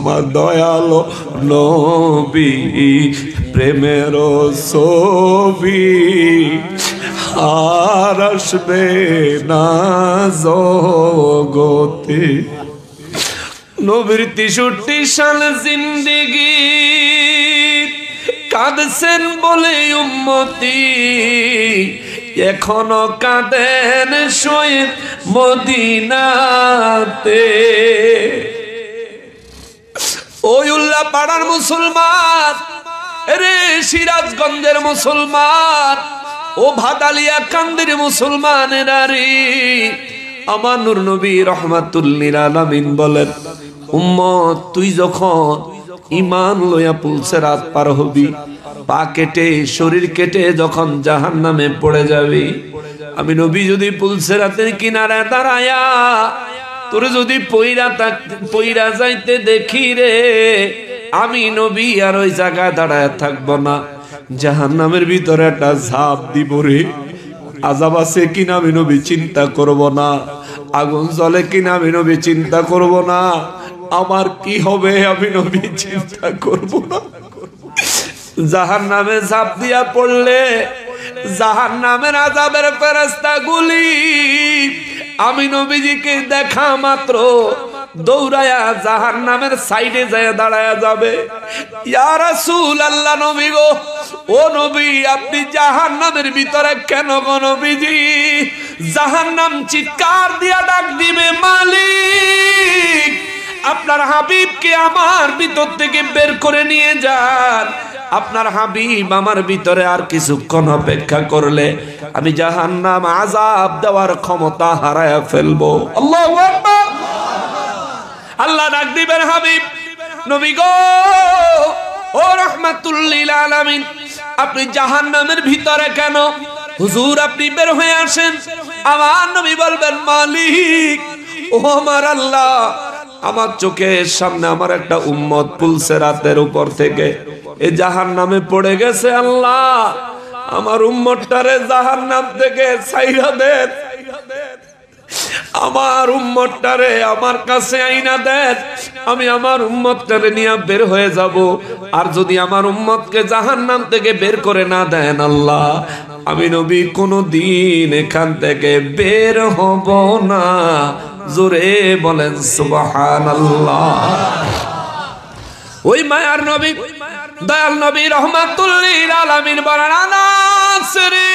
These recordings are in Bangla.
আমার দয়ালো নবী প্রেমের ছবি আর আসবে না জগতে। নবীর 63 সাল জিন্দেগি কাঁদছেন বলে উম্মতি, এখনো কাঁদেন শোয়েব মদিনাতে। ওই উল্লাহ পাড়ার মুসলমান, রে সিরাজগঞ্জের মুসলমান, ও ভাদালিয়া কান্দির মুসলমানেরা রে, আমার নূর নবী রহমাতুল লিল আলামিন বলেন, উম্মত তুই যখন ঈমান লইয়া পুলসিরাত পার হবি, পা কেটে শরীর কেটে যখন জাহান্নামে পড়ে যাবি, আমি নবী যদি পুলসিরাতের কিনারে দাঁড়ায়া তোরে যদি পইরা যাইতে দেখি রে, আমি নবী আর ওই জায়গায় দাঁড়ায় থাকবো না, জাহান্নামের ভিতরে একটা ঝাঁপ দিব রে। আযাব আছে কিনা আমি নবী চিন্তা করব না, আগুন জ্বলে কিনা আমি নবী চিন্তা করব না, আমার কি হবে আমি নবী চিন্তা করব না। জাহান্নামে ঝাঁপ দিয়া পড়লে জাহান্নামের আযাবের ফেরেশতাগুলি আমি নবীজিকে দেখা মাত্র দৌড়ায়া জাহান্নামের সাইডে যায় দাঁড়ায়া যাবে। ইয়া রাসূলুল্লাহ, নবী গো, ও নবী আপনি জাহান্নামের ভিতরে কেন গো নবীজি? জাহান্নাম চিৎকার দিয়া ডাক দিবে, মালিক আপনার হাবিবকে আমার ভিতর থেকে বের করে নিয়ে যান, আপনার হাবিব আমার ভিতরে আর কিছুক্ষণ অপেক্ষা করলে আমি জাহান্নাম আযাব দেওয়ার ক্ষমতা হারায়া ফেলবো। আল্লাহু আকবার। আল্লাহ ডাক দিবেন, হাবিব নবী গো, ও রাহমাতুল লিল আলামিন, আপনি জাহান্নামের ভিতরে কেন? হুজুর আপনি বের হয়ে আসেন। আমার নবী বলবেন, মালিক ও আমার আল্লাহ, আমার চোখের সামনে আমার একটা উম্মত পুলসিরাতের উপর থেকে এই জাহান্নামে পড়ে গেছে, আল্লাহ আমার উম্মতটারে জাহান্নাম থেকে ছাইরা দেন, আমার উম্মতটারে আমার কাছে আইনা দেন, আমি আমার উম্মতটারে নিয়ে বের হয়ে যাব। আর যদি আমার উম্মতকে জাহান্নাম থেকে বের করে না দেন আল্লাহ, আমি নবী কোনদিন এখান থেকে বের হব না। জোরে বলেন সুবহানাল্লাহ। ওই মায়ার নবী, দয়াল নবী রহমাতুল লিল আলামিন বলেন, আনাস রে,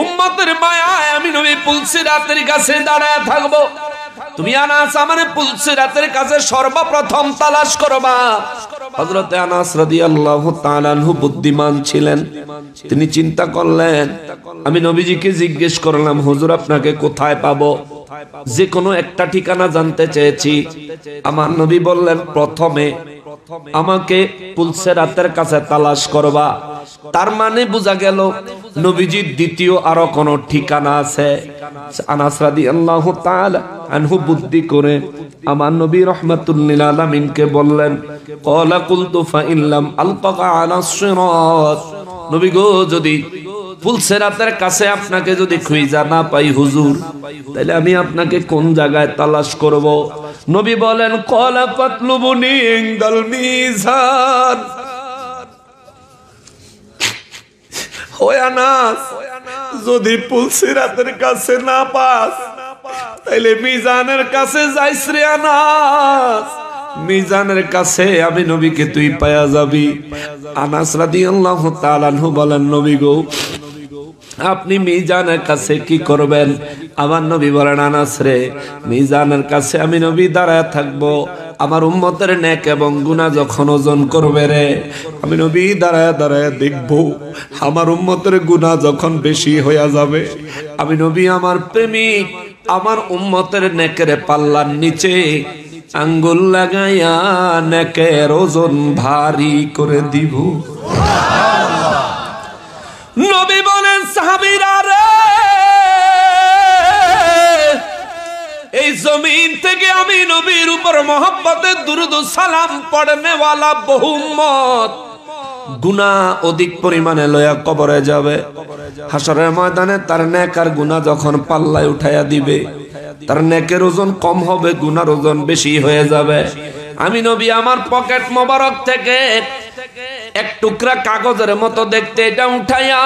উম্মতের মায়ায় আমি নবী পুলসিরাতের কাছে দাঁড়ায় থাকবো, তুমি আনাস আমারে পুলসিরাতের কাছে সর্বপ্রথম তালাশ করবা। হযরতে আনাস রাদিয়াল্লাহু তাআলা আনহু বুদ্ধিমান ছিলেন, তিনি চিন্তা করলেন, আমি নবীজিকে জিজ্ঞেস করলাম, হুজুর আপনাকে কোথায় পাবো? যে কোনো একটা ঠিকানা জানতে চেয়েছি। আমার নবী বললেন, প্রথমে আমাকে পুলসিরাতের কাছে তালাশ করবা। তার মানে বোঝা গেল নবীজির দ্বিতীয় আরো কোন ঠিকানা আছে। আনাস রাদিয়াল্লাহু তাআলা আনহু বুদ্ধি করে আমার নবী রাহমাতুল লিল আলামিনকে বললেন, ক্বালা কুলতু ফা ইল্লাম আলকাকা আলা সিরাত, নবী গো যদি পুলসিরাতের কাছে আপনাকে যদি খুঁজা না পাই হুজুর, তাহলে আমি আপনাকে কোন জায়গায় তালাশ করব? নবী বলেন, ক্বালা ফাতলুবুনি ইনদাল মিজান। ও আনাস, যদি পুলসিরাতের কাছে না পাস তাইলে মিজানের কাছে যাইস রে আনাস, মিজানের কাছে আমি নবীকে তুই পায়া যাবি। আনাস রাদিয়াল্লাহু তাআলা আনহু বলেন, নবী গো আপনি মিজানের কাছে কি করবেন? আমার নবী বলেন, আনাস রে, মিজানের কাছে আমি নবী দাঁড়ায় থাকবো, আমার উম্মতের নেক এবং গুনাহ যখন ওজন করবে রে, আমি নবী দাঁড়ায় দাঁড়ায় দেখবো। আমার উম্মতের গুনাহ যখন বেশি হয়ে যাবে, আমি নবী আমার প্রেমিক আমার উম্মতের নেকের পাল্লার নিচে আঙ্গুল লাগাইয়া নেকের ওজন ভারী করে দিব। নবী বলেন, সাহাবীরা রে, এই জমিন থেকে আমি নবীর উপর মহব্বতের দুরূদ ও সালাম পড়নেওয়ালা বহু উম্মত গুনাহ অধিক পরিমাণে লয়া কবরে যাবে। হাসরের ময়দানে তার নেক আর গুনাহ যখন পাল্লায় উঠাইয়া দিবে, তার নেকের ওজন কম হবে, গুনার ওজন বেশি হয়ে যাবে। আমি নবী আমার পকেট মোবারক থেকে এক টুকরা কাগজের মতো দেখতে এটা উঠাইয়া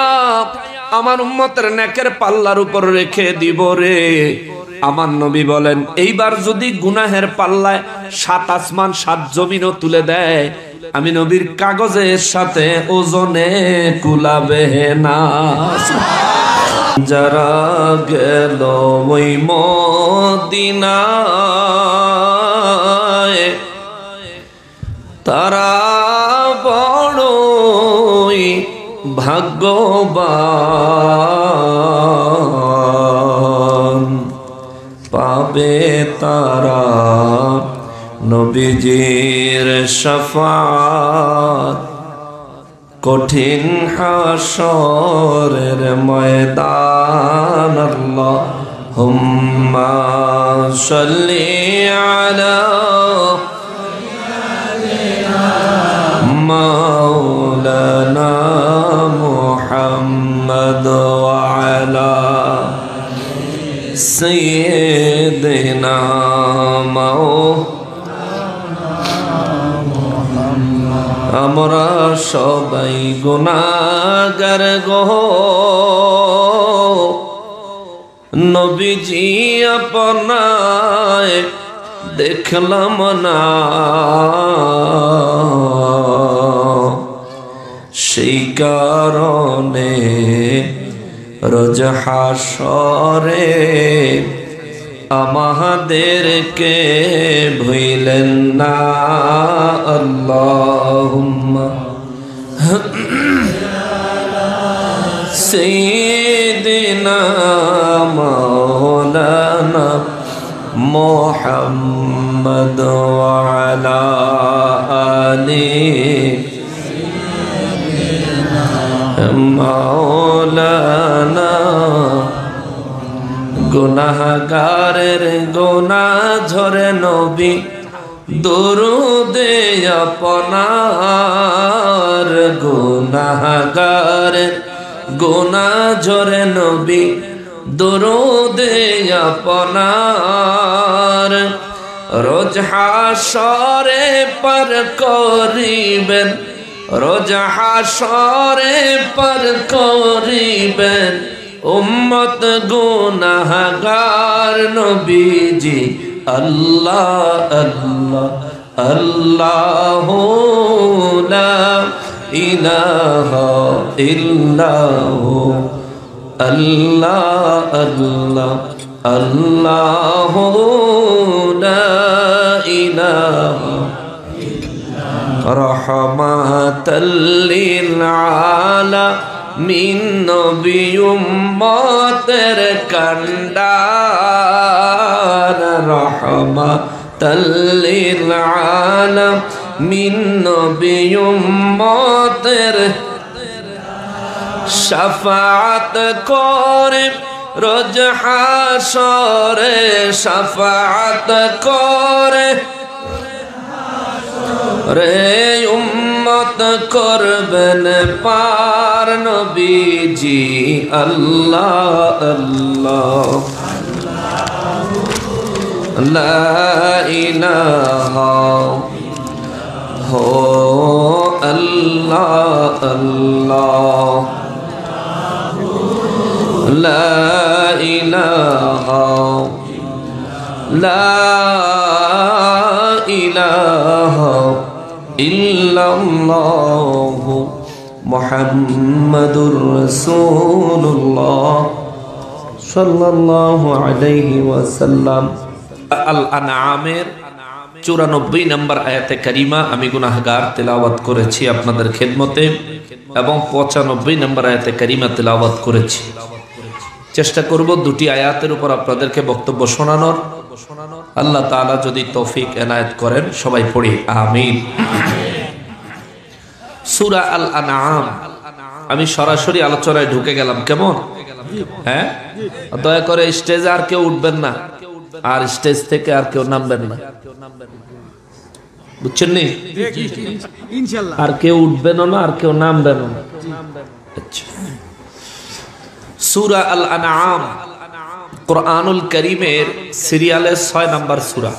আমার উম্মতের নেকের পাল্লার উপর রেখে দিব রে। আমার নবী বলেন, এইবার যদি গুনাহের পাল্লায় 7 আসমান 7 জমিনও তুলে দেয়, আমি নবীর কাগজের সাথে ওজনে কুলাবে না। যারা গেল ওই মদিনায় তারা বড়ই ভাগ্যবান, পাবে তারা নবীজির শাফাত কঠিন হাশরের ময়দান। আল্লাহুম্মা সাল্লি আলা মাওলানা মুহাম্মদ ওয়া আলা সাইয়্যিদিনা আমরা সবাই গুনাহগার গো, নবীজি আপনায় দেখলাম না, সেই কারণে রোজ হাশরে আমাদেরকে ভুলেন না। আল্লাহুম্মা সাইয়্যিদিনা মাওলানা মুহাম্মদ ওয়া আলা আলিহি মাওলানা। গুনাহগারের গুনাহ ঝরে নবী দরুদে আপনার, গুনাহগারের গুনাহ ঝরে নবী দরুদে আপনার। রোজ হাশরে পার করিবেন, রোজ হাশরে পার করিবেন উম্মত গুনাহগার নবীজি। আল্লাহ আল্লাহ আল্লাহু লা ইলাহা ইল্লাহু, আল্লাহ আল্লাহ আল্লাহু লা ইলাহা রাহমাতাল লিল আলামিন। নবী উম্মতের কান্ডার, রাহমাতাল লিল আলামিন। নবী উম্মতের শাফাআত করে রোজ হাশরে, শাফাআত করে রে উম্মত করবেন পার নবীজি। আল্লাহ আল্লাহ লা ইলাহা হো আল্লাহ আল্লাহ লা ইলাহা লা ইলাহা ইল্লাল্লাহু মুহাম্মাদুর রাসূলুল্লাহ সাল্লাল্লাহু আলাইহি ওয়াসাল্লাম। আল আনআমের 94 নম্বর আয়াতে কারিমা আমি গুনাহগার তেলাওয়াত করেছি আপনাদের খেদমতে, এবং 95 নম্বর আয়াতে কারিমা তেলাওয়াত করেছি। চেষ্টা করব দুটি আয়াতের উপর আপনাদেরকে বক্তব্য শোনানোর। আল্লাহ তাআলা যদি তৌফিক এনায়েত করেন, সবাই পড়ি আমিন। সূরা আল আনআম, আমি সরাসরি আলোচনায় ঢুকে গেলাম, কেমন? হ্যাঁ, দয়া করে স্টেজে আর কেউ উঠবেন না, আর স্টেজ থেকে আর কেউ নামবেন না, বুঝছেন নি? ইনশাআল্লাহ আর কেউ উঠবেন না, আর কেউ নামবেন না। আচ্ছা, সূরা আল আনআম কুরআনুল কারীমের সিরিয়ালের 6 নম্বর সূরা।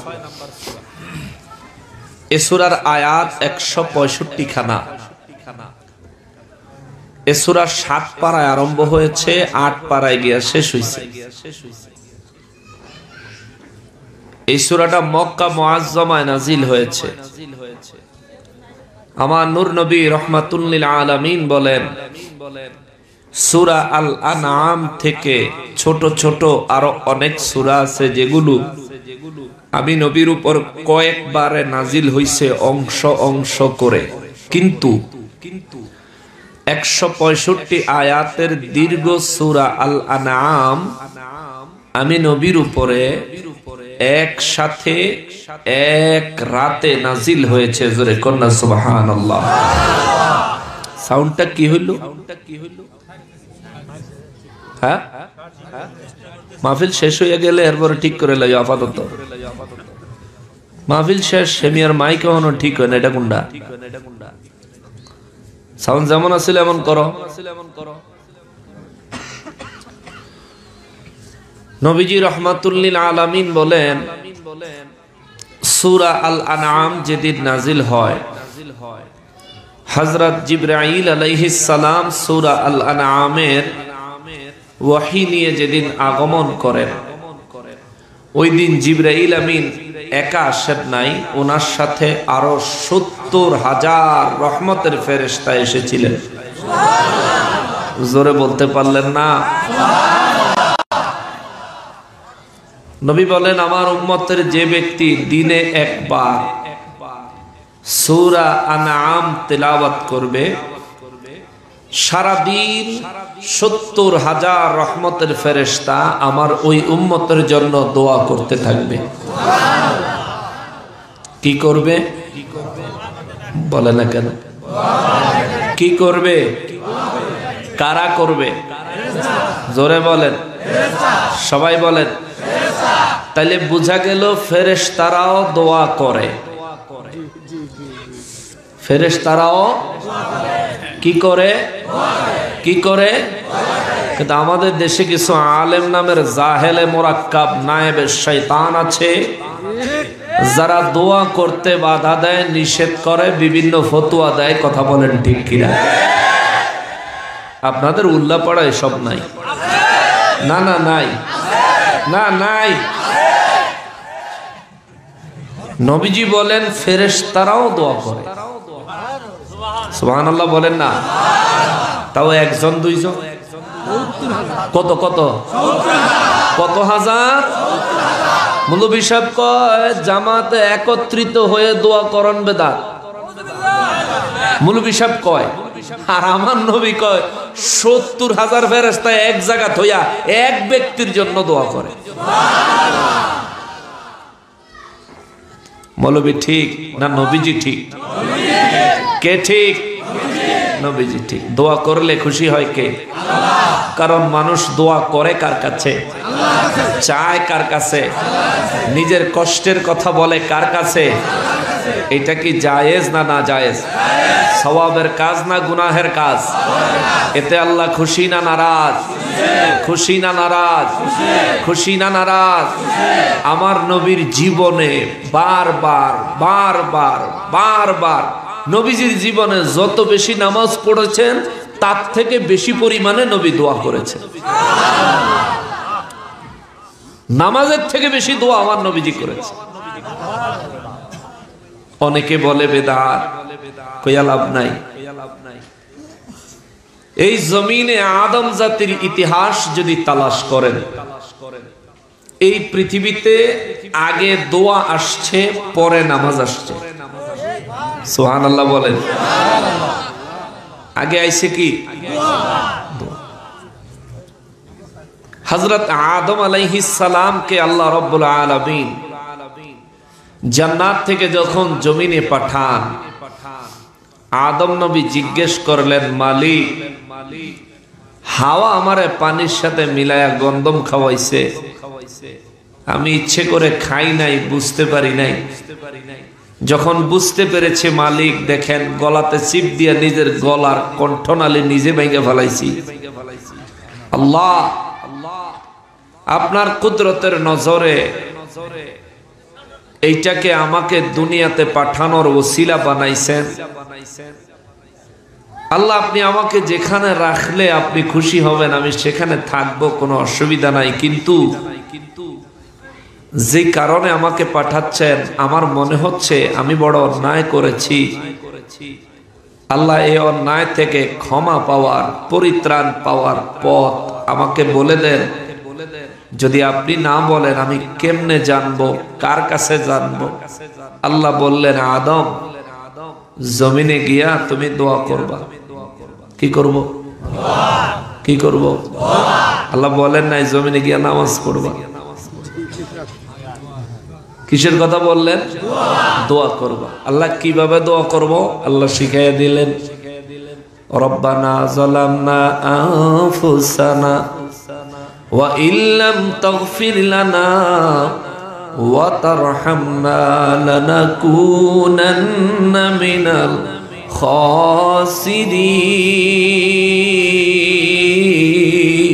এই সূরার আয়াত 165 খানা। এই সূরা 7 পারায় আরম্ভ হয়েছে, 8 পারায় গিয়ে শেষ হয়েছে। এই সূরাটা মক্কা মুআজ্জামায় নাজিল হয়েছে। আমার নূর নবী রাহমাতুল লিল আলামিন বলেন, সূরা আল আনআম থেকে ছোট ছোট আরো অনেক সূরা আছে যেগুলো আমি নবীর উপর কয়েকবারে নাজিল হইছে অংশ অংশ করে, কিন্তু 165 আয়াতের দীর্ঘ সূরা আল আনআম আমি নবীর উপরে একসাথে এক রাতে নাজিল হয়েছে। জোরে কন্যা সুবহানাল্লাহ। সাউন্ডটা কি হইল? হ্যাঁ, মাহফিল শেষ হয়ে গেলে এরপরে ঠিক করে লাই। আপাতত মাহফিল শেষ, সেমিয়ার মাইক এখনো ঠিক হয় না। এটা কোনটা? সাউন্ড যেমন আছিল এমন করো। নবীজি রাহমাতুল লিল আলামিন বলেন, সূরা আল আনআম যেদিন নাজিল হয়, হযরত জিবরাইল আলাইহিস সালাম সূরা আল আনআমের ওয়াহী নিয়ে যেদিন আগমন করেন, ওই দিন জিবরাইল আমিন একা আসেন নাই, ওনার সাথে আরো 70,000 রহমতের ফেরেশতা এসেছিলেন। জোরে বলতে পারলেন না? নবী বলেন, আমার উম্মতের যে ব্যক্তি দিনে একবার সূরা আনআম তেলাওয়াত করবে, সারাদিন 70,000 রহমতের ফেরেশতা আমার ওই উম্মতের জন্য দোয়া করতে থাকবে। কি করবে? বলে না কেন? কি করবে? কারা করবে? জোরে বলেন, সবাই বলেন। তাইলে বোঝা গেল ফেরেশতারাও দোয়া করে। ফেরেশতারাও কি করে? কি করে? কিন্তু আমাদের দেশে কিছু আলেম নামের জাহেলে মুরাক্কাব নায়েবে শয়তান আছে, যারা দোয়া করতে বাধা দেয়, নিষেধ করে, বিভিন্ন ফতোয়া দেয়। কথা বলেন ঠিক কিনা? আপনাদের উল্লাপাড়ায় সব নাই? না না নাই, না নাই। নবীজি বলেন ফেরেশতারাও দোয়া করে। সুবহানাল্লাহ বলেন না? তাও একজন দুইজন, কত কত কত হাজার। মৌলভী সাহেব কয় জামাতে একত্রিত হয়ে দোয়া করন বেদাত। মৌলভী সাহেব কয়, আর আমার নবী কয় 70,000 ফেরেশতা এক জায়গা হইয়া এক ব্যক্তির জন্য দোয়া করে। মৌলভী ঠিক না নবীজি ঠিক? কে ঠিক? নবীজি ঠিক। দোয়া করলে খুশি হয় কে? কারণ মানুষ দোয়া করে কার কাছে? চায় কার কাছে? নিজের কষ্টের কথা বলে কার কাছে? এটা কি জায়েজ না না জায়েজ? সওয়াবের কাজ না গুনাহের কাজ? এতে আল্লাহ খুশি না নারাজ? খুশি না নারাজ? খুশি না নারাজ? আমার নবীর জীবনে বারবার বারবার বারবার নবীজির জীবনে যত বেশি নামাজ পড়েছেন তার থেকে বেশি পরিমাণে নবী দোয়া করেছেন। নামাজের থেকে বেশি দোয়া আমার নবীজি করেছে। অনেকে বলে বেদাত, কইয়া লাভ নাই। এই জমিনে আদম জাতির ইতিহাস যদি তালাশ করেন, এই পৃথিবীতে আগে দোয়া আসছে, পরে নামাজ আসছে। সুবহানাল্লাহ বলেন। আগে আইছে কি? হযরত আদম আলাইহিস সালামকে আল্লাহ রাব্বুল আলামিন জান্নাত থেকে যখন জমিনে পাঠান, আদম নবী জিজ্ঞেস করলেন, মালিক, হাওয়া আমারে পানির সাথে মিলায়া গন্ধম খাওয়াইছে, আমি ইচ্ছে করে খাই নাই, বুঝতে পারি নাই। যখন বুঝতে পেরেছে মালিক, দেখেন গলাতে চিপ দিয়ে নিজের গলার কণ্ঠনালী নিজে ভেঙে ফেলাইছি। আল্লাহ আপনার কুদরতের নজরে এইটাকে আমাকে দুনিয়াতে পাঠানোর ওসিলা বানাইছেন। আল্লাহ, আপনি আমাকে যেখানে রাখলে আপনি খুশি হবেন, আমি সেখানে থাকবো, কোনো অসুবিধা নাই। কিন্তু যে কারণে আমাকে পাঠাচ্ছেন, আমার মনে হচ্ছে আমি বড় অন্যায় করেছি। আল্লাহ, এই অন্যায় থেকে ক্ষমা পাওয়ার, পরিত্রাণ পাওয়ার পথ আমাকে বলে দেন। যদি আপনি না বলেন আমি কেমনে জানবো, কার কাছে জানবো? আল্লাহ বললেন, আদম, জমিনে গিয়া তুমি দোয়া করবা। কি করব? কি করব? আল্লাহ বলেন নাই জমিনে গিয়া নামাজ পড়বা। কিসের কথা বললেন? দোয়া করবা। আল্লাহ কিভাবে দোয়া করব আল্লাহ শিখাইয়া দিলেন। রব্বানা যালামনা আনফুসানা ওয়া ইল্লাম তাগফির লানা ওয়া তারহামনা লানাকুনান্না মিনাল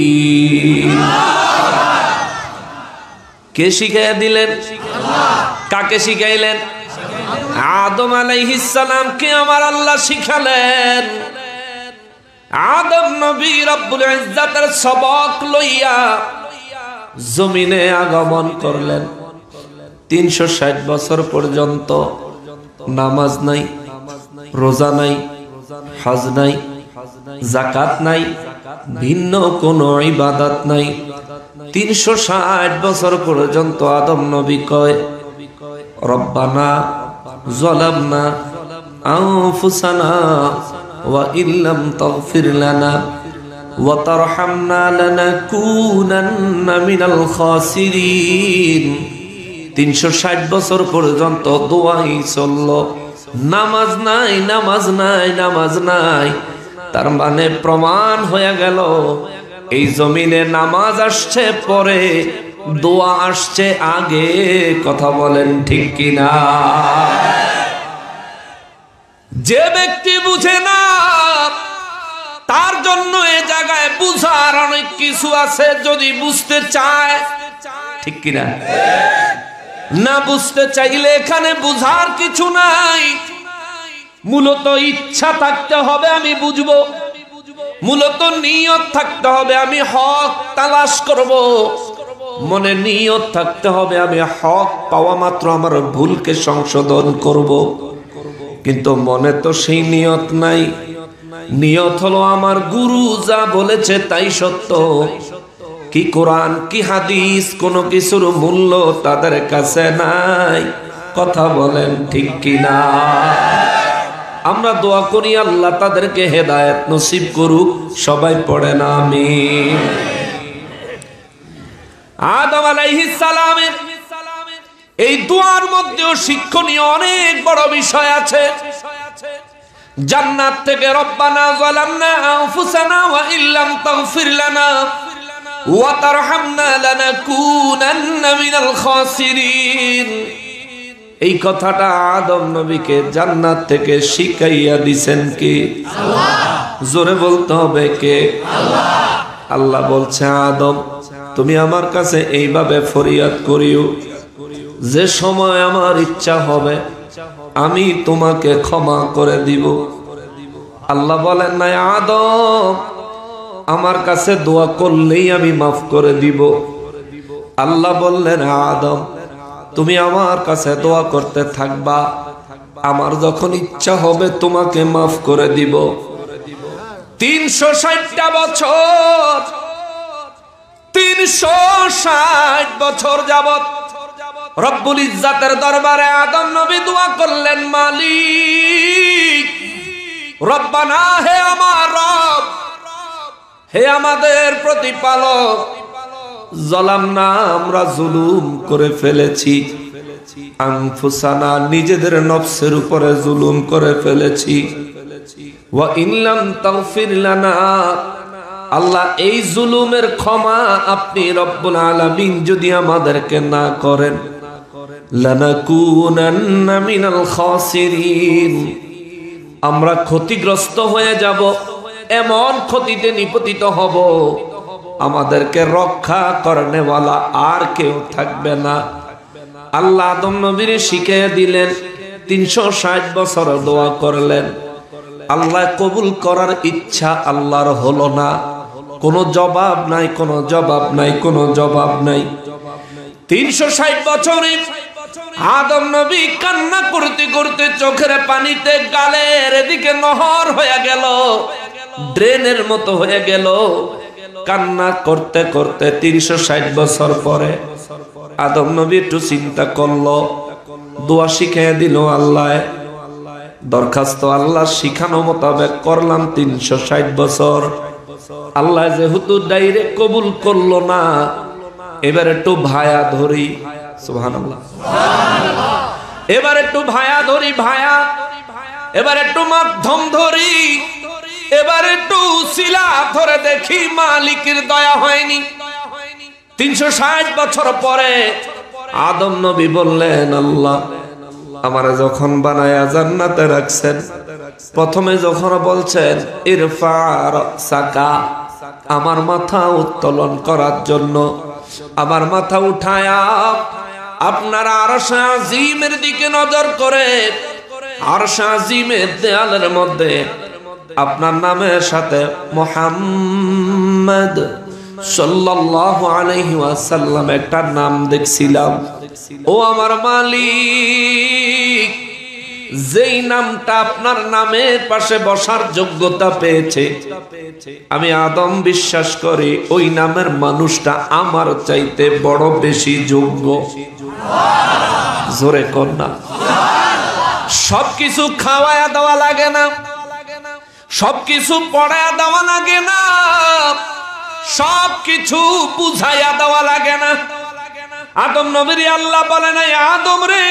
খাসিরিন। কে শিখাইয়া দিলেন? কাকে শিখাইলেন? আদম আলাইহিস সালামকে আমার আল্লাহ শিখালেন। আদম নবী রব্বুল ইজ্জাতের সবক লইয়া জমিনে আগমন করলেন। 360 বছর পর্যন্ত নামাজ নাই, রোজা নাই, হজ নাই, যাকাত নাই, ভিন্ন কোনো ইবাদত নাই। 360 বছর পর্যন্ত আদম নবী কয়, রব্বানা যালামনা আনফুসানা ওয়া ইল্লাম তাগফির লানা ওয়া তারহামনা লানাকুনান্না মিনাল খাসিরিন। 360 বছর পর্যন্ত দোয়াই চলল, নামাজ নাই, নামাজ নাই, নামাজ নাই। তার মানে প্রমাণ হয়ে গেল এই জমিনে নামাজ আসছে পরে, দোয়া আসছে আগে। কথা বলেন ঠিক কিনা? যে ব্যক্তি বুঝে না তার জন্য এ জায়গায় বুঝার অনেক কিছু আছে। যদি বুঝতে চায়, ঠিক কিনা? না বুঝতে চাইলে এখানে বুঝার কিছু নাই। মূলত ইচ্ছা থাকতে হবে আমি বুঝবো, মূলত নিয়ত থাকতে হবে আমি হক তালাশ করব, মনে নিয়ত থাকতে হবে আমি হক পাওয়া মাত্র আমার ভুলকে সংশোধন করব। কিন্তু মনে তো সেই নিয়ত নাই। নিয়ত হলো আমার গুরু যা বলেছে তাই সত্য। কি কোরআন কি হাদিস কোনো কিছুর মূল্য তাদের কাছে নাই। কথা বলেন ঠিক কিনা? আমরা দোয়া করি আল্লাহ তাদেরকে হেদায়েত নসিব করুক। সবাই পড়েন আমিন। আদম আলাইহিস সালামের এই দোয়ার মধ্যেও শিক্ষণীয় অনেক বড় বিষয় আছে। জান্নাত থেকে রব্বানা যালামনা আনফুসানা ওয়া ইল্লাম তাগফির লানা ওয়া তারহামনা লানাকুনান্না মিনাল খাসিরিন, এই কথাটা আদম নবীকে জান্নাত থেকে শিখাইয়া দিবেন কে? আল্লাহ। জোরে বলতে হবে কে? আল্লাহ। আল্লাহ বলছে, আদম তুমি আমার কাছে এইভাবে ফরিয়াদ করিও, যে সময় আমার ইচ্ছা হবে আমি তোমাকে ক্ষমা করে দিব। আল্লাহ বলেন না আদম আমার কাছে দোয়া করলেই আমি মাফ করে দিব। আল্লাহ বললেন, আদম তুমি আমার কাছে দোয়া করতে থাকবা, আমার যখন ইচ্ছা হবে তোমাকে মাফ করে দিব। 360টা বছর, 360 বছর যাবত রব্বুল ইজ্জাতের দরবারে আদম নবী দোয়া করলেন, মালিক রব্বানা, হে আমার রব, হে আমাদের প্রতিপালক, যালামনা আমরা জুলুম করে ফেলেছি, আনফুসানা নিজেদের নফসের উপরে জুলুম করে ফেলেছি, ওয়া ইল্লাম তাগফির লানা, আল্লাহ এই জুলুমের ক্ষমা আপনি রব্বুল আলামিন যদি আমাদেরকে না করেন, লানাকুনান্না মিনাল খাসিরিন, আমরা ক্ষতিগ্রস্ত হয়ে যাব, এমন ক্ষতিতে নিপতিত হব আমাদেরকে রক্ষা করনেওয়ালা আর কেউ থাকবে না। আল্লাহ আদম নবীর শিখিয়ে দিলেন, 360 বছর দোয়া করলেন। আল্লাহ কবুল করার ইচ্ছা আল্লাহর হলো না। কোনো জবাব নাই, কোনো জবাব নাই, কোনো জবাব নাই। 360 বছরে আদম নবী কান্না করতে করতে চোখের পানিতে গালের এদিকে নহর হয়ে গেল, ড্রেনের মতো হয়ে গেল। কান্না করতে করতে 360 বছর পরে আদম নবী একটু চিন্তা করলো, দোয়া শিখিয়ে দিল আল্লাহ। দরখাস্ত আল্লাহ শিখানো মোতাবেক করলাম 360 বছর। আল্লাহ যেহেতু ডাইরেক্ট কবুল করলো না, এবার একটু ভায়া ধরি। সুবহানাল্লাহ। এবার একটু ভায়া ধরি, ভায়া। এবার একটু মাধ্যম ধরি, এবার একটু শিলা ধরে দেখি মালিকের দয়া হয়নি। 360 বছর পরে আদম নবী বললেন, আল্লাহ আমার যখন বানায়া জান্নাতে রাখছেন, প্রথমে যখন বলছেন ইরফা রাসাকা, আমার মাথা উত্তোলন করার জন্য, আমার মাথা উঠায়া আপনার আরশ আজিমের দিকে নজর করে, আরশ আজিমের দেয়ালের মধ্যে আপনার নামের সাথে মুহাম্মদ সাল্লাল্লাহু আলাইহি ওয়াসাল্লাম একটা নাম দেখছিলাম। ও আমার মালিক, যেই নামটা আপনার নামের পাশে বসার যোগ্যতা পেয়েছে, আমি আদম বিশ্বাস করি ওই নামের মানুষটা আমার চাইতে বড় বেশি যোগ্য। জোরে কন্যা। সবকিছু খাওয়ায়া দেওয়া লাগে না, সবকিছু পড়ায়া দেওয়া লাগে না, সবকিছু বুঝাইয়া দেওয়া লাগে না। আদম নবীর আল্লাহ বলে নাই, আদম রে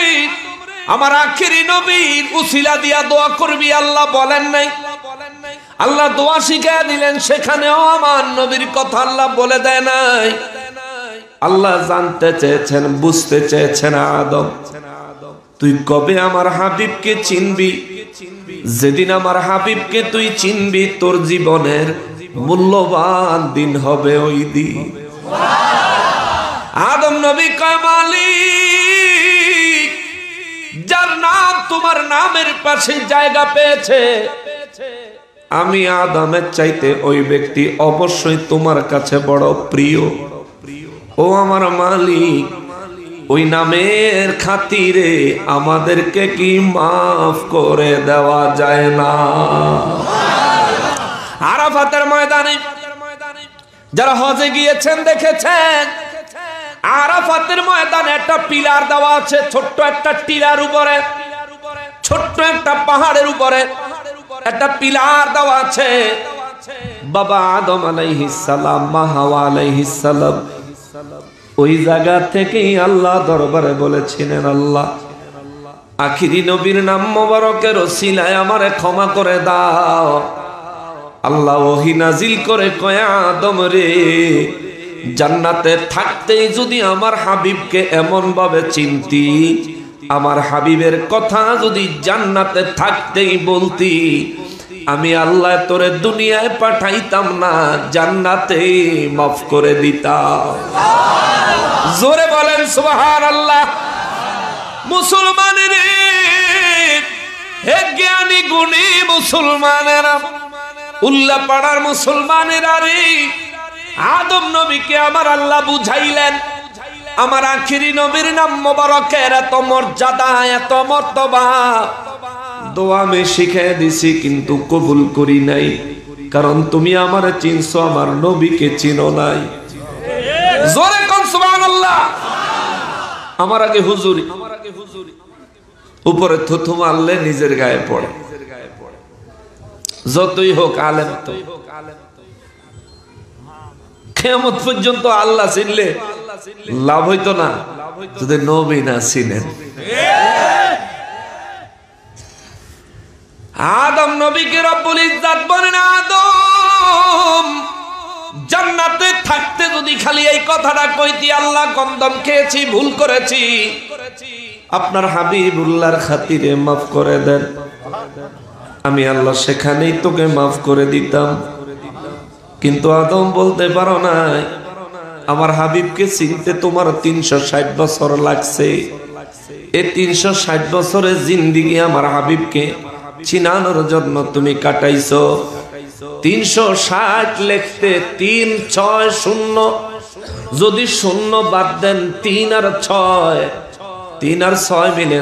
আমার আখিরি নবীর উসিলা দিয়া দোয়া করবি, আল্লাহ বলেন নাই। আল্লাহ দোয়া শিখিয়ে দিলেন, সেখানেও আমার নবীর কথা আল্লাহ বলে দেয় নাই। আল্লাহ জানতে চেয়েছেন, বুঝতে চেয়েছেন, আদম তুই কবে আমার হাবিবকে চিনবি? যেদিন আমার হাবিবকে তুই চিনবি, তোর জীবনের মূল্যবান দিন হবে ওই দিন। আদম নবী কয়, মালিক যার নাম তোমার নামের পাশে জায়গা পেয়েছে, আমি আদমের চাইতে ওই ব্যক্তি অবশ্যই তোমার কাছে বড় প্রিয়। ও আমার মালিক, ওই নামের খাতিরে আমাদেরকে কি মাফ করে দেওয়া যায় না? আরাফাতের ময়দানে যারা হজে গিয়েছেন দেখেছেন, আরাফাতের ময়দানে একটা পিলার দেওয়া আছে, ছোট্ট একটা টিলার উপরে, ছোট্ট একটা পাহাড়ের উপরে একটা পিলার দেওয়া আছে। বাবা আদম আলাইহিস সালাম, মা হাওয়া আলাইহিস সালাম ওই জায়গা থেকেই আল্লাহ দরবারে বলেছিলেন, আল্লাহ আখিরি নবীর নাম মোবারকের ওসিলায় আমারে ক্ষমা করে দাও। আল্লাহ ওহী নাজিল করে কয়, আদম রে, জান্নাতে থাকতেই যদি আমার হাবিবকে এমন ভাবে চিনতি, আমার হাবিবের কথা যদি জান্নাতে থাকতেই বলতি, আমি আল্লাহ তোরে দুনিয়ায় পাঠাইতাম না, জান্নাতে মাফ করে দিতাম। জোরে বলেন সুবহানাল্লাহ। মুসলমানের হে জ্ঞানী গুণী মুসলমানেরা, উল্লাহ পাড়ার মুসলমানেরা রে, আদম নবীকে আমার আল্লাহ বুঝাইলেন, আমার আখিরি নবীর নাম মোবারকের এত মর্যাদা, এত মর্তবা। দোয়া আমি শিখে দিছি কিন্তু কবুল করি নাই, কারণ তুমি আমার চিনছো, আমার নবীকে চিনো নাই। জোরে কোন সুবহানাল্লাহ। আমার আগে হুজুরি, উপরে থুথু মারলে নিজের গায়ে পড়ে। যতই হোক আলেম তো কিয়ামত পর্যন্ত আল্লাহ চিনলে লাভ হইতো না যদি নবী না চিনেন। আদম নবীকে রব্বুল ইজ্জত বলেন, আদম জান্নাতে থাকতে যদি খালি এই কথাটা কইতি, আল্লাহ কন্দম খেয়েছি, ভুল করেছি, আপনার হাবিবুল্লাহর খাতিরে মাফ করে দেন, আমি আল্লাহ সেখানেই তোকে মাফ করে দিতাম। কিন্তু আদম বলতে পারো নাই আমার হাবিবকে চিনতে তোমার 360 বছর লাগছে। এই 360 বছরের জিন্দেগি আমার হাবিবকে চিনানোর জন্য তুমি কাটাইছো। 360 লিখতে 3 6 0, যদি 0 বাদ দেন 3 আর 6, 3 আর 6 মিলে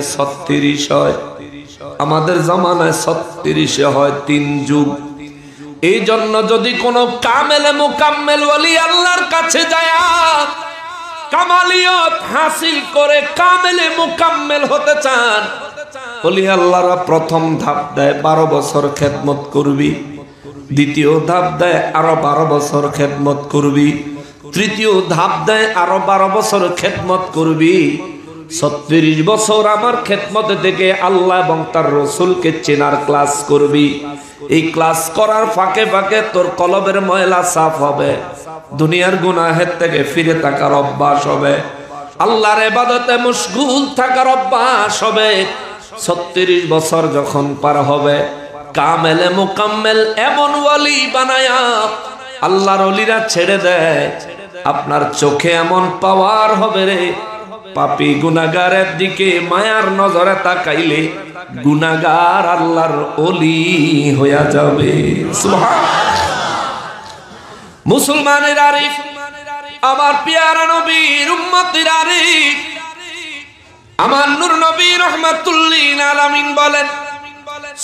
36 হয়। আমাদের জামানায় 36 হয় 3 যুগ। এই জন্য যদি কোনো কামেলে মুকাম্মেল ওলি আল্লাহর কাছে যায় কামালিয়ত হাসিল করে কামেলে মুকাম্মেল হতে চান, ওলি আল্লাহরা প্রথম ধাপ দেয় 12 বছর খেদমত করবি, দ্বিতীয় ধাপ দেয় আরো 12 বছর খেদমত করবি, তৃতীয় ধাপ দেয় আরো 12 বছর খেদমত করবি। 36 বছর আমার খেদমতে থেকে আল্লাহ এবং তার রসুলকে চেনার ক্লাস করবি। এই ক্লাস করার ফাঁকে ফাঁকে তোর কলবের ময়লা সাফ হবে, দুনিয়ার গুনাহের থেকে ফিরে থাকার অভ্যাস হবে, আল্লাহর ইবাদতে মশগুল থাকার অভ্যাস হবে। 36 বছর যখন পার হবে কামেলে মুকাম্মেল এমন ওয়ালি বানায়া আল্লাহর ওলিরা ছেড়ে দেয়। আপনার চোখে এমন পাওয়ার হবে রে, পাপী গুনাহগারের দিকে মায়ার নজরে তাকাইলে গুনাহগার আল্লাহর ওলি হয়ে যাবে। মুসলমানের আরিফ, আমার পিয়ারা নবীর উম্মতের আরিফ, আমার নূর নবী রাহমাতুল লিল আলামিন বলেন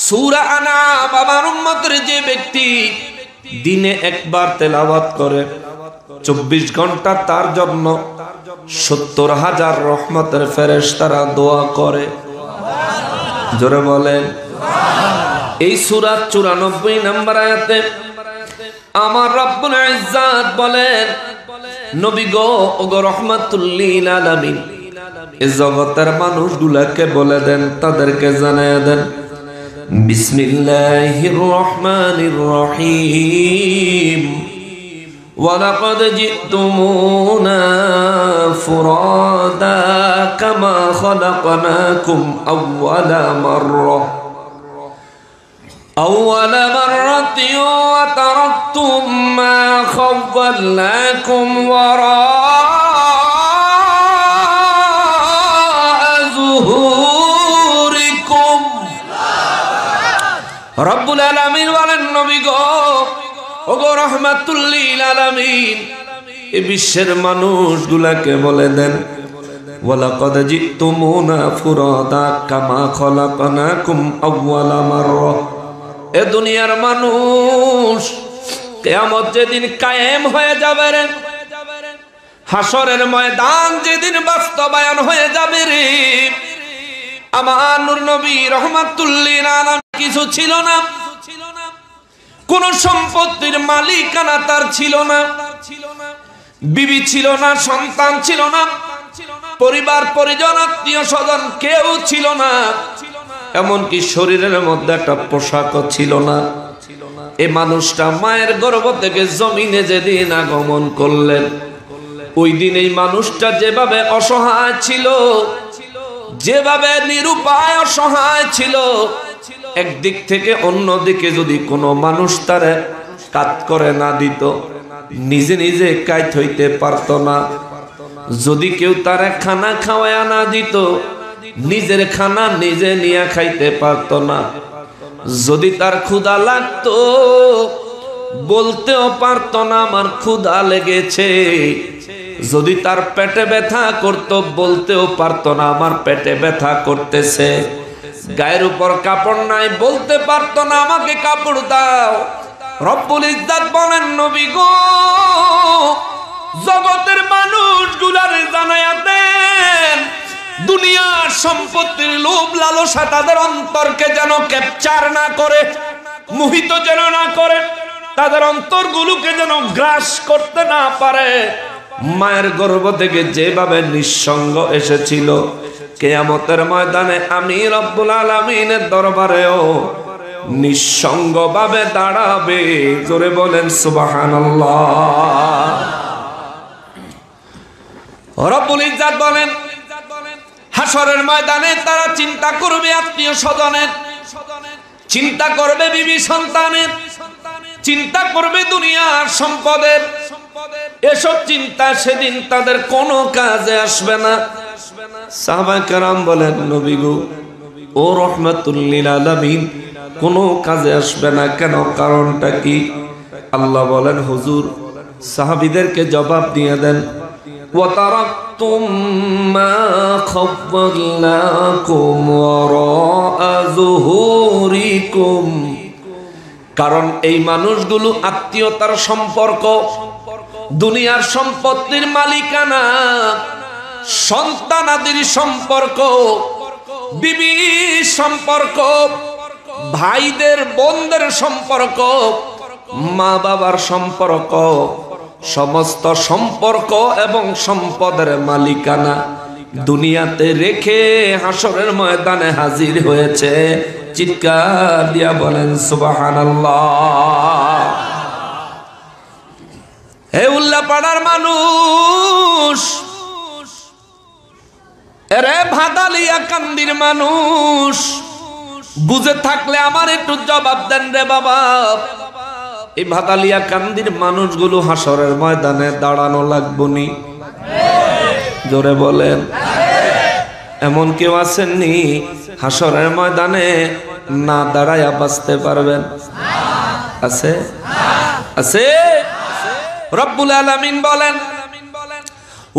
সূরা আনাম আমার উম্মতের যে ব্যক্তি দিনে একবার তেলাওয়াত করে 24 ঘন্টা তার জন্য 70,000 রহমতের ফেরেশতারা দোয়া করে। জোরে বলেন এই সূরা 94 নম্বর আয়াতে আমার রব্বুল ইজ্জাত বলেন নবী গো ওগো রাহমাতুল লিল আলামিন এই জগতের মানুষগুলোকে বলে দেন, তাদেরকে জানায় দেন বিসমিল্লাহির রহমানির রহিম ওয়ালাকাদ জিতুমুনা ফুরাদা কামা খালাকনাকুম আউওয়ালা মাররাতিন ওয়া তারাকতুম মা খাওয়ালনাকুম ওয়ারাআ যুহুরিকুম। রব্বুল আলামিন বলেন নবী গো ওগো রাহমাতুল লিল আলামিন এই বিশ্বের মানুষগুলাকে বলে দেন ওয়ালাকাদ জিতুমুনা ফুরাদা কামা খালাকনাকুম আউওয়ালা মাররা। এ দুনিয়ার মানুষ কিয়ামত যেদিন কায়েম হয়ে যাবে রে, হাসরের ময়দান যেদিন বাস্তবায়ন হয়ে যাবে রে, আমার নূর নবী রাহমাতুল লিল আলামিন কিছু ছিল না, কোন সম্পত্তির মালিকানা তার ছিল না, বিবি ছিল না, সন্তান ছিল না, পরিবার পরিজন আত্মীয় স্বজন কেউ ছিল না, এমনকি শরীরের মধ্যে একটা পোশাকও ছিল না। এই মানুষটা মায়ের গর্ভ থেকে জমিনে যেদিন আগমন করলেন ওই দিন এই মানুষটা যেভাবে অসহায় ছিল, যেভাবে নিরুপায় অসহায় ছিল, একদিক থেকে অন্য দিকে যদি কোনো মানুষ তারে কাজ করে না দিত নিজে নিজে কাইত হইতে পারত না, যদি কেউ তারে খানা খাওয়ায়া না দিত নিজের খানা নিজে নিয়ে খাইতে পারত না, যদি তার ক্ষুধা লাগতো বলতেও পারত না আমার ক্ষুধা লেগেছে, যদি তার পেটে ব্যথা করত বলতেও পারত না আমার পেটে ব্যথা করতেছে, গায়ের উপর কাপড় নাই বলতে পারতো না আমাকে কাপড় দাও। রব্বুল ইজ্জত বলেন নবী গো জগতের মানুষগুলারে জানায়া দেন দুনিয়ার সম্পত্তির লোভ লালসা তাদের অন্তরকে যেন ক্যাপচার না করে, মোহিত যেন না করে, তাদের অন্তরগুলোকে যেন গ্রাস করতে না পারে। মায়ের গর্ভ থেকে যেভাবে নিঃসঙ্গ এসেছিল কিয়ামতের ময়দানে আমি রব্বুল আলামিনের দরবারেও নিঃসঙ্গ ভাবে দাঁড়াবে। জোরে বলেন সুবহানাল্লাহ। রব্বুল ইজ্জত বলেন হাসরের ময়দানে তারা চিন্তা করবে আত্মীয় স্বজনের, চিন্তা করবে বিবি সন্তানের, চিন্তা করবে দুনিয়ার সম্পদের, এসব চিন্তা সেদিন তাদের কোনো কাজে আসবে না। সাহাবায়ে কেরাম বলেন, নবী গো ও রাহমাতুল লিল আলামিন, কোনো কাজে আসবে না কেন? কারণটা কি? আল্লাহ বলেন, হুজুর সাহাবীদেরকে জবাব দিয়ে দেন, ওয়া তারাকতুম মা খাওয়ালনাকুম ওয়ারাআ যুহুরিকুম। কারণ এই মানুষগুলো আত্মীয়তার সম্পর্ক, দুনিয়ার সম্পত্তির মালিকানা, সন্তানাদির সম্পর্ক, বিবির সম্পর্ক, ভাইদের বোনদের সম্পর্ক, মা বাবার সম্পর্ক, সমস্ত সম্পর্ক এবং সম্পদের মালিকানা দুনিয়াতে রেখে হাসরের ময়দানে হাজির হয়েছে। চিৎকার দিয়া বলেন সুবহানাল্লাহ। হে উল্লাপাড়ার মানুষ, এরে ভাদালিয়া কান্দির মানুষ, বুঝে থাকলে আমার একটু জবাব দেন রে বাবা। এই ভাদালিয়া কান্দির মানুষগুলো হাসরের ময়দানে দাঁড়ানো লাগবনি? জোরে বলেন। এমন কেউ আছেননি হাসরের ময়দানে না দাঁড়ায়া বাঁচতে পারবেন? আছে? আছে? রব্বুল আলামিন বলেন,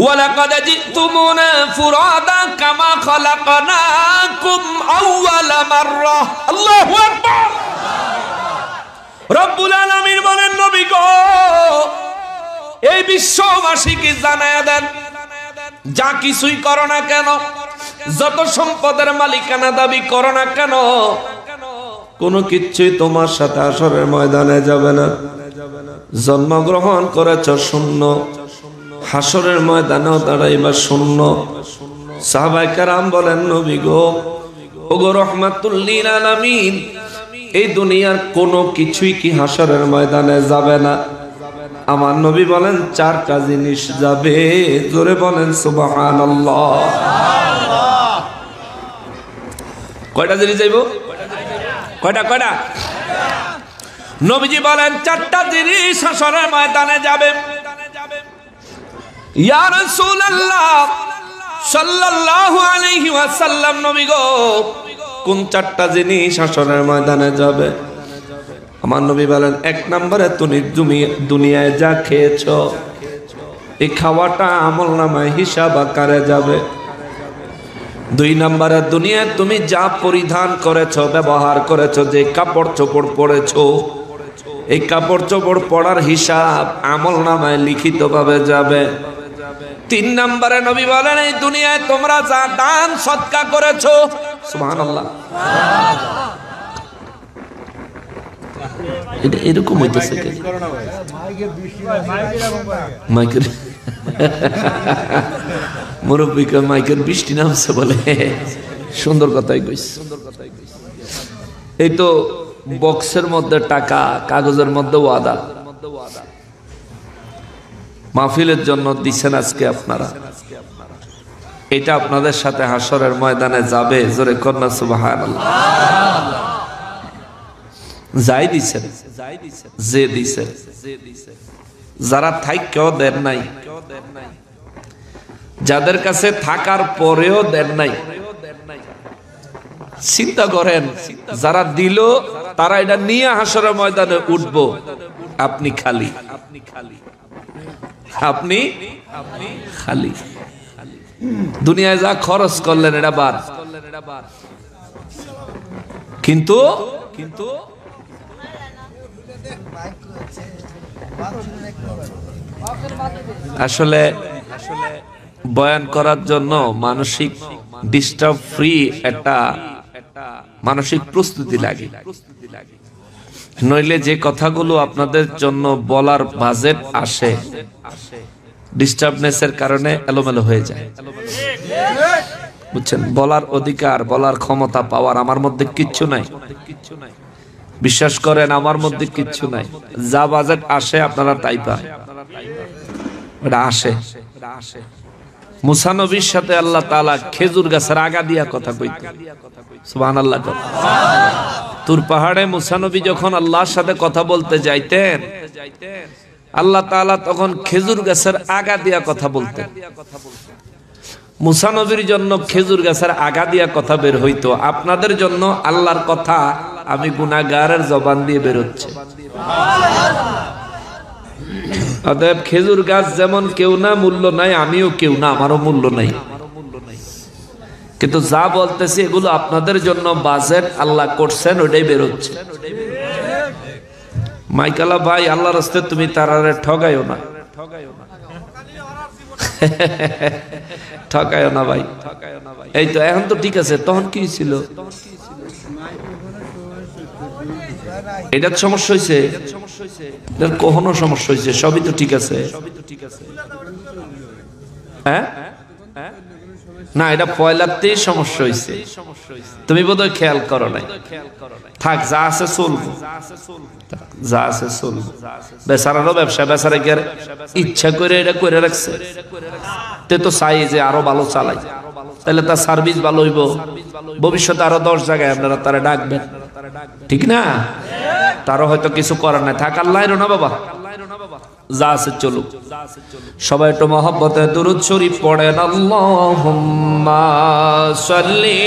ওয়ালাকাদ জিতুমুনা ফুরাদা কামা খালাকনাকুম আউওয়ালা মাররা। আল্লাহু আকবার। রব্বুল আলামিন বলেন, নবী গো এই বিশ্ববাসীকে জানায়া দেন, যা কিছুই করো না কেন, যত সম্পদের মালিকানা দাবি করো না কেন, কোনো কিচ্ছুই তোমার সাথে হাসরের ময়দানে যাবে না। জন্মগ্রহণ করেছ শূন্য, হাসরের ময়দানেও দাঁড়াইবা শূন্য। সাহাবায়ে কেরাম বলেন, নবী গো ওগো রাহমাতুল লিল আলামিন, এই দুনিয়ার কোনো কিছুই কি হাসরের ময়দানে যাবে না? আমার নবী বলেন, চারটা জিনিস যাবে। জোরে বলেন সুবহানাল্লাহ। কয়টা জিনিস যাইব? কয়টা? কয়টা? নবীজি বলেন, চারটা জিনিস হাসরের ময়দানে যাবে। ইয়া রাসূলুল্লাহ সাল্লাল্লাহু আলাইহি ওয়াসাল্লাম, নবী গো কোন চারটা জিনিস হাসরের ময়দানে যাবে? আমার নবী বলেন, এক নম্বরে তুমি দুনিয়ায় যা খেয়েছো, এই খাওয়াটা আমলনামায় হিসাব আকারে যাবে। দুই নম্বরে দুনিয়ায় তুমি যা পরিধান করেছো, ব্যবহার করেছো, যে কাপড় চোপড় পরেছো, এই কাপড় চোপড় পরার হিসাব আমলনামায় লিখিতভাবে যাবে। তিন নম্বরে নবী বলেন, এই দুনিয়ায় তোমরা যা দান সদকা করেছো, সুবহানাল্লাহ, এটা এরকম হইতেছে কেন? মাইকের মুরব্বীকে মাইকের বৃষ্টি নামছে বলে। সুন্দর কথাই কইছে। এই তো বক্সের মধ্যে টাকা, কাগজের মধ্যে ওয়াদা, মাহফিলের জন্য দিচ্ছেন আজকে আপনারা, এটা আপনাদের সাথে হাসরের ময়দানে যাবে। জোরে কন্যা সুবহানাল্লাহ। যাই দিছেন, যে দিছেন, যারা থাইকেও দেন নাই, যাদের কাছে থাকার পরেও দেন নাই, চিন্তা করেন, যারা দিল তারা এটা নিয়ে হাসরের ময়দানে উঠবো, আপনি খালি, আপনি খালি। দুনিয়ায় যা খরচ করলেন এটা বাদ, কিন্তু আসলে বয়ান করার জন্য মানসিক ডিস্টার্ব ফ্রি একটা মানসিক প্রস্তুতি লাগে, নইলে যে কথাগুলো আপনাদের জন্য বলার বাজেট আসে, ডিস্টার্বনেসের কারণে এলোমেলো হয়ে যায়। বুঝছেন? বলার অধিকার, বলার ক্ষমতা পাওয়ার আমার মধ্যে কিচ্ছু নাই। বিশ্বাস করেন, আমার মধ্যে কিচ্ছু নাই। যা বাজেট আসে আপনারা তাই পান, এটা আসে। মুসা নবীর সাথে আল্লাহ তাআলা খেজুর গাছের আগা দিয়া কথা কইতেন। সুবহানাল্লাহ। তুর পাহাড়ে মুসা নবী যখন আল্লাহর সাথে কথা বলতে যাইতেন, আল্লাহ তাআলা তখন খেজুর গাছের আগা দিয়া কথা বলতেন। মুসা নবীর জন্য খেজুর গাছের আগা দিয়া কথা বের হইতো, আপনাদের জন্য আল্লাহর কথা আমি গুনাহগারের জবান দিয়ে বের হচ্ছে। অতএব খেজুর গাছ যেমন কেউ না, মূল্য নাই, আমিও কেউ না, আমারও মূল্য নাই। কিন্তু যা বলতেছি এগুলো আপনাদের জন্য বাজেট আল্লাহ করছেন, ওটাই বের হচ্ছে। মাইকালা ভাই, আল্লাহর রাস্তায় তুমি তারারে ঠগাইও না, ঠকাইও না ভাই। এই তো এখন তো ঠিক আছে, তখন কি ছিল? এটার সমস্যা হয়েছে, কখনো সমস্যা হয়েছে, সবই তো ঠিক আছে। হ্যাঁ না, এটা পয়লাতেই সমস্যা হয়েছে, তুমি বোধহয় খেয়াল করো নাই। থাক, যা আছে চলবো, যা আছে চলবো। বেচারারও ব্যবসা, বেচারা কি আর ইচ্ছা করে এটা করে রাখছে? তে তো চাই যে আরো ভালো চালাই, তাহলে তার সার্ভিস ভালো হইব, ভবিষ্যতে আরো 10 জায়গায় আপনারা তারা ডাকবেন, ঠিক না? তারও হয়তো কিছু করার নাই, থাক, আল্লাহর না বাবা, যা আছে চলুক। সবাই একটু মহব্বতে দুরূদ শরীফ পড়েন, আল্লাহুম্মা সাল্লি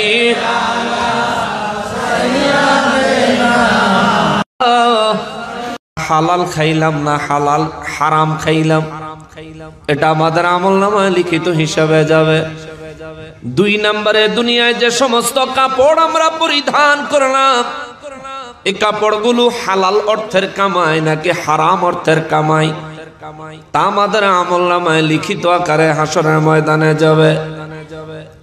হালাল খাইলাম না হালাল হারাম খাইলাম, এটা আমাদের আমলনামায় লিখিত হিসাবে যাবে। 2 নম্বরে, দুনিয়ায় যে সমস্ত কাপড় আমরা পরিধান করলাম, এই কাপড়গুলো হালাল অর্থের কামাই নাকি হারাম অর্থের কামাই, তা আমাদের আমলনামায় লিখিত আকারে হাসরের ময়দানে যাবে।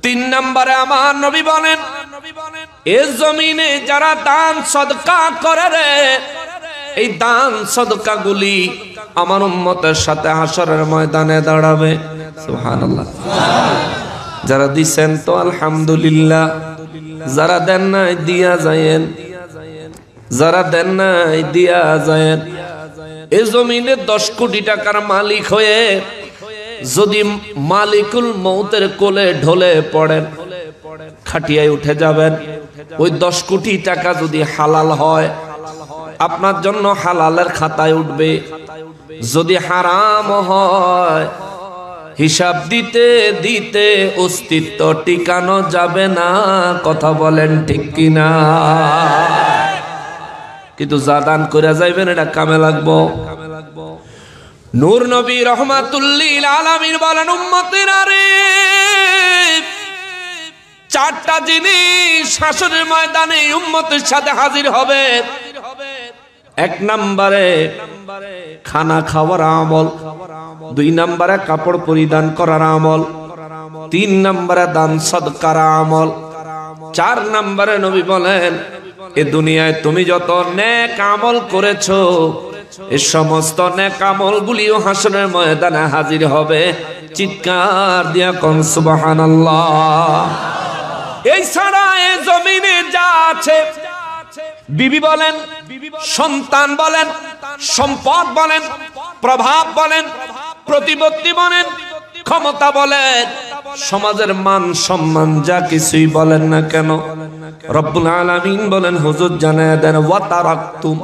3 নম্বরে আমার নবী বলেন, এই জমিনে যারা দান সদকা করে রে, এই দান সদকাগুলি আমার উম্মতের সাথে হাসরের ময়দানে দাঁড়াবে। সুবহানাল্লাহ। যারা দিছেন তো আলহামদুলিল্লাহ, যারা দেন নাই দিয়া যায়েন, যারা দেন নাই দিয়া যায়েন। এই জমিনে 10 কোটি টাকার মালিক হয়ে যদি মালিকুল মউতের কোলে ঢলে পড়েন, খাটিয়ায় উঠে যাবেন, ওই 10 কোটি টাকা যদি হালাল হয় আপনার জন্য হালালের খাতায় উঠবে, যদি হারাম হয় হিসাব দিতে দিতে অস্তিত্ব টিকানো যাবে না। কথা বলেন ঠিক কিনা? কিন্তু যা দান করে যাইবেন এটা কামে লাগবো। নূর নবী রহমাতুল্লিল আলামিন বলেন, উম্মতেরা রে, 4টা জিনিস হাসরের ময়দানে উম্মতের সাথে হাজির হবে। 1 নম্বরে খানা খাওয়ার আমল, 2 নম্বরে কাপড় পরিধান করার আমল, 3 নম্বরে দান সদকার আমল, 4 নম্বরে নবী বলেন, এ দুনিয়ায় তুমি যত নেক আমল করেছো, এই সমস্ত নেক আমলগুলিও হাসরের ময়দানে হাজির হবে। চিৎকার দিয়া কোন সুবহানাল্লাহ। এই ছাড়া এই জমিনে যা আছে, বিবি বলেন, সন্তান বলেন, সম্পদ বলেন, প্রভাব বলেন, প্রতিপত্তি বলেন, ক্ষমতা বলেন, সমাজের মান সম্মান যা কিছুই বলেন না কেন, রব্বুল আলামিন বলেন, হুজুর জানায় দেন, ওয়া তারাকতুম,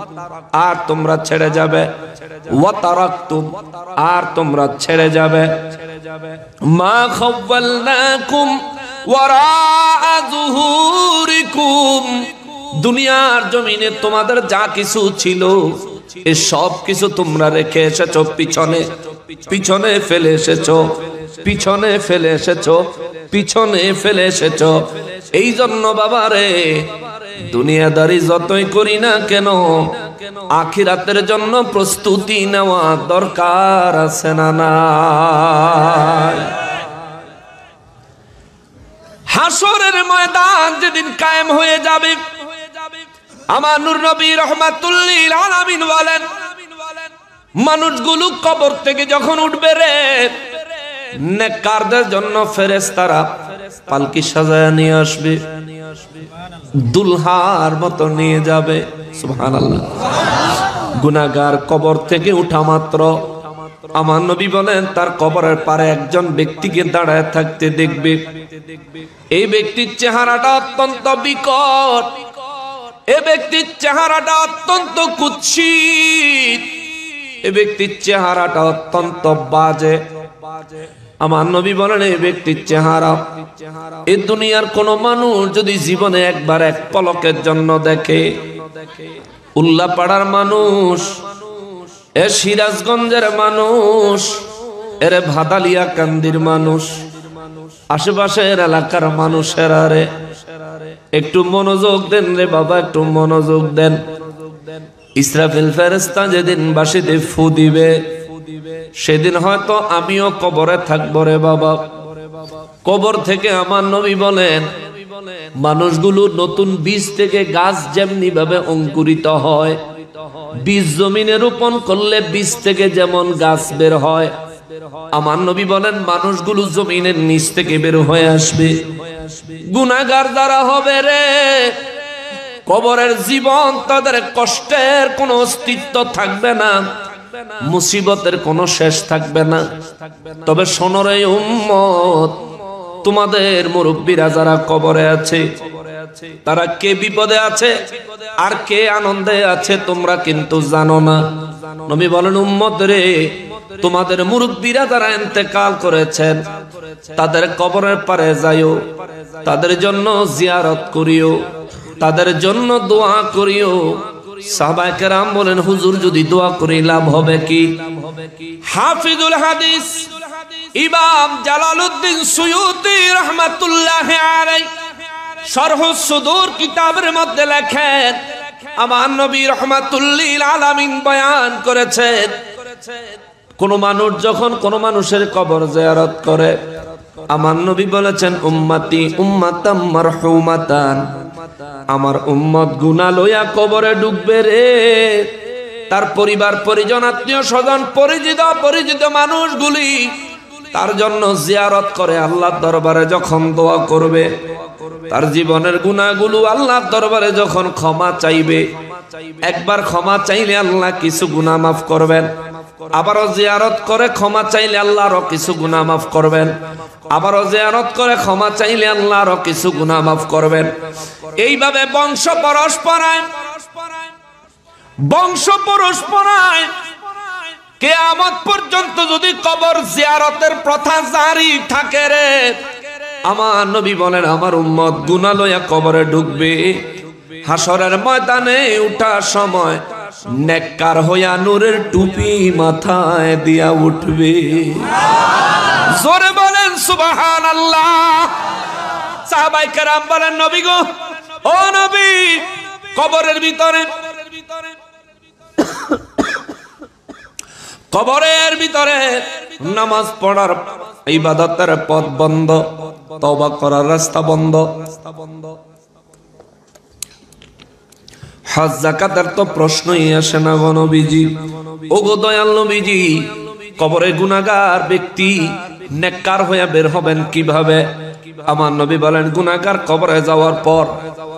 আর তোমরা ছেড়ে যাবে, ওয়া তারাকতুম, আর তোমরা ছেড়ে যাবে, মা খাওয়ালনাকুম ওয়ারাআ যুহুরিকুম, দুনিয়ার জমিনে তোমাদের যা কিছু ছিল এই সব কিছু তোমরা রেখে এসেছো পিছনে, পিছনে ফেলে এসেছো, পিছনে ফেলে এসেছো, পিছনে ফেলে এসেছো। এই জন্য বাবারে, দুনিয়াদারি যতই করি না কেন, আখিরাতের জন্য প্রস্তুতি নেওয়া দরকার আছে না নাই? হাসরের ময়দান যেদিন কায়েম হয়ে যাবে, আমার নূর নবী রহমাতুল্লিল আলামিন বলেন, মানুষগুলো কবর থেকে যখন উঠবে রে, নেককারদের জন্য ফেরেশতারা পালকি সাজায় নিয়ে আসবে, দুলহার মতো নিয়ে যাবে। সুবহানাল্লাহ। গুনাহগার কবর থেকে উঠা মাত্র আমার নবী বলেন, তার কবরের পারে একজন ব্যক্তিকে দাঁড়ায় থাকতে দেখবে। এই ব্যক্তির চেহারাটা অত্যন্ত বিকট, এ ব্যক্তির চেহারাটা অত্যন্ত কুৎসিত, এ ব্যক্তির চেহারাটা অত্যন্ত বাজে। আমার নবী বলেন এই ব্যক্তির চেহারা এই দুনিয়ার কোন মানুষ যদি জীবনে একবার এক পলকের জন্য দেখে, উল্লাপাড়ার মানুষ, এ সিরাজগঞ্জের মানুষ, এর ভাদালিয়া কান্দির মানুষ, আশেপাশের এলাকার মানুষেরা রে একটু মনোযোগ দেন রে বাবা, একটু মনোযোগ দেন। ইসরাফিল ফেরেশতা যেদিন বাঁশিতে ফু দিবে সেদিন হয়তো আমিও কবরে থাকবো রে বাবা। কবর থেকে আমার নবী বলেন মানুষগুলো নতুন বীজ থেকে গাছ যেমনি ভাবে অঙ্কুরিত হয়, বীজ জমিনে রোপণ করলে বীজ থেকে যেমন গাছ বের হয়, আমার নবী বলেন মানুষগুলো জমিনের নিচ থেকে বের হয়ে আসবে। গুনাহগার যারা হবে রে, কবরের জীবন তাদের কষ্টের কোনো অস্তিত্ব থাকবে না, মুসিবতের কোনো শেষ থাকবে না। তবে শোনো রে উম্মত, তোমাদের মুরব্বীরা যারা কবরে আছে তারা কে বিপদে আছে আর কে আনন্দে আছে তোমরা কিন্তু জানো না। নবী বলেন উম্মত রে, তোমাদের মুরব্বীরা যারা ইন্তেকাল করেছেন তাদের কবরের পারে যাইও, তাদের জন্য জিয়ারত করিও, তাদের জন্য দোয়া করিও। সাহাবায়ে কেরাম বলেন হুজুর যদি দোয়া করি লাভ হবে কি? হাফিজুল হাদিস ইমাম জালালউদ্দিন সুয়ুতি রাহমাতুল্লাহি আলাইহি শারহুস সুদূর কিতাবের মধ্যে লেখেন, আমার নবী রাহমাতুল লিল আলামিন বয়ান করেছেন কোন মানুষ যখন কোন মানুষের কবর জিয়ারত করে, আমার নবী বলেছেন উম্মতি উম্মাতাম মারহুমাতান, আমার উম্মত গুনাহ লইয়া কবরে ডুববে রে। তার পরিবার পরিজন আত্মীয় স্বজন পরিচিত মানুষগুলি তার জন্য জিয়ারত করে আল্লাহর দরবারে যখন দোয়া করবে, তার জীবনের গুনাহগুলো আল্লাহর দরবারে যখন ক্ষমা চাইবে, একবার ক্ষমা চাইলে আল্লাহ কিছু গুনাহ মাফ করবেন, আবারও জিয়ারত করে ক্ষমা চাইলে আল্লাহ আরো কিছু গুনাহ মাফ করবেন, আবারও জিয়ারত করে ক্ষমা চাইলে আল্লাহ আরো কিছু গুনাহ মাফ করবেন। এইভাবে বংশ পরস্পরায় কিয়ামত পর্যন্ত যদি কবর জিয়ারতের প্রথা জারি থাকে রে, আমার নবী বলেন আমার উম্মত গুনাহ লইয়া কবরে ঢুকবে, হাসরের ময়দানে উঠার সময় নেককার হইয়া নূরের টুপি মাথায় দিয়া উঠবে। জোরে বলেন সুবহানাল্লাহ। সাহাবায়ে কেরাম বলেন নবী গো, ও নবী, কবরের ভিতরে নামাজ পড়ার ইবাদতের পথ বন্ধ, তওবা করার রাস্তা বন্ধ, হজ যাকাতের তো প্রশ্নই আসে না গো নবীজি। ওগো দয়াল নবীজি, কবরে গুনাহগার ব্যক্তি নেককার হয়ে বের হবেন কিভাবে? আমার নবী বলেন গুনাহগার কবরে যাওয়ার পর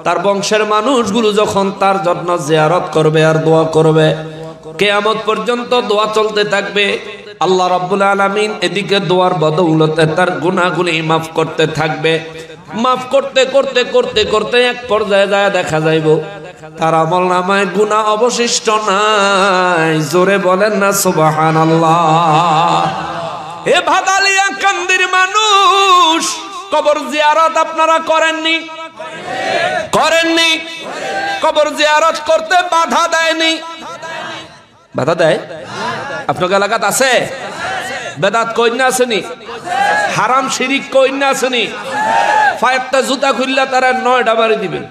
তার বংশের মানুষগুলো যখন তার জন্য জিয়ারত করবে আর দোয়া করবে, কিয়ামত পর্যন্ত দোয়া চলতে থাকবে। আল্লাহ রাব্বুল আলামিন এদিকে দোয়ার বদৌলতে তার গুনাহগুলি মাফ করতে থাকবে। মাফ করতে করতে করতে করতে এক পর্যায়ে যায় দেখা যাইব তার আমলনামায় গুনাহ অবশিষ্ট নাই। জোরে বলেন না সুবহানাল্লাহ। এ ভাদালিয়া কান্দির মানুষ, কবর জিয়ারত আপনারা করেননি? কবর জিয়ারত করতে বাধা দেয়নি? বাধা দেয়? আপনার এলাকাত আছে? বেদাত কইনা আসেনি? হারাম শিরিক কইনা আসেনি? ফায়টা জুতা খুললা তারা 9টা বাড়ি দিবেন।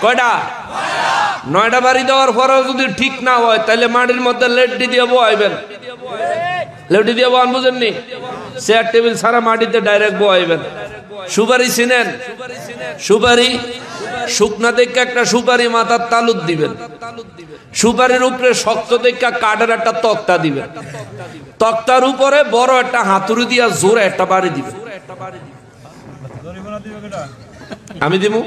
কয়টা? 9টা বাড়ি দেওয়ার পরেও যদি ঠিক না হয় তাহলে মাটির মধ্যে লেডি দিয়ে বহাইবেন। লেডি দিয়ে বহান বুঝেননি? চেয়ার টেবিল সারা মাটিতে ডাইরেক্ট বহাইবেন। সুপারি চিনেন? সুপারি শুকনা দেখে একটা সুপারি মাথার তালুত দিবেন, সুপারির উপরে শক্ত দেখে কাঠের একটা তক্তা দিবেন, তক্তার উপরে বড় একটা হাতুড়ি দিয়া জোরে একটা বাড়ি দিবেন। আমি দিমু?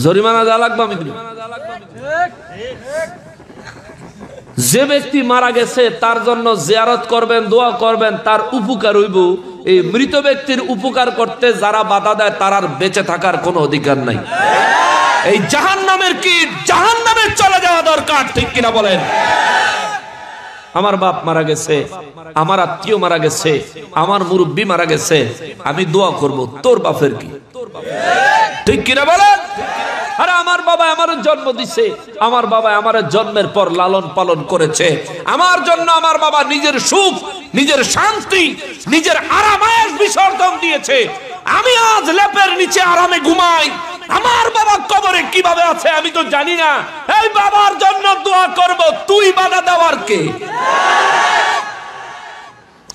জরিমানা যা লাগবে আমি দিব। যে ব্যক্তি মারা গেছে তার জন্য জিয়ারত করবেন, দোয়া করবেন, তার উপকার হইব, এই মৃত ব্যক্তির উপকার করতে যারা বাধা দেয় তার আর বেঁচে থাকার কোনো অধিকার নাই। এই জাহান্নামের কি জাহান্নামে চলে যাওয়া দরকার, ঠিক কিনা বলেন? আমার বাপ মারা গেছে, আমার আত্মীয় মারা গেছে, আমার মুরব্বী মারা গেছে, আমি দোয়া করব তোর বাপের কি, ঠিক কিনা বলেন? আরে আমার বাবা আমার জন্ম দিছে, আমার বাবা আমার জন্মের পর লালন পালন করেছে, আমার জন্য আমার বাবা নিজের সুখ, নিজের শান্তি, নিজের আরামায়েশ বিসর্জন দিয়েছে। আমি আজ লেপের নিচে আরামে ঘুমাই, আমার বাবা কবরে কিভাবে আছে আমি তো জানি না। এই বাবার জন্য দোয়া করব, তুই বাধা দেওয়ার কে?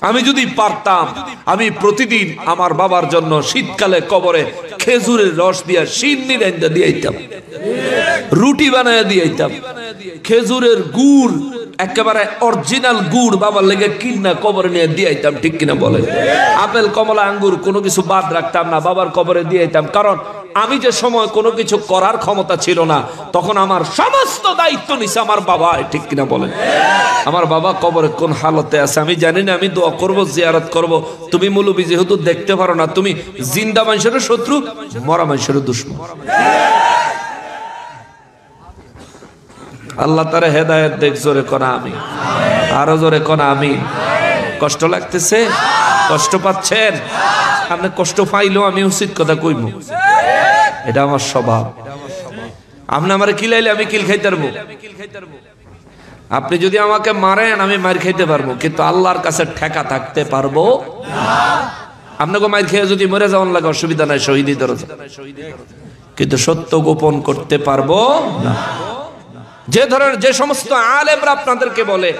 আমি যদি পারতাম আমি প্রতিদিন আমার বাবার জন্য শীতকালে কবরে খেজুরের রস দিয়া সিন্নি রাইন্দা দিয়ে দিতাম, রুটি বানায় দিয়ে দিতাম, খেজুরের গুড় একেবারে অরিজিনাল গুড় বাবার লেগে কিনা কবরে নিয়ে দিয়ে দিতাম, ঠিক কিনা বলে? আপেল কমলা আঙ্গুর কোনো কিছু বাদ রাখতাম না, বাবার কবরে দিয়ে দিতাম। কারণ আমি যে সময় কোনো কিছু করার ক্ষমতা ছিল না, তখন আমার সমস্ত দায়িত্ব নিছে আমার বাবা, ঠিক কিনা বলেন? আমার বাবা কবরে কোন হালতে আছে আমি জানি না, আমি দোয়া করব, জিয়ারত করব। তুমি মৌলবি যেহেতু দেখতে পারো না, তুমি জিন্দা মানুষের শত্রু, মরা মানুষের দুশমন। আল্লাহ তারে হেদায়েত দেখ, জোরে কোনা আমি, আরো জোরে কোনা আমি। কষ্ট লাগতেছে, কষ্ট পাচ্ছেন আপনি? কষ্ট পাইলেও আমি উচিত কথা কইব, এটা আমার স্বভাব। আপনি আমার কিলাইলে আমি কিল খাইতে পারবো, আপনি যদি আমাকে মারেন আমি মার খাইতে পারবো, কিন্তু আল্লাহর কাছে ঠেকা থাকতে পারবো না। আপনাকে মার খেয়ে যদি মরে যাওয়ার লাগে অসুবিধা নাই, শহীদি দরজা, কিন্তু সত্য গোপন করতে পারবো না। যে ধরনের যে সমস্ত আলেমরা আপনাদেরকে বলে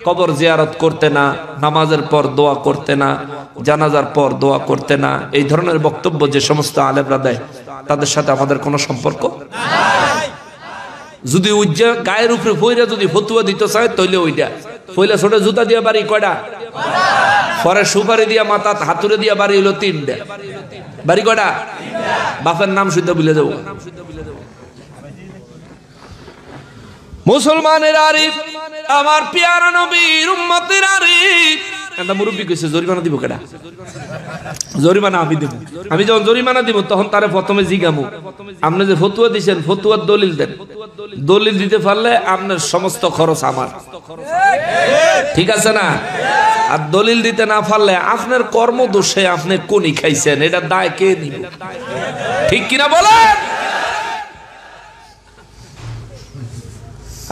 কবর জিয়ারত করতে না, নামাজের পর দোয়া করতে না, জানাজার পর দোয়া করতে না, এই ধরনের বক্তব্য যে সমস্ত আলেমরা দেয় তাদের সাথে আমাদের কোনো সম্পর্ক নাই। যদি উজ্জা গায়ের উপরে ফইরা যদি ফতুয়া দিতে চায় তাইলে ওইটা ফইলা ছোট জুতা দিয়া বাড়ি কয়টা, পরে সুপারি দিয়া মাথা হাতুড়ে দিয়া বাড়ি হলো 3টা, বাড়ি কয়টা? বাপের নাম শুদ্ধ ভুলে যাবো। মুসলমানের আরিফ, আমার পিয়ারা নবীর উম্মতের আরিফ, একটা মুরব্বী কইছে জরিমানা দিব কেডা? জরিমানা আমি দেব। আমি যখন জরিমানা দিব তখন তারে প্রথমে জিগামু, আপনি যে ফতুয়া দিছেন ফতুয়ার দলিল দেন, দলিল দিতে পারলে আপনার সমস্ত খরচ আমার, ঠিক আছে না? আর দলিল দিতে না পারলে আপনার কর্মদোষে আপনি কোনি খাইছেন, এটা দায় কে নিবে, ঠিক কিনা বলেন?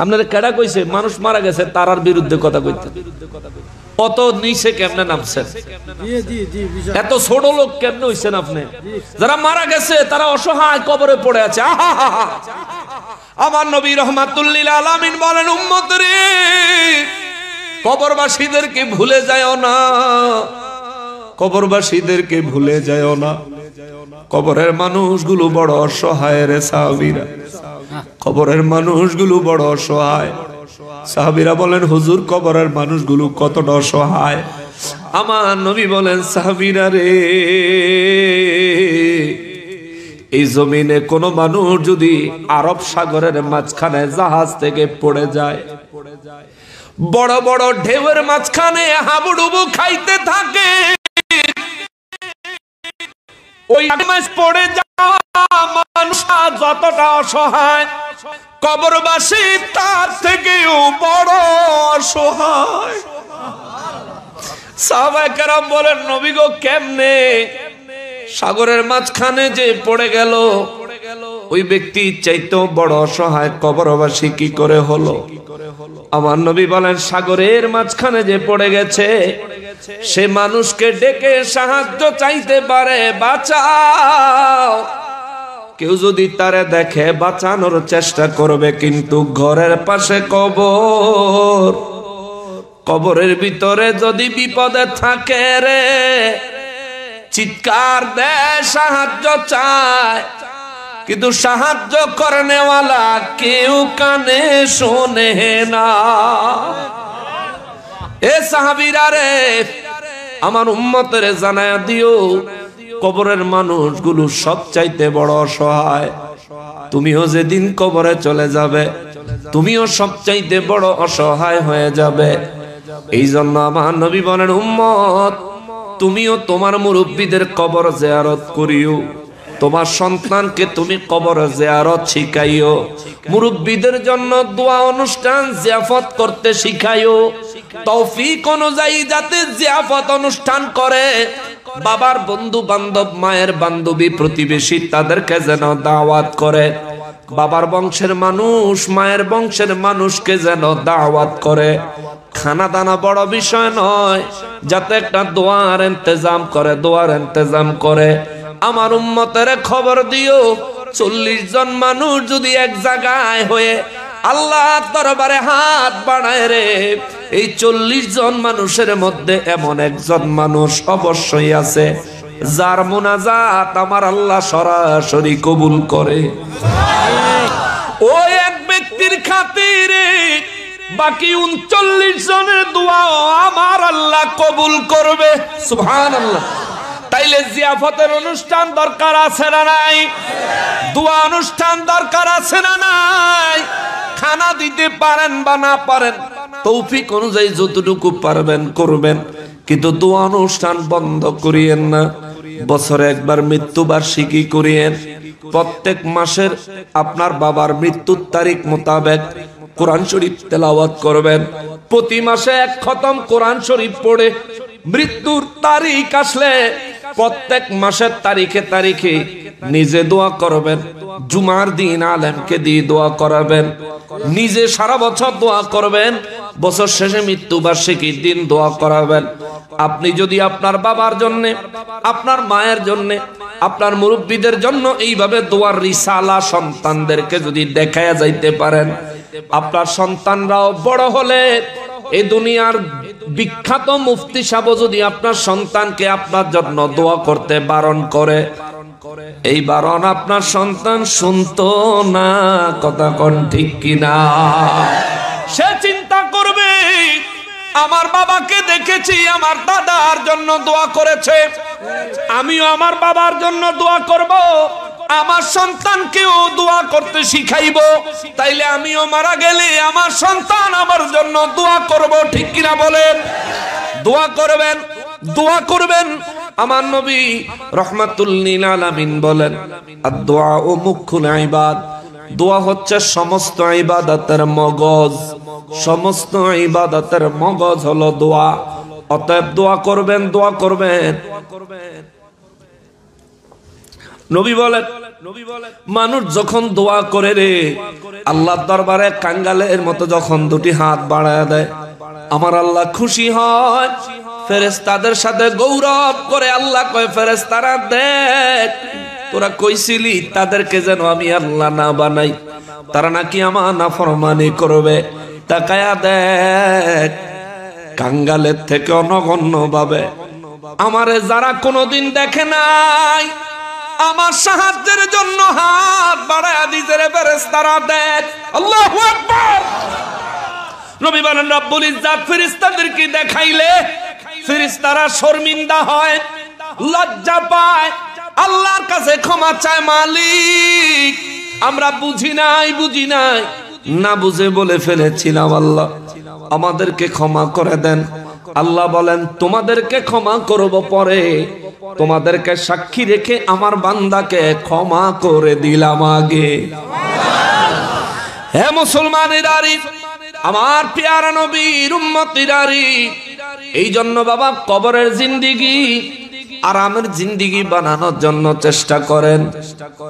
আপনারা কেডা কইছে মানুষ মারা গেছে তারার বিরুদ্ধে কথা কইতে? কত নিচে কেমনে নামছেন, এত ছোট লোক কেমনে হইছেন আপনি? যারা মারা গেছে তারা অসহায় কবরে পড়ে আছে। আমার নবী রাহমাতুল লিল আলামিন বলেন, উম্মত রে, কবরবাসীদেরকে ভুলে যায়ও না, কবরবাসীদেরকে ভুলে যায়ও না। কবরের মানুষগুলো বড় অসহায় রে সাহাবীরা, কবরের মানুষগুলো বড় অসহায়। সাহাবীরা বলেন, হুজুর কবরের মানুষগুলো কতটা অসহায়? আমার নবী বলেন, সাহাবীরা রে, এই জমিনে কোন মানুষ যদি আরব সাগরের মাঝখানে জাহাজ থেকে পড়ে যায়, বড় বড় ঢেউয়ের মাঝখানে হাবুডুবু খাইতে থাকে, ওই মাছ পড়ে যাওয়া মানুষ যতটা অসহায়, কবরবাসী তার থেকেও বড় অসহায়। সাহাবায়ে কেরাম বলেন, নবী গো কেমনে? সাগরের মাঝখানে যে পড়ে গেল ওই ব্যক্তি চাইতেও বড় অসহায়, কবরবাসী কি করে হলো? আমার নবী বলেন, সাগরের মাঝখানে যে পড়ে গেছে সে মানুষকে ডেকে সাহায্য চাইতে পারে, বাঁচাও। কেউ যদি তারে দেখে বাঁচানোর চেষ্টা করবে, কিন্তু ঘরের পাশে কবর, কবরের ভিতরে যদি বিপদে থাকে রে, চিৎকার দেয়, সাহায্য চায়, কিন্তু সাহায্য করনেওয়ালা কেউ কানে শোনে না। এ সাহাবীরা রে, আমার উম্মতের জানায়া দিও, কবরের মানুষগুলো সব চাইতে বড় অসহায়। তুমিও যেদিন কবরে চলে যাবে তুমিও সব চাইতে বড় অসহায় হয়ে যাবে। এই জন্য আমার নবী বলেন, উম্মত তুমিও তোমার মুরব্বীদের কবর জিয়ারত করিও, তোমার সন্তানকে তুমি কবর জিয়ারত শিখাইও, মুরব্বীদের জন্য দোয়া অনুষ্ঠান জিয়াফত করতে শিখাইও। তৌফিক অনুযায়ী যাতে জিয়াফত অনুষ্ঠান করে, বাবার বন্ধু বান্ধব, মায়ের বান্ধবী, প্রতিবেশী তাদেরকে যেন দাওয়াত করে, বাবার বংশের মানুষ, মায়ের বংশের মানুষকে যেন দাওয়াত করে। খানা দানা বড় বিষয় নয়, যাতে একটা দোয়ার ইন্তজাম করে, দোয়ার ইন্তজাম করে। আমার উম্মতের খবর দিও, 40 জন মানুষ যদি এক জায়গায় হয়ে আল্লাহর দরবারে হাত বাড়ায় রে, এই 40 জন মানুষের মধ্যে এমন একজন মানুষ অবশ্যই আছে যার মুনাজাত আমার আল্লাহ সরাসরি কবুল করে। ওই এক ব্যক্তির খাতিরে বাকি 39 জনের দোয়া আমার আল্লাহ কবুল করবে। সুবহানাল্লাহ। তাইলে জিয়াফতের অনুষ্ঠান দরকার আছে না নাই? দোয়া অনুষ্ঠান দরকার আছে না নাই? খানা দিতে পারেন বা না পারেন, তৌফিক অনুযায়ী যতটুকু পারবেন করবেন, কিন্তু দোয়া অনুষ্ঠান বন্ধ করিয়েন না। বছরে একবার মৃত্যুবার্ষিকী করিয়েন। প্রত্যেক মাসের আপনার বাবার মৃত্যুর তারিখ মোতাবেক কোরআন শরীফ তেলাওয়াত করবেন। প্রতি মাসে এক খতম কোরআন শরীফ পড়ে মৃত্যুর তারিখ আসলে প্রত্যেক মাসের তারিখে তারিখে নিজে দোয়া করবেন। জুমার দিন আলেমকে দিয়ে দোয়া করাবেন, নিজে সারা বছর দোয়া করবেন, বছর শেষে মৃত্যুবার্ষিকীর দিন দোয়া করাবেন। আপনি যদি আপনার বাবার জন্য, আপনার মায়ের জন্য, আপনার মুরব্বীদের জন্য এইভাবে দোয়ার রিসালা সন্তানদেরকে যদি দেখায়া যাইতে পারেন, আপনার সন্তানরাও বড় হলে এই দুনিয়ার বিখ্যাত মুফতি সাহেব যদি আপনার সন্তানকে আপনার জন্য দোয়া করতে বারণ করে, এই বারণ আপনার সন্তান শুনতো না। কথা কোন ঠিক কিনা? সে চিন্তা করবে, আমার বাবাকে দেখেছি আমার দাদার জন্য দোয়া করেছে, আমিও আমার বাবার জন্য দোয়া করব, আমার সন্তানকেও দোয়া করতে শিখাইব, তাইলে আমিও মারা গেলে আমার সন্তান আমার জন্য দোয়া করব। ঠিক কিনা বলেন? দোয়া করবেন, দোয়া করবেন। আমার নবী রাহমাতুল লিল আলামিন বলেন, আদ-দুআ মুখুল ইবাদ। দোয়া হচ্ছে সমস্ত ইবাদতের মগজ, সমস্ত ইবাদতের মগজ হলো দোয়া। অতএব দোয়া করবেন, দোয়া করবেন। নবী বলেন, মানুষ যখন দোয়া করে রে, আল্লাহর দরবারে কাঙ্গালের মতো যখন দুটি হাত বাড়ায় দেয়, আমার আল্লাহ খুশি হয়। ফেরেশতাদের সাথে গৌরব করে আল্লাহ কয়, ফেরেশতারা দেখ, তোরা কইছিলি তাদেরকে যেন আমি আল্লাহ না বানাই, তারা নাকি আমার নাফরমানি করবে। তাকায়া দেখ, কাঙ্গালের থেকে অনগণ্য ভাবে আমারে যারা কোনোদিন দেখে নাই, আমার সাহায্যের জন্য হাত বাড়ায়া দিছে রে ফেরেশতারা দেখ। আল্লাহু আকবার। নবী বলেন, রব্বুল ইজ্জাত ফেরেশতাদেরকে দেখাইলে ফেরেশতারা শর্মিন্দা হয়, লজ্জা পায়, আল্লাহর কাছে ক্ষমা চায়, মালিক আমরা বুঝি নাই, বুঝি নাই, না বুঝে বলে ফেলেছিলাম, আল্লাহ আমাদেরকে ক্ষমা করে দেন। আল্লাহ বলেন, তোমাদেরকে ক্ষমা করব পরে, তোমাদেরকে সাক্ষী রেখে আমার বান্দাকে ক্ষমা করে দিলাম আগে। হে মুসলমানেরারি, আমার পেয়ারা নবীর উম্মতিরারি, এই জন্য বাবা কবরের জিন্দেগি আরামের জিন্দেগি বানানোর জন্য চেষ্টা করেন।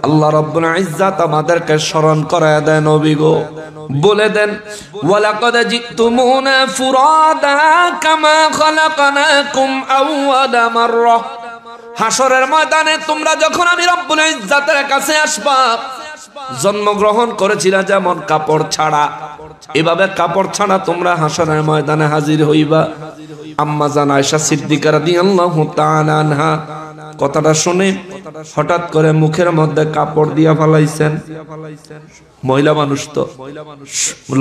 আল্লাহ রাব্বুল ইজ্জাত আমাদেরকে স্মরণ করায় দেন, নবী গো বলে দেন, ওয়ালাকাদ জিতুমুনা ফুরাদা কামা খালাকনাকুম আওয়ালা মাররা। হাসরের ময়দানে তোমরা যখন আমি রব্বুল ইজ্জাতের কাছে আসবা, জন্মগ্রহণ করেছিলা যেমন কাপড় ছাড়া, এভাবে কাপড় ছাড়া তোমরা হাসরের ময়দানে হাজির হইবা। আম্মা জান আয়েশা সিদ্দিকা রাদিয়াল্লাহু তাআলা আনহা কথাটা শুনে হঠাৎ করে মুখের মধ্যে কাপড় দিয়া ফেলাইছেন। মহিলা মানুষ তো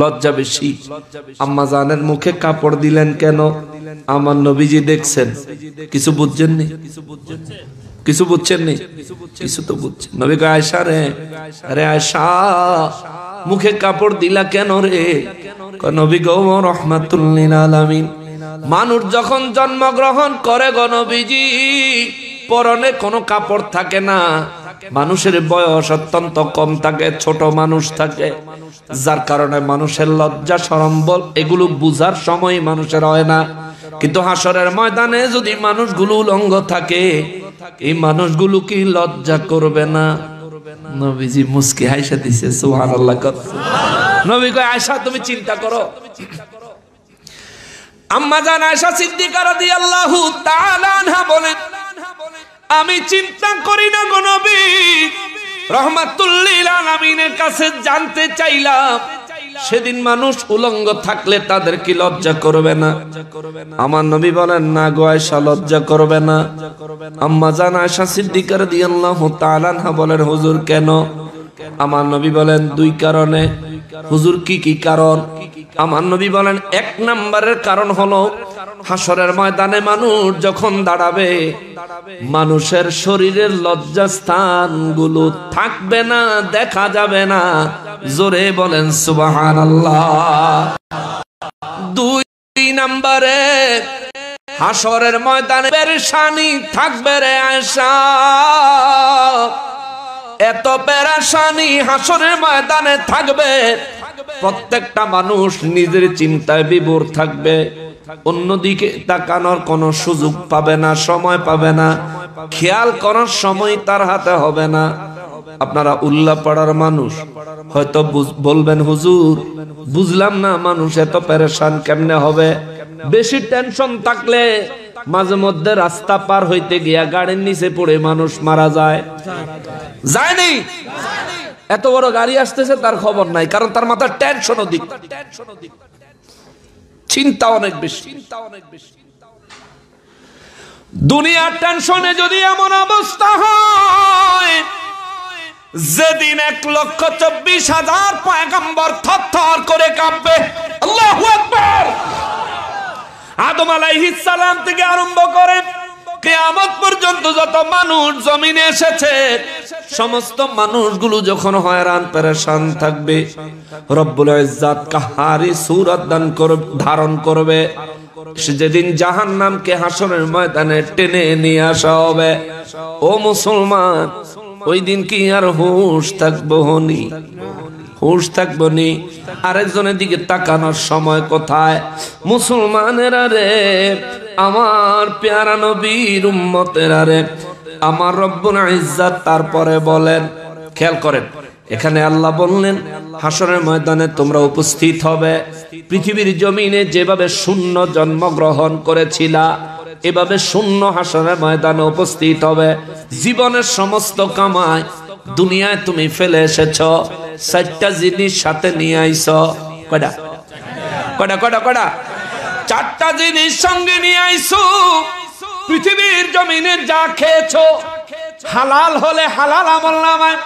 লজ্জা বেশি, আম্মা জানের মুখে কাপড় দিলেন কেন? আমার নবীজি দেখছেন, কিছু বুঝছেননি? কিছু বুঝছেননি? কিছু তো বুঝছেন। নবী কয়, আয়েশা রে, আরে আয়েশা মুখে কাপড় দিলা কেন রে? নবী গো রাহমাতুল লিল আলামিন, মানুষ যখন জন্মগ্রহণ করে গো নবীজি, পরনে কোনো কাপড় থাকে না, মানুষের বয়স অত্যন্ত কম থাকে, ছোট মানুষ থাকে, যার কারণে মানুষের লজ্জা শরম বল এগুলো বুঝার সময় মানুষের হয় না। কিন্তু হাসরের ময়দানে যদি মানুষগুলো উলঙ্গ থাকে, এই মানুষগুলো কি লজ্জা করবে না? নবীজি মুস্কি হাসা দিছে, সুবহানাল্লাহ। নবী কয়, আয়েশা তুমি চিন্তা করো। আম্মা জান আয়েশা সিদ্দিকা রাদিয়াল্লাহু তাআলা আনহা বলেন, আমি চিন্তা করি না গো নবী, রাহমাতুল লিল আলামিনের কাছে জানতে চাইলাম সেদিন মানুষ উলঙ্গ থাকলে তাদের কি লজ্জা করবে না? আমার নবী বলেন, না গো আয়েশা, লজ্জা করবে না। আম্মা জান আয়েশা সিদ্দিকা রাদিয়াল্লাহু তাআলা আনহা বলেন, হুজুর কেন? আমার নবী বলেন, দুই কারণে। হুজুর কি কি কারণ? আমার নবী বলেন, এক নম্বরের কারণ হলো হাসরের ময়দানে মানুষ যখন দাঁড়াবে, মানুষের শরীরের লজ্জাস্থানগুলো থাকবে না, দেখা যাবে না। জোরে বলেন সুবহানাল্লাহ। দুই নম্বরে হাসরের ময়দানে পেরেশানি থাকবে রে আয়েশা, এত পেরেশানি হাসরের ময়দানে থাকবে, প্রত্যেকটা মানুষ নিজের চিন্তায় বিভোর থাকবে, অন্যদিকে তাকানোর কোনো সুযোগ পাবে না, সময় পাবে না, খেয়াল করার সময় তার হাতে হবে না। আপনারা উল্লাপাড়ার মানুষ হয়তো বলবেন, হুজুর বুঝলাম না মানুষ এত পেরেশান কেমনে হবে? বেশি টেনশন থাকলে মাঝে মধ্যে রাস্তা পার হইতে গিয়া গাড়ির নিচে পড়ে মানুষ মারা যায়, যায়নি? এত বড় গাড়ি আসতেছে তার খবর নাই, কারণ তার মাথার টেনশন অধিক, চিন্তা অনেক বেশি। দুনিয়ার টেনশনে যদি এমন অবস্থা হয়, যেদিন 1,24,000 পয়গম্বর থরথর করে কাঁপবে। আল্লাহু আকবার। আদম আলাইহিস সালাম থেকে আরম্ভ করে কিয়ামত পর্যন্ত যত মানুষ জমিনে এসেছে, সমস্ত মানুষগুলো যখন হয়রান পেরেশান থাকবে, রব্বুল ইজ্জত কাহারি সূরত ধারণ করবে। যেদিন জাহান্নামকে হাসরের ময়দানে টেনে নিয়ে আসা হবে, ও মুসলমান, ওই দিন কি আর হুঁশ থাকবো নি? হুঁশ থাকবো নি? আরেকজনের দিকে তাকানোর সময় কোথায়? মুসলমানেরা রে, আমার পেয়ারা নবীর উম্মতেরা রে, আমার রব্বুল ইজ্জত তারপরে বলেন, খেয়াল করেন, এখানে আল্লাহ বললেন হাসরের ময়দানে তোমরা উপস্থিত হবে। পৃথিবীর জমিনে যেভাবে শূন্য জন্মগ্রহণ করেছিলা, এভাবে শূন্য হাসরের ময়দানে উপস্থিত হবে। জীবনের সমস্ত কামাই দুনিয়ায় তুমি ফেলে এসেছ, 4টা জিনিস সাথে নিয়ে আইছ। কয়টা? কয়টা কয়টা কয়টা? 4টা জিনিস সঙ্গে নিয়ে আইছো। পৃথিবীর জমিনে যা খেয়েছো, হালাল হলে হালাল আমলনামায়,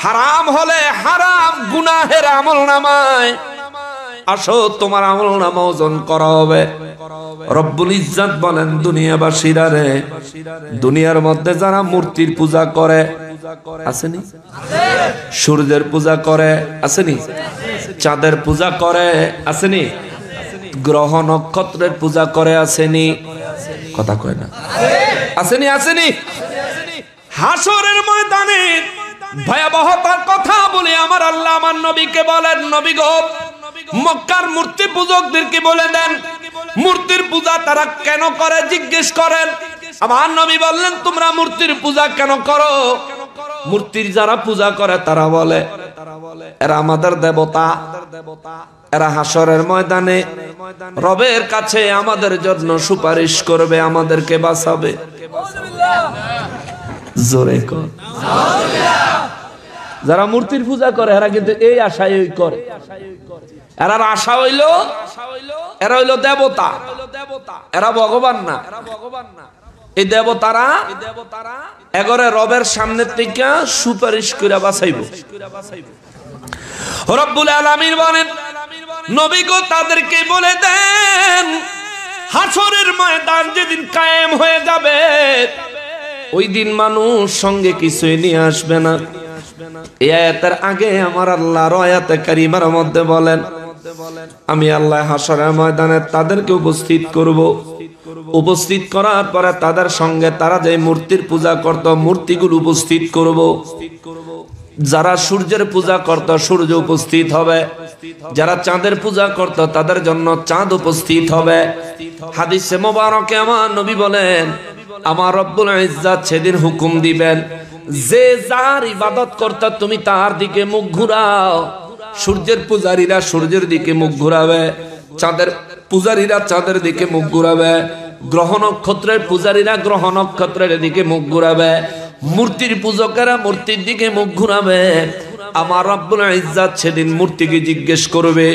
হারাম হলে হারাম গুনাহের আমলনামায়। আসো তোমার আমলনামা ওজন করা হবে। রব্বুল ইজ্জত বলেন, দুনিয়াবাসীরা রে, দুনিয়ার মধ্যে যারা মূর্তির পূজা করে, আসেনি? সূর্যের পূজা করে, আসেনি? চাঁদের পূজা করে, আসেনি? গ্রহ নক্ষত্রের পূজা করে, আসেনি? কথা কয় না, আসেনি? আসেনি? হাসরের ময়দানে ভয়াবহতার কথা বলে আমার আল্লাহ আমার নবীকে বলেন, নবী গো, মক্কার মূর্তি পূজকদেরকে বলে দেন মূর্তির পূজা তারা কেন করে জিজ্ঞেস করেন। আমার নবী বললেন, তোমরা মূর্তির পূজা কেন করো? মূর্তির যারা পূজা করে তারা বলে এরা আমাদের দেবতা, এরা হাসরের ময়দানে রবের কাছে আমাদের জন্য সুপারিশ করবে, আমাদেরকে বাঁচাবে। জোরে কর। যারা মূর্তির পূজা করে এরা কিন্তু এই আশায় করে, এরা আশা হইল এরা হইল দেবতা, এরা ভগবান না। এই দেবতারা এগরে রবের সামনে থেকে সুপারিশ করে বাঁচাইব। রব্বুল আলামিন বলেন, নবী গো তাদেরকে বলে দেন, হাসরের ময়দান যেদিন কায়েম হয়ে যাবে, ওই দিন মানুষ সঙ্গে কিছুই নিয়ে আসবে না। এই আয়াতের আগে আমার আল্লাহর আয়াতে কারিমার মধ্যে বলেন, আমি আল্লাহ হাসরের ময়দানে তাদেরকে উপস্থিত করব। উপস্থিত করার পরে তাদের সঙ্গে তারা যে মূর্তির পূজা করত মূর্তিগুলো উপস্থিত করব। যারা সূর্যের পূজা করত সূর্য উপস্থিত হবে, যারা চাঁদের পূজা করত তাদের জন্য চাঁদ উপস্থিত হবে। হাদিসে মোবারকে আমার নবী বলেন, আমার রব্বুল ইজ্জাত সেদিন হুকুম দিবেন, যে যার ইবাদত করত তুমি তার দিকে মুখ ঘুরাও। সূর্যের পূজারীরা সূর্যের দিকে মুখ ঘুরাবে, চাঁদের পূজারীরা চাঁদের দিকে মুখ ঘুরাবে, গ্রহ নক্ষত্রের পূজারীরা গ্রহ নক্ষত্রের দিকে মুখ ঘুরাবে, মূর্তির পূজকেরা মূর্তির দিকে মুখ ঘুরাবে। আমার রব্বুল ইজ্জাত সেদিন মূর্তিকে জিজ্ঞেস করবে,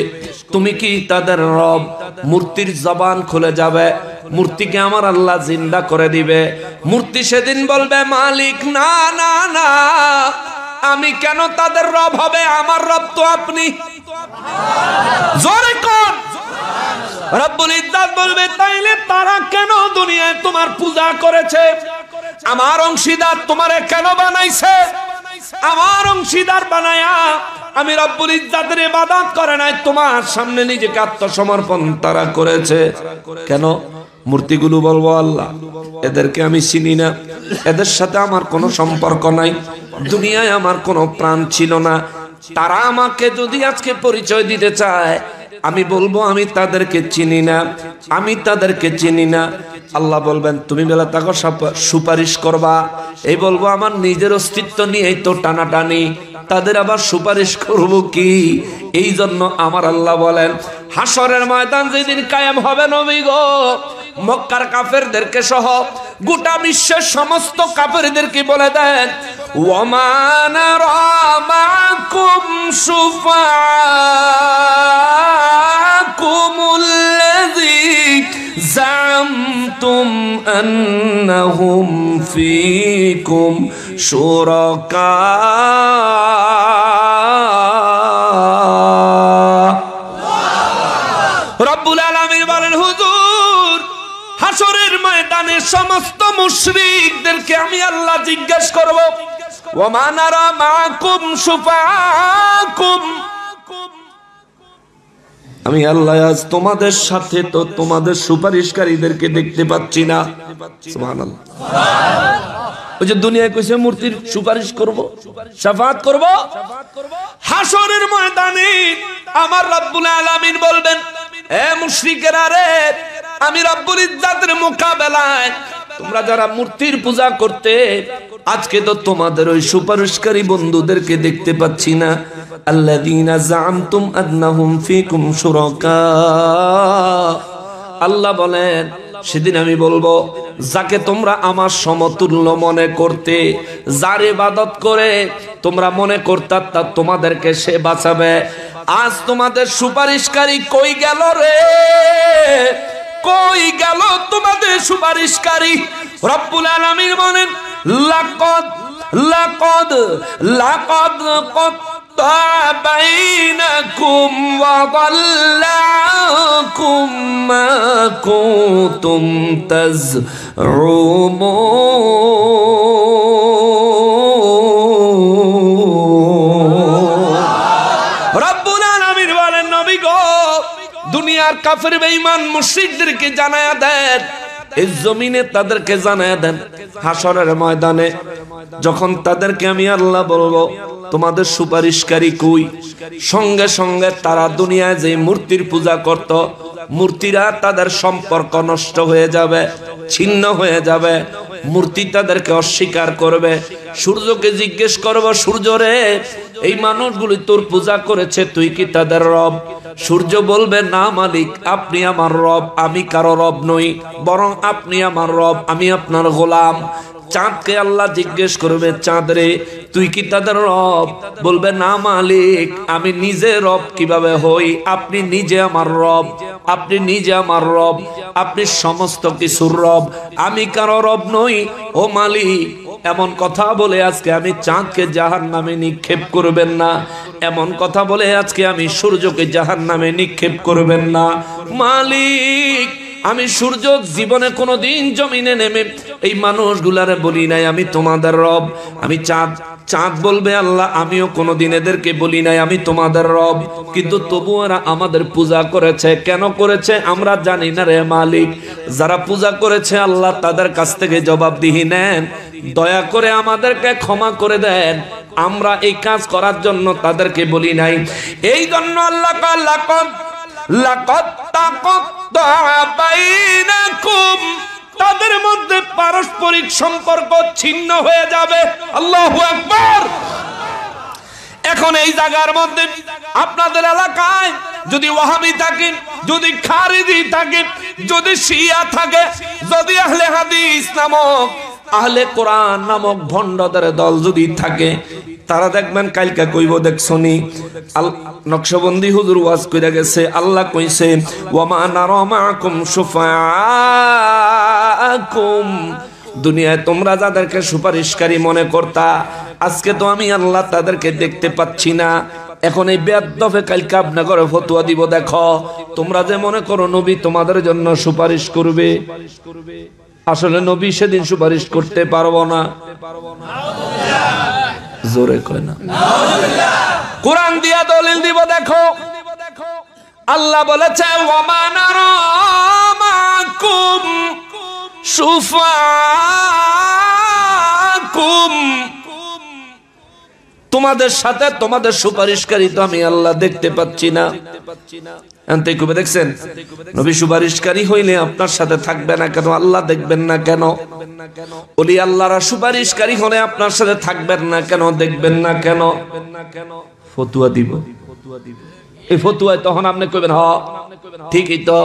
তুমি কি তাদের রব? মূর্তির জবান খুলে যাবে, মূর্তিকে আমার আল্লাহ জিন্দা করে দিবে। মূর্তি সেদিন বলবে, মালিক না না না, আমি কেন তাদের রব হবে? আমার রব তো আপনি। জোরে কোন রব্বুল ইজ্জাত বলবে, তাইলে তারা কেন দুনিয়ায় তোমার পূজা করেছে? আমার অংশীদার তোমারে কেন বানাইছে? আমার অংশীদার বানায়া আমি রব্বুল ইজ্জাতের ইবাদত করে নাই, তোমার সামনে নিজেকে আত্মসমর্পণ তারা করেছে। কেন? মূর্তিগুলো বলবো, আল্লাহ এদেরকে আমি চিনি না, এদের সাথে আমার কোনো সম্পর্ক নাই, দুনিয়ায় আমার কোনো প্রাণ ছিল না। তারা আমাকে যদি আজকে পরিচয় দিতে চায়, আমি বলবো আমি তাদেরকে চিনি না, আমি তাদেরকে চিনি না। আল্লাহ বলবেন, তুমি বেলা তাকে সুপারিশ করবা। এই বলবো, আমার নিজের অস্তিত্ব নিয়ে তো টানাটানি, তাদের আবার সুপারিশ করব কি? এই জন্য আমার আল্লাহ বলেন, হাসরের ময়দান যেদিন কায়েম হবে নবী গো, মক্কার কাফেরদেরকে সহ গোটা বিশ্বের সমস্ত কাফেরদেরকে বলে দেন, ওয়ামা নারা মাকুম শুফাকুমুল্লাযী জামতুম আন্নাহুম ফীকুম শুরাকা। রব্বুল আলামিন বলেন, হুজুর হাসরের ময়দানে সমস্ত মুশরিকদেরকে আমি আল্লাহ জিজ্ঞেস করব, ওয়ামা নারা মাকুম শুফাকুম, আমি আল্লাহ আজ তোমাদের সাথে তো তোমাদের সুপারিশকারীদেরকে দেখতে পাচ্ছি না। সুবহানাল্লাহ। ওই যে দুনিয়ায় কইছে মূর্তির সুপারিশ করব, শাফাআত করব, হাসরের ময়দানে আমার রব্বুল আলামিন বলবেন, এ মুশরিকেরা রে, আমি রব্বুল ইজ্জাতের মোকাবেলায় তোমরা যারা মূর্তির পূজা করতে, আজকে তো তোমাদের ওই সুপারিশকারী বন্ধুদেরকে দেখতে পাচ্ছি না। আল্লাযীনা জামতুম আন্নাহুম ফীকুম শুরাকা। আল্লাহ বলেন, সেদিন আমি বলবো, যাকে তোমরা আমার সমতুল্য মনে করতে, যার ইবাদত করে তোমরা মনে করতে তা তোমাদেরকে সে বাঁচাবে, আজ তোমাদের সুপারিশকারী কই গেল রে? কই গেল তোমাদের সুপারিশকারী? রব্বুল আলামিন বলেন, লাকাদ লাকাদ লাকাদ ক্বাত্তা বাইনাকুম ওয়া দাল্লা আনকুম মা কুনতুম তাযউমুন। রব্বুল আলামিন বলেন, নবী গো, দুনিয়ার কাফের বেঈমান মুশরিকদেরকে জানায়া দেন, এই জমিনে তাদেরকে জানায়া দেন, হাসরের ময়দানে যখন তাদেরকে আমি আল্লাহ বলবো তোমাদের সুপারিশকারী কই, সঙ্গে সঙ্গে তারা দুনিয়ায় যে মূর্তির পূজা করত, মূর্তিরা তাদের সম্পর্ক নষ্ট হয়ে যাবে, ছিন্ন হয়ে যাবে, মূর্তি তাদেরকে অস্বীকার করবে। সূর্যকে জিজ্ঞেস করব, সূর্য রে, এই মানুষগুলি তোর পূজা করেছে, তুই কি তাদের রব? সূর্য বলবে, না মালিক, আপনি আমার রব, আমি কারো রব নই, বরং আপনি আমার রব, আমি আপনার গোলাম। চাঁদকে আল্লাহ জিজ্ঞেস করবে, চাঁদ রে, তুই কি তাদের রব? বলবে, না মালিক, আমি নিজে রব কিভাবে হই? আপনি নিজে আমার রব, আপনি নিজে আমার রব, আপনি সমস্ত কিছুর রব, আমি কারো রব নই। ও মালিক, এমন কথা বলে আজকে আমি চাঁদকে জাহান্নামে নিক্ষেপ করবেন না, এমন কথা বলে আজকে আমি সূর্যকে জাহান্নামে নিক্ষেপ করবেন না। মালিক, আমি সূর্য জীবনে কোনোদিন জমিনে নেমে এই মানুষগুলারে বলি নাই আমি তোমাদের রব। আমি চাঁদ বলবে আল্লাহ আমিও কোনোদিন এদেরকে বলি নাই আমি তোমাদের রব, কিন্তু তবু এরা আমাদের পূজা করেছে। কেন করেছে আমরা জানি না রে মালিক। যারা পূজা করেছে আল্লাহ তাদের কাছ থেকে জবাবদিহি নেন। দয়া করে আমাদেরকে ক্ষমা করে দেন, আমরা এই কাজ করার জন্য তাদেরকে বলি নাই। এই জন্য আল্লাহ তাদের মধ্যে পারস্পরিক সম্পর্ক ছিন্ন হয়ে যাবে। আল্লাহু আকবার। এখন এই জায়গার মধ্যে আপনাদের এলাকায় যদি ওয়াহাবি থাকে, যদি খারিজি থাকে, যদি শিয়া থাকে, যদি আহলে হাদিস নামক আহলে কোরআন নামক ভণ্ডদের দল যদি থাকে, তারা দেখবেন কালকে কইব দেখছনি নকশবন্দি হুজুর ওয়াজ কইরা গেছে, আল্লাহ কইছে ওয়ামা নারা মাআকুম শুফাআকুম, দুনিয়ায় তোমরা যাদেরকে সুপারিশকারী মনে করতা, আজকে তো আমি আল্লাহ তাদেরকে দেখতে পাচ্ছি না। এখন এই বেয়াদবে কালকে আপনাদের ফতোয়া দিব, দেখো তোমরা যে মনে করো নবী তোমাদের জন্য সুপারিশ করবে, আসলে নবী সেদিন সুপারিশ করতে পারবো না। জোরে কয় না। কোরআন দিয়া দলিল দিব, দেখো আল্লাহ বলেছে ওয়ামা নারা মাআকুম শুফাআকুম, তোমাদের সাথে তোমাদের সুপারিশকারী তো আমি আল্লাহ দেখতে পাচ্ছি না। দেখছেন নবী সুপারিশকারী হইলে আপনার সাথে থাকবে না কেন? আল্লাহ দেখবেন না কেন? ওলি আল্লাহরা সুপারিশকারী হলে আপনার সাথে থাকবেন না কেন? দেখবেন না কেন? ফতুয়া দিব, এই ফতুয়ায় তখন আপনি কইবেন হ ঠিকই তো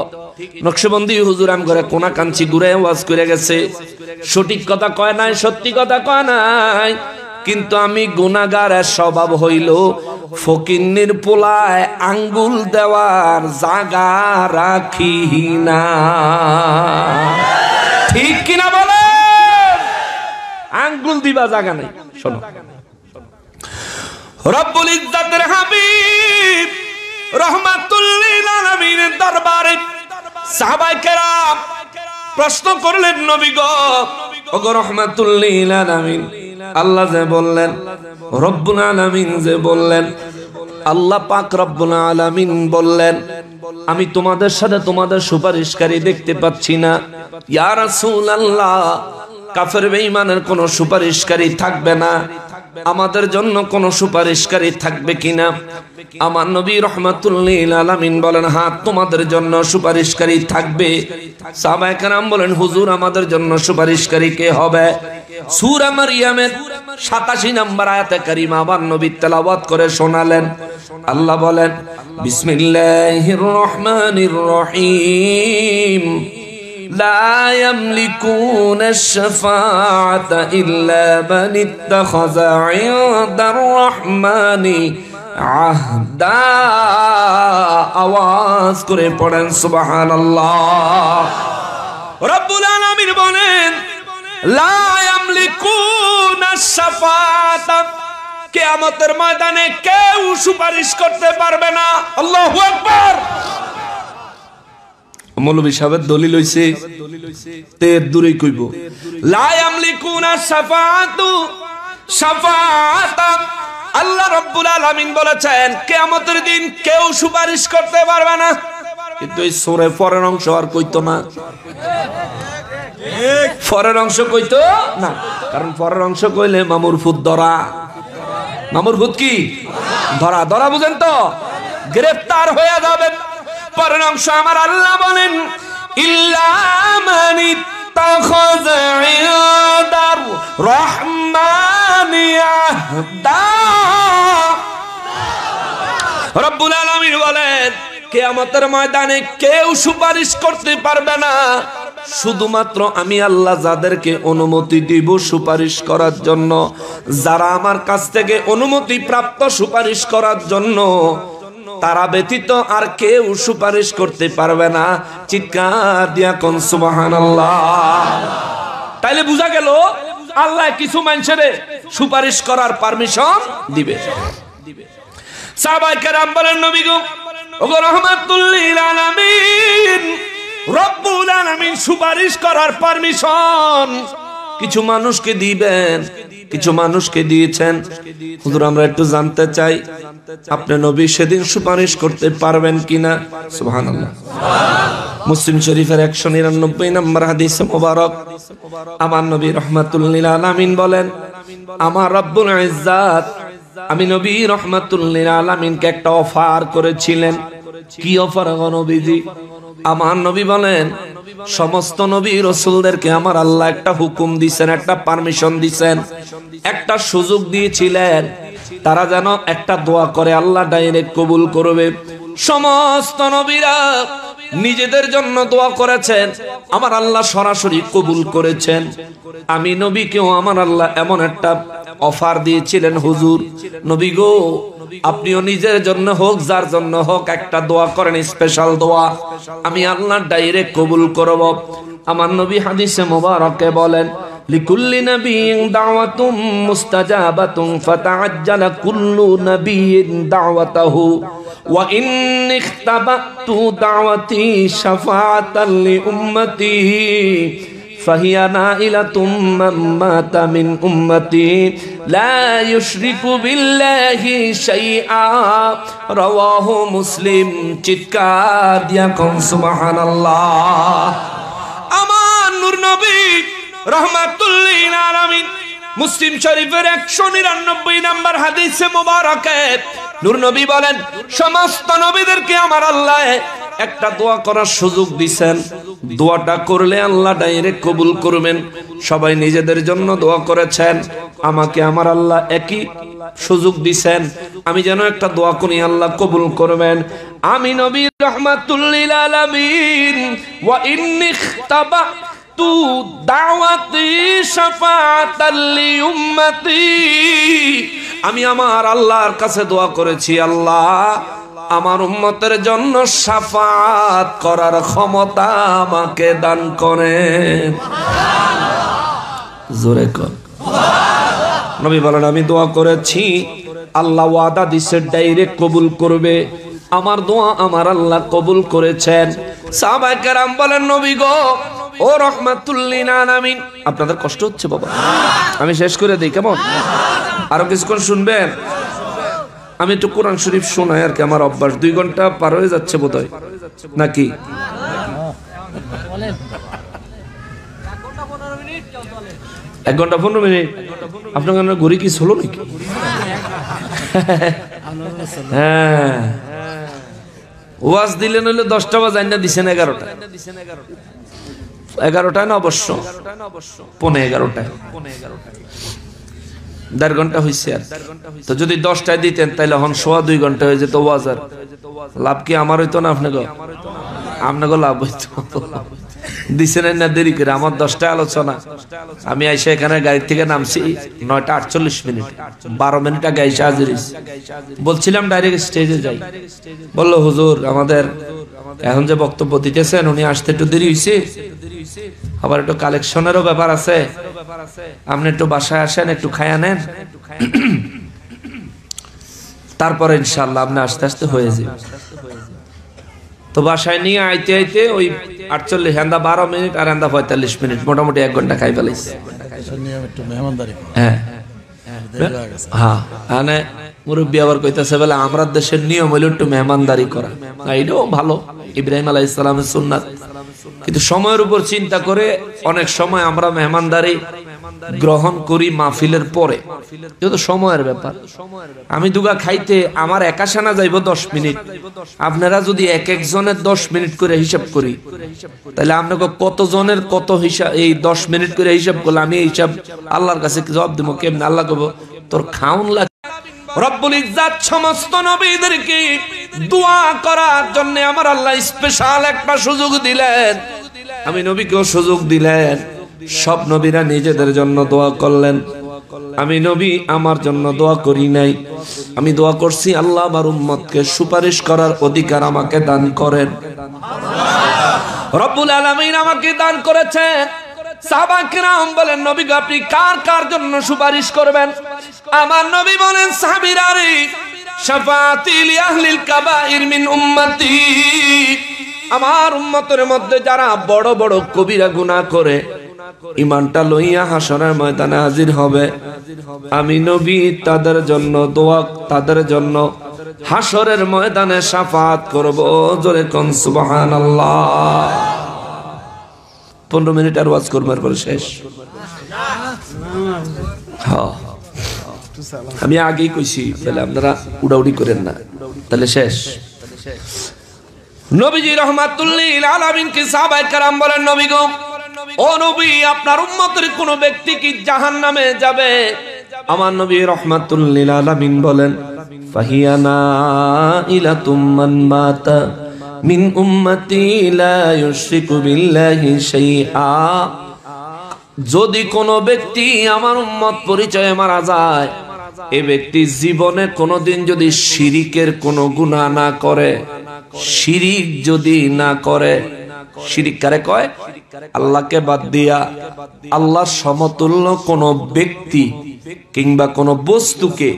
নকশবন্দি হুজুর আম করে কোনা কাঞ্চি ঘুরে ওয়াজ করে গেছে, সঠিক কথা কয় নাই, সত্যি কথা কয় নাই। কিন্তু আমি গুনাহগারের স্বভাব হইল ফকিন্নির পোলায় আঙ্গুল দেওয়ার জায়গা রাখি না। ঠিক কিনা বলে? আঙ্গুল দিবা জায়গা নাই। শোনো, রব্বুল ইজ্জতের হাবিব রাহমাতুল লিল আলামিনের দরবারে সাহাবায়ে কেরাম প্রশ্ন করলেন, নবী গো, ওগো রাহমাতুল লিল আলামিন, আল্লাহ যে বললেন, রব্বুল আলামিন যে বললেন, আল্লাহ পাক রব্বুল আলামিন বললেন আমি তোমাদের সাথে তোমাদের সুপারিশকারী দেখতে পাচ্ছি না। ইয়া রাসূলুল্লাহ, কাফের বেঈমানের কোনো সুপারিশকারী থাকবে না, আমাদের জন্য কোনো সুপারিশকারী থাকবে কিনা? আমার নবী রাহমাতুল লিল আলামিন বলেন হ্যাঁ তোমাদের জন্য সুপারিশকারী থাকবে। সাহাবায়ে কেরাম বলেন হুজুর আমাদের জন্য সুপারিশকারী কে হবে? সূরা মারইয়ামের 87 নম্বর আয়াতে কারিমা আবার নবী তেলাওয়াত করে শোনালেন। আল্লাহ বলেন বিসমিল্লাহির রহমানির রহিম, লা ইয়ামলিকুনা আশ-শাফাআতা ইল্লা মান ইত্তাখাযা ইনদার রহমানি আহদা। আওয়াজ করে পড়েন সুবহানাল্লাহ। রব্বুল আলামিন বলেন লা ইয়ামলিকুনা আশ-শাফাআতা, কিয়ামতের ময়দানে কেউ সুপারিশ করতে পারবে না। আল্লাহু আকবার। মৌলভী সাহেবের দলিল হইছে তে দূরে কইব লা ইয়ামলিকুনা আশ-শাফাআতু শাফাআতা, আল্লাহ রাব্বুল আলামিন বলেছেন কিয়ামতের দিন কেউ সুপারিশ করতে পারবে না। কিন্তু এই সূরা পরের অংশ আর কইতো না, পরের অংশ কইতো না, কারণ পরের অংশ কইলে মামুর ফুত ধরা। মামুর ফুত কি ধরা? ধরা বুঝেন তো, গ্রেফতার হয়ে যাবেন। পরের অংশ আমার আল্লাহ বলেন ইল্লা মান ইত্তাখাযা ইনদার রহমানি আহদা। রব্বুল আলামিন বলেন কিয়ামতের ময়দানে কেউ সুপারিশ করতে পারবে না, শুধুমাত্র আমি আল্লাহ যাদেরকে অনুমতি দিব সুপারিশ করার জন্য, যারা আমার কাছ থেকে অনুমতি প্রাপ্ত সুপারিশ করার জন্য, তারা ব্যতীত আর কেউ সুপারিশ করতে পারবে না। চিৎকার দিয়া কোন সুবহানাল্লাহ। তাইলে বুঝা গেল আল্লাহ কিছু মানুষের সুপারিশ করার পারমিশন দিবে। সাহাবায়ে কেরাম বলেন নবী গো, ওগো রাহমাতুল লিল আলামিন, রব্বুল আলামিন সুপারিশ করার পারমিশন কিছু মানুষকে দিবেন, কিছু মানুষকে দিয়েছেন। হুজুর আমরা একটু জানতে চাই আপনি নবী সেদিন সুপারিশ করতে পারবেন কিনা? সুবহানাল্লাহ। মুসলিম শরীফের 199 নম্বর হাদিস মোবারক আমার নবী রাহমাতুল লিল আলামিন বলেন, আমার রব্বুল ইজ্জাত আমি নবী রাহমাতুল লিল আলামিনকে একটা অফার করেছিলেন। কি অফার গো নবীজি? আমার নবী বলেন, সমস্ত নবী রাসূলদেরকে আমার আল্লাহ একটা হুকুম দিয়েছেন, একটা পারমিশন দিয়েছেন, একটা সুযোগ দিয়েছিলেন, তারা যেন একটা দোয়া করে আল্লাহ ডাইরেক্ট কবুল করবে। সমস্ত নবীরা নিজেদের জন্য দোয়া করেছেন, আমার আল্লাহ সরাসরি কবুল করেছেন। আমি নবীকেও আমার আল্লাহ এমন একটা অফার দিয়েছিলেন, হুজুর নবী গো আপনিও নিজের জন্য হোক যার জন্য হোক একটা দোয়া করেন, স্পেশাল দোয়া, আমি আল্লাহ ডাইরেক্ট কবুল করব। আমার নবী হাদিসে মোবারকে বলেন, লিকুল্লি নাবিয়্যিন দাওয়াতুম মুস্তাজাবাতুন ফাতাআজ্জালা কুল্লু নাবিয়্যিন দাওয়াতাহু ওয়া ইন্নী ইখতাবাতু দাওয়াতি শাফাআতান লি উম্মতি فهي نائلة من مات من أمتي لا يشرك بالله شيئا رواه مسلم চিৎকার দিয়া কোন সুবহানাল্লাহ। আমার নূর নবী রাহমাতুল লিল আলামিন মুসলিম শরীফের 199 নম্বর হাদিসে মোবারকে নূর নবী বলেন, সমস্ত নবীদেরকে আমার আল্লাহ একটা দোয়া করার সুযোগ দিবেন, দোয়াটা করলে আল্লাহ ডাইরেক্ট কবুল করবেন। সবাই নিজেদের জন্য দোয়া করেছেন, আমাকে আমার আল্লাহ একই সুযোগ দিবেন, আমি যেন একটা দোয়া করি আল্লাহ কবুল করবেন। আমি নবী রাহমাতুল লিল আলামিন ওয়া ইন্নী ইখতাবাতু দাওয়াতি শাফাআতাল লি উম্মতি, আমি আমার আল্লাহর কাছে দোয়া করেছি, আল্লাহ আমার উম্মতের জন্য শাফাআত করার ক্ষমতা আমাকে দান করেন। জোরে কর নবী বলেন, আমি দোয়া করেছি, আল্লাহ ওয়াদা দিছে ডাইরেক্ট কবুল করবে। আমার দোয়া আমার আল্লাহ কবুল করেছেন। সাহাবায়ে কেরাম বলেন, নবী গো ও রাহমাতুল লিল আলামিন, আপনাদের কষ্ট হচ্ছে বাবা, আমি শেষ করে দেই কেমন? আরো কিছুক্ষণ শুনবেন? আমি একটু কোরআন শরীফ শোনাই আর কি, আমার অভ্যাস। 2 ঘন্টা পার হয়ে যাচ্ছে বোধহয় নাকি? 1 ঘন্টা 15 মিনিট। আপনার ঘড়ি কি ছিল নাকি? হ্যাঁ, ওয়াজ দিলেন হইলে 10টা বাজায় না দিছেন 11টা। 11টায় না, অবশ্য 11:15। 1.5 ঘন্টা হয়েছে। আর তো যদি 10টায় দিতেন তাহলে এখন 2.25 ঘন্টা হয়ে যেত ওয়াজ। লাভ কি আমার হইতো না আপনাকে? আপনাকে লাভ হইতো। দিছেন না দেরি করে, আমার 10টায় আলোচনা, আমি আইসা এখানে গাড়ি থেকে নামছি 9টা 48 মিনিট, 12 মিনিট আগে আইসা হাজির হইছি। বলছিলাম ডাইরেক্ট স্টেজে যাই, বললো হুজুর আমাদের এখন যে বক্তব্য দিতেছেন উনি আসতে একটু দেরি হয়েছে, আবার একটু কালেকশনেরও ব্যাপার আছে, আপনি একটু বাসায় আসেন, একটু খায়া নেন, তারপরে ইনশাআল্লাহ আপনি আস্তে আস্তে হয়ে যাবে। তো বাসায় নিয়ে আইতে আইতে ওই 48 হেন্দা 12 মিনিট আর হেন্দা 45 মিনিট, মোটামুটি 1 ঘন্টা খাই ফেলাইছে। হ্যাঁ হ্যাঁ, মানে মুরব্বী আবার কইতাছে বলে আমরা দেশের নিয়ম হইল একটু মেহমানদারি করা, এইটাও ভালো, ইব্রাহিম আলাইহিস সালামের সুন্নাত। কিন্তু সময়ের উপর চিন্তা করে অনেক সময় আমরা মেহমানদারি গ্রহণ করি মাহফিলের পরে, যেহেতু সময়ের ব্যাপার। আমি দুগা খাইতে আমার একা সানা যাইব 10 মিনিট, আপনারা যদি এক একজনের 10 মিনিট করে হিসাব করি তাহলে আপনাকে কত জনের কত হিসাব, এই 10 মিনিট করে হিসাব করলে আমি এই হিসাব আল্লাহর কাছে জবাব দেবো কেমনে? আল্লাহ কব তোর খাউন লাগে। রব্বুল ইজ্জাত সমস্ত নবীদেরকে দোয়া করার জন্য আমার আল্লাহ স্পেশাল একটা সুযোগ দিলেন, আমি নবীকেও সুযোগ দিলেন। সব নবীরা নিজেদের জন্য দোয়া করলেন, আমি নবী আমার জন্য দোয়া করি নাই, আমি দোয়া করছি আল্লাহ আমার উম্মতকে সুপারিশ করার অধিকার আমাকে দান করেন। রব্বুল আলামিন আমাকে দান করেছেন। সাহাবায়ে কেরাম বলেন, নবী আপনি কার কার জন্য সুপারিশ করবেন? আমার নবী বলেন, সাহাবীরা রে, শাফাআতি লি আহলিল কাবাইর মিন উম্মতি, আমার উম্মতের মধ্যে যারা বড় বড় কবিরা গুনাহ করে ঈমানটা লইয়া হাসরের ময়দানে হাজির হবে, আমি নবী তাদের জন্য দোয়া, তাদের জন্য হাসরের ময়দানে শাফাত করব। জোরে কোন সুবহানাল্লাহ। 15 মিনিট আর ওয়াজ করবার পরে শেষ। হ্যাঁ, আমি আগেই কইছি, তাহলে আপনারা উড়াউড়ি করেন না, তাহলে শেষ। নবীজি রাহমাতুল লিল আলামিন কে সাহাবায়ে কেরাম বলেন, নবী গো, ও নবী, আপনার উম্মতের কোন ব্যক্তি কি জাহান্নামে যাবে? আমার নবী রাহমাতুল লিল আলামিন বলেন, ফাহিয়ানা ইলাতুম মান মাতা মিন উম্মতি লা ইউশরিকু বিল্লাহি শাইআ। যদি কোন ব্যক্তি আমার উম্মত পরিচয়ে মারা যায়, এই ব্যক্তি জীবনে কোনদিন যদি শিরিকের কোন গুনাহ না করে, শিরিক যদি না করে, শিরিক কারে কয়? আল্লাহকে বাদ দিয়া আল্লাহর সমতুল্য কোন ব্যক্তি কিংবা কোন বস্তুকে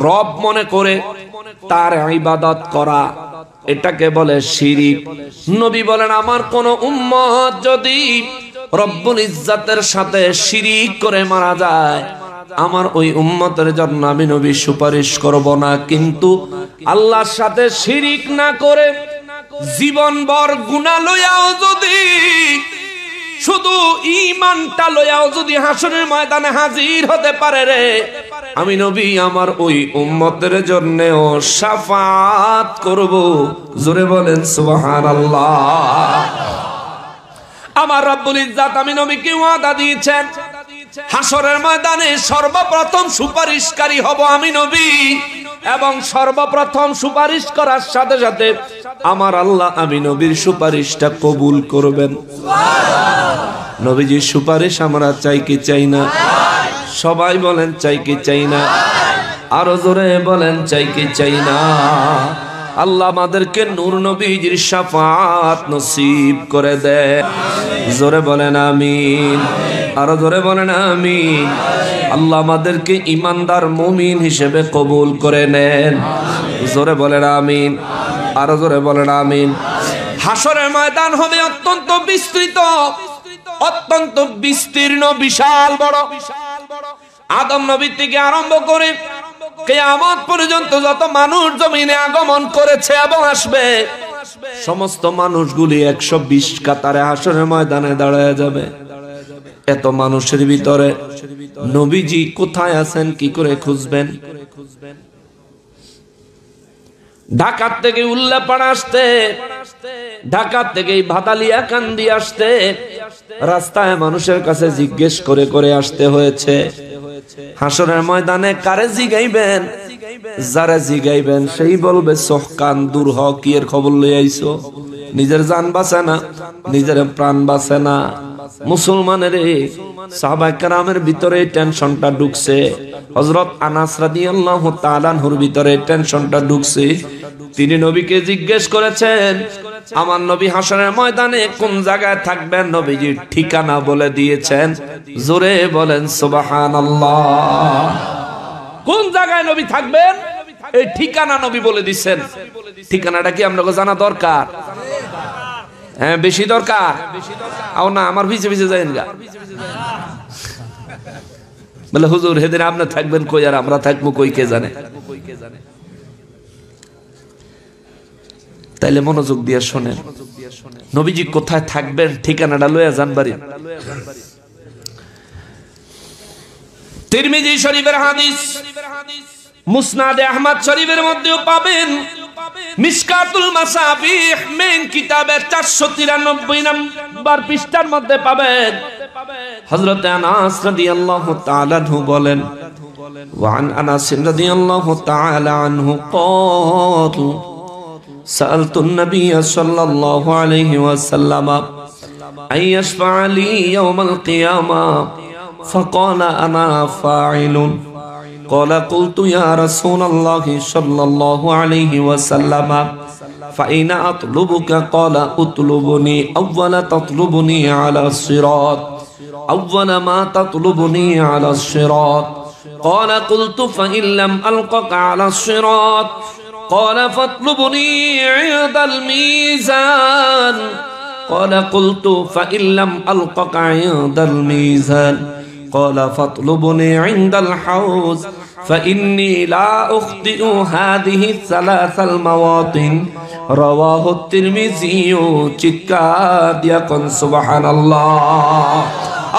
রব মনে করে তার ইবাদত করা, এটাকে বলে শিরিক। নবী বলেন, আমার কোন উম্মত যদি রব্বুল ইজ্জাতের সাথে শিরিক করে মারা যায়, আমার ওই উম্মতের জন্য আমি নবী সুপারিশ করব না। কিন্তু আল্লাহর সাথে শিরিক না করে জীবনভর গুনাহ লইয়াও যদি, শুধু ঈমানটা লইয়াও যদি হাসরের ময়দানে হাজির হতে পারে রে, আমি নবী আমার ওই উম্মতের জন্যও শাফাত করব। জোরে বলেন সুবহানাল্লাহ। আমার রব্বুল ইজ্জাত আমি নবীকে ওয়াদা দিয়েছেন, হাসরের ময়দানে সর্বপ্রথম সুপারিশকারী হব আমি নবী, এবং সর্বপ্রথম সুপারিশ করার সাথে সাথে আমার আল্লাহ আমি নবীর সুপারিশটা কবুল করবেন। নবীজির সুপারিশ আমরা চাই কি চাই না? সবাই বলেন চাই কি চাই না? আরো জোরে বলেন চাই কি চাই না? আল্লাহ আমাদেরকে নূর নবীজির শাফাত নসিব করে দেয়। জোরে বলেন আমিন। আরো জোরে বলেন আমিন। আল্লাহ আমাদেরকে ইমানদার মুমিন হিসেবে কবুল করে নেন। জোরে বলেন আমিন। আরো জোরে বলেন আমিন। হাসরের ময়দান হবে অত্যন্ত বিস্তৃত, অত্যন্ত বিস্তীর্ণ, বিশাল বড়। আদম নবী থেকে আরম্ভ করে কিয়ামত পর্যন্ত যত মানুষ জমিনে আগমন করেছে এবং আসবে, সমস্ত মানুষগুলি 120 কাতারে হাসরের ময়দানে দাঁড়ায় যাবে। এত মানুষের ভিতরে নবীজি কোথায় আছেন কি করে খুঁজবেন? ঢাকা থেকে উল্লাপাড়া আসতে, ঢাকা থেকে ভাদালিয়া কান্দি আসতে, রাস্তায় মানুষের কাছে জিজ্ঞেস করে করে আসতে হয়েছে। হাসরের ময়দানে কারে জিগাইবেন? যারা জিগাইবেন সেই বলবে সোহকান দূর হ, কি এর খবর লই আইছো? নিজের জান বাঁচে না, নিজের প্রাণ বাঁচে না। মুসলমানের সাহাবায়ে কেরামের ভিতরে টেনশনটা ঢুকছে। হযরত আনাস রাদিয়াল্লাহু তাআলা আনহুর ভিতরে টেনশনটা ঢুকছে। তিনি নবীকে জিজ্ঞেস করেছেন, আমার নবী হাসরের ময়দানে কোন জায়গায় থাকবেন? নবীজির ঠিকানা বলে দিয়েছেন। জোরে বলেন সুবহানাল্লাহ। কোন জায়গায় নবী থাকবেন এই ঠিকানা নবী বলে দিচ্ছেন। ঠিকানাটা কি আপনাকে জানা দরকার? হ্যাঁ, বেশি দরকার। আও না আমার পিছে পিছে যাইন গা। বলে হুজুর হেদিন আপনি থাকবেন কই আর আমরা থাকবো কই, কে জানে? তাইলে মনোযোগ দিয়ে শোনেন, নবীজি কোথায় থাকবেন ঠিকানাটা লইয়া যান বাড়ি। তিরমিজি শরীফের হাদিস, মুসনাদে আহমদ শরীফের মধ্যেও পাবেন, মিশকাতুল মাসাবিহ মেন কিতাবের 493 নম্বর পৃষ্ঠার মধ্যে পাবেন। হযরত আনাস রাদিয়াল্লাহু তাআলা আনহু বলেন, ওয়ান আনাস রাদিয়াল্লাহু তাআলা আনহু قال سألت النبي صلى الله عليه وسلم أن يشفع لي يوم القيامة فقال أنا فاعل. قال قلت يا رسول الله صلى الله عليه وسلم فأين أطلبك؟ قال اطلبني أول تطلبني على الصراط، أول ما تطلبني على الصراط. قال قلت فإن لم ألقك على الصراط قال فاطلبني عند الميزان قال قلت فإن لم ألقك عند الميزان قال فاطلبني عند الحوض فإني لا أخطئ هذه الثلاث المواطن رواه الترمذي চিৎকার দিয়া কোন সুবহানাল্লাহ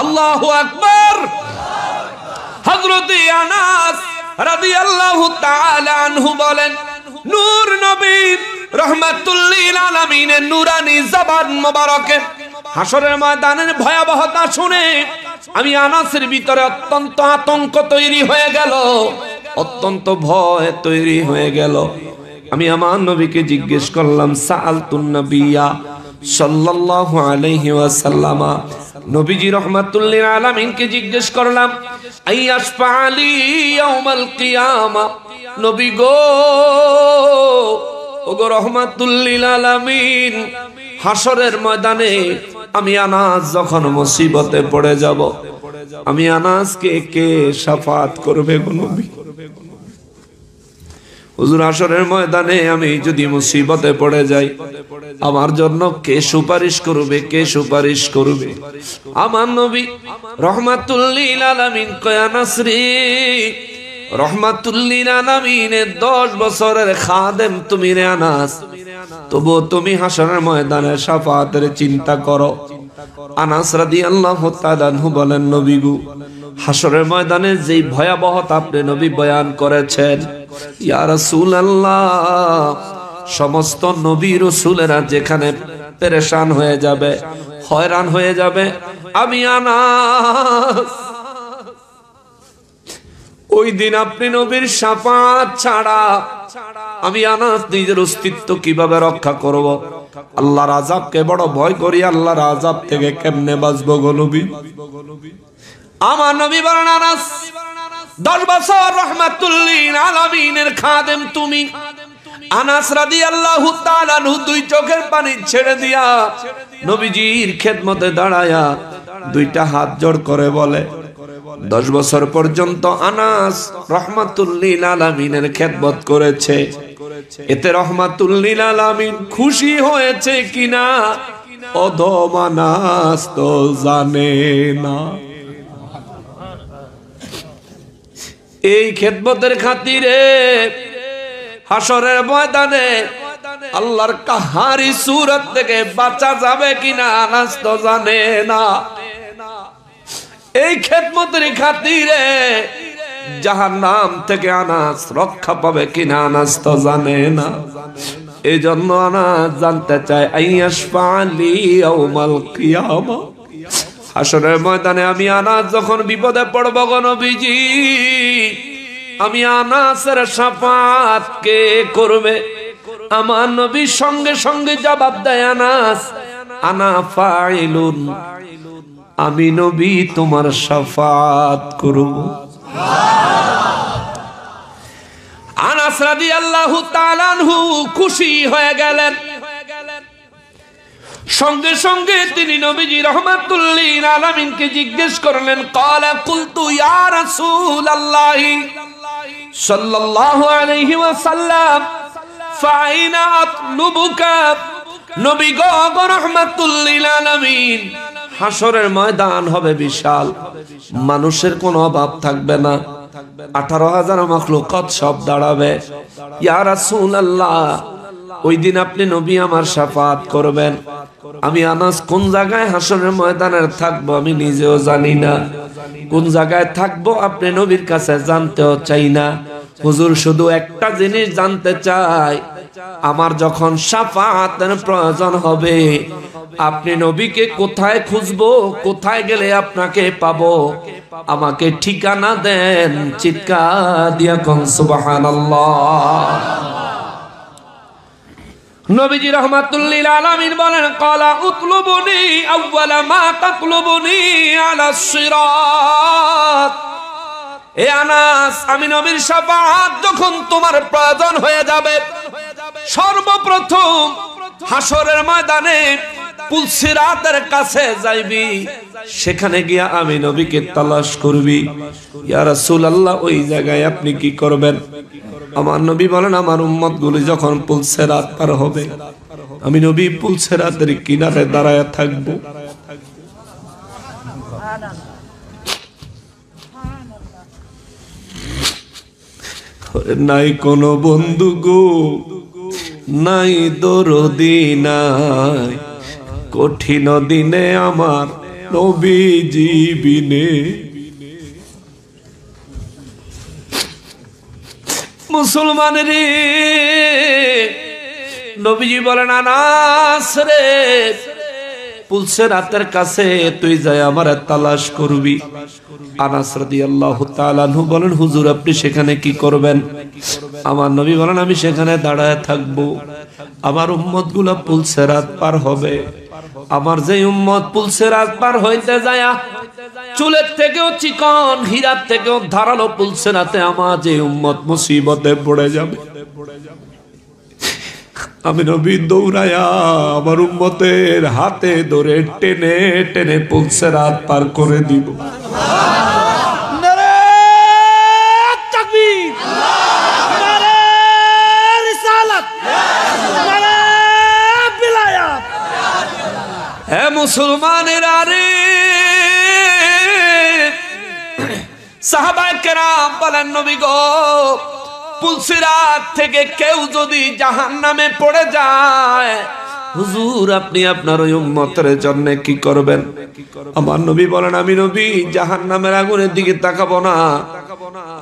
আল্লাহু আকবার হযরত আনাস রাদিয়াল্লাহু তাআলা আনহু বলেন নূর নবী রাহমাতুল লিল আলামিনের নূরানি জবান মোবারকে হাসরের ময়দানের ভয়াবহতা শুনে আমি আনাসের ভিতরে অত্যন্ত আতঙ্ক তৈরি হয়ে গেল, অত্যন্ত ভয় তৈরি হয়ে গেল। আমি আমার নবীকে জিজ্ঞেস করলাম সাআলতুন নবিয়্যা সাল্লাল্লাহু আলাইহি ওয়াসাল্লাম, নবীজি রাহমাতুল লিল আলামিনকে জিজ্ঞেস করলাম আইয়াশফালি ইয়াউমাল কিয়ামা, নবী গো ওগো রাহমাতুল লিল আলামিন, হাসরের ময়দানে আমি আনাস যখন মুসিবতে পড়ে যাব, আমি আনাসকে কে শাফাত করবে গো নবী? হুজুর হাসরের ময়দানে আমি যদি মুসিবতে পড়ে যাই, আমার জন্য কে সুপারিশ করবে, কে সুপারিশ করবে? আমার নবী রাহমাতুল লিল আলামিন কয় আনাস রে, রাহমাতুল লিল আলামিনের 10 বছরের খাদেম তুমি রে আনাস, তবু তুমি হাসরের ময়দানে শাফাতের চিন্তা করো। আনাস রাদিয়াল্লাহু তাআলা আনহু বলেন নবী গো, হাসরের ময়দানে যেই ভয়াবহতা আপনি নবী বয়ান করেছেন, ইয়া রাসূলুল্লাহ, সমস্ত নবী রাসূলেরা যেখানে পেরেশান হয়ে যাবে, হয়রান হয়ে যাবে, আমি আনাস ওই দিন আপনি নবীর শাফাত ছাড়া আমি আনাস নিজের অস্তিত্ব কিভাবে রক্ষা করব? আল্লাহর আযাবকে বড় ভয় করি, আল্লাহর আযাব থেকে কেমনে বাঁচবো গো নবী? আমার নবী বলেন আনাস 10 বছর রাহমাতুল লিল আলামিনের খাদেম তুমি। আনাস রাদিয়াল্লাহু তাআলা আনহু 2 চোখের পানি ছেড়ে দিয়া নবীজির খেদমতে দাঁড়ায়া 2টা হাত জোড় করে বলে, 10 বছর পর্যন্ত আনাস রাহমাতুল লিল আলামিনের খেদমত করেছে, এতে রাহমাতুল লিল আলামিন খুশি হয়েছে কিনা অধম আনাস তো জানে না। এই খেদমতের খাতিরে হাসরের ময়দানে আল্লাহর কাহারি সূরত থেকে বাঁচা যাবে কিনা আনাস তো জানে না। এই খেদমতের খাতিরে জাহান্নাম থেকে আনাস রক্ষা পাবে কিনা আনাস তো জানে না। এই জন্য আনাস জানতে চায় আইয়াশফালি ইয়াউমাল কিয়ামা, হাসরের ময়দানে আমি আনাস যখন বিপদে পড়ব গো নবীজি, আমি আনাসের শাফাত কে করবে? আমার নবী সঙ্গে সঙ্গে জবাব দেয় আনাস আনা ফাইলুন, আমি নবী তোমার শাফাত করব। আনাস রাদিয়াল্লাহু তাআলা আনহু খুশি হয়ে গেলেন, সঙ্গে সঙ্গে তিনি নবীজি রাহমাতুল লিল আলামিনকে জিজ্ঞেস করলেন ক্বালা কুলতু ইয়া রাসূলুল্লাহ সাল্লাল্লাহু আলাইহি ওয়াসাল্লাম ফাইনা আতলুবুকা, নবী গো রাহমাতুল লিল আলামিন, হাসরের ময়দান হবে বিশাল, মানুষের কোনো অভাব থাকবে না, 18,000 মাখলুকাত সব দাঁড়াবে। ইয়া রাসূলুল্লাহ, ওই দিন আপনি নবী আমার শাফাত করবেন। আমি আনাস কোন জায়গায় হাসরের ময়দানে থাকবো আমি নিজেও জানি না, কোন জায়গায় থাকবো আপনি নবীর কাছে জানতেও চাই না। হুজুর শুধু একটা জিনিস জানতে চাই, আমার যখন শাফাতের প্রয়োজন হবে আপনি নবীকে কোথায় খুঁজবো, কোথায় গেলে আপনাকে পাবো, আমাকে ঠিকানা দেন। চিৎকার দিয়া কোন সুবহানাল্লাহ। নবীজি রাহমাতুল লিল আলামিন বলেন ক্বালা উতলুবুনি আউয়ালা মা তাতলুবুনি আলাস সিরাত, এ আনাস, আমি নবীর শাফাত যখন তোমার প্রয়োজন হয়ে যাবে, সর্বপ্রথম হাসরের ময়দানে পুলসিরাতের কাছে যাইবি, সেখানে গিয়া আমি নবীকে তালাশ করবি। ইয়া রাসূলুল্লাহ, ওই জায়গায় আপনি কি করবেন? আমার নবী বলেন, আমার উম্মত গুলি যখন পুলসিরাত পার হবে, আমি নবী পুলসিরাতের কিনারে দাঁড়ায় থাকবো। নাই কোনো বন্ধু গো, নাই দরদি নাই, কঠিন দিনে আমার নবীজি বিনে। মুসলমান রে, নবীজি বলেন, আনাস রে, পুলসিরাতের কাছে তুই যাই আমার তালাশ করবি। আনাস রাদিয়াল্লাহু তাআলা আনহু বলেন, হুজুর আপনি সেখানে কি করবেন? আমার নবী বলেন, আমি সেখানে দাঁড়ায় থাকবো। আমার উম্মতগুলো পুলসিরাত পার হবে। আমার যে উম্মত পুলসিরাত পার হইতে যায় চুলের থেকেও চিকন, হীরার থেকেও ধারালো পুলসিরাতে আমার যে উম্মত মুসিবতে পড়ে যাবে, আমি নবী দৌড়ায়া আমার উম্মতের হাতে ধরে টেনে টেনে পুলসিরাত পার করে দিব। হে মুসলমানেরা রে, সাহাবায়ে কেরাম বলেন, নবী গো, পুলসিরাত থেকে কেউ যদি জাহান্নামে পড়ে যায়, হুজুর আপনি আপনার ওই উম্মতের জন্য কি করবেন? আমার নবী বলেন, আমি নবী জাহান্নামের আগুনের দিকে তাকাবো না,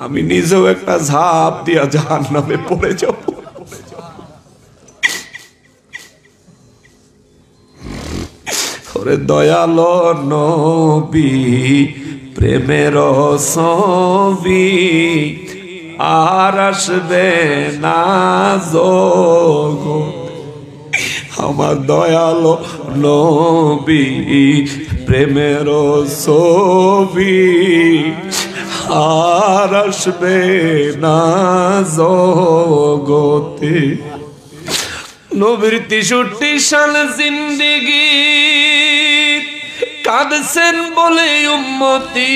আমি নিজেও একটা ঝাঁপ দিয়া জাহান্নামে পড়ে যাব। ওরে দয়ালো নবী, প্রেমের ছবি আর আসবে না জগৎ। আমার দয়ালো নবী, প্রেমের ছবি আর আসবে না জগতে। নবীর 63 সাল জিন্দেগি কাঁদছেন বলে উম্মতি,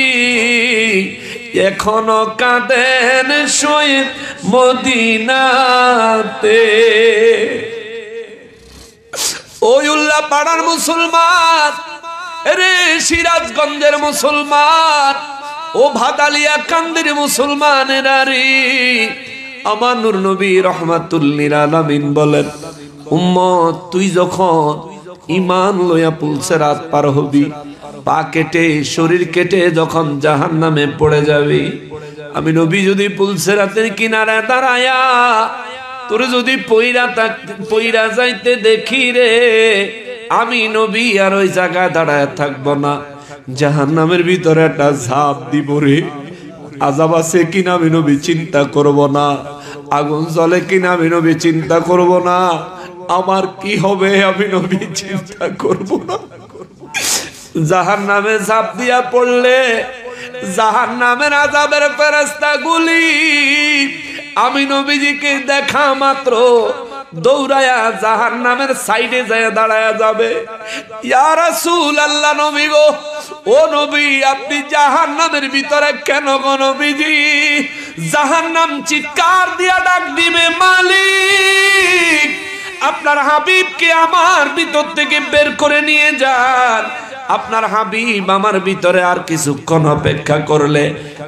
এখনো কাঁদেন শোয়েব মদিনাতে। ওই উল্লাহ পাড়ার মুসলমান রে, সিরাজগঞ্জের মুসলমান, ও ভাদালিয়া কান্দির মুসলমানেরা রে, আমার নূর নবী রাহমাতুল লিল আলামিন বলেন, উম্মত তুই যখন ঈমান লইয়া পুলসিরাত পার হবি, পা কেটে শরীর কেটে যখন জাহান্নামে পড়ে যাবি, আমি নবী যদি পুলসিরাতের কিনারে দাঁড়ায়া তোরে যদি পইরা যাইতে দেখি রে, আমি নবী আর ওই জায়গায় দাঁড়ায় থাকবো না, জাহান্নামের ভিতরে একটা ঝাঁপ দিব রে। আযাব আছে কিনা আমি নবী চিন্তা করব না, আগুন জ্বলে কিনা আমি নবী চিন্তা করব না, আমার কি হবে আমি নবী চিন্তা করব না। জাহান্নামে ঝাঁপ দিয়া পড়লে জাহান্নামের আযাবের ফেরেশতাগুলি আমি নবীজিকে দেখা মাত্র দৌড়ায়া জাহান্নামের সাইডে যায় দাঁড়ায়া যাবে। ইয়া রাসূলুল্লাহ, নবী গো, ও নবী আপনি জাহান্নামের ভিতরে কেন গো নবীজি? জাহান্নাম চিৎকার দিয়া ডাক দিবে, মালিক আপনার হাবিবকে আমার ভিতর থেকে বের করে নিয়ে যান। আপনার হাবিব আমার ভিতরে আর কিছুক্ষণ অপেক্ষা করলে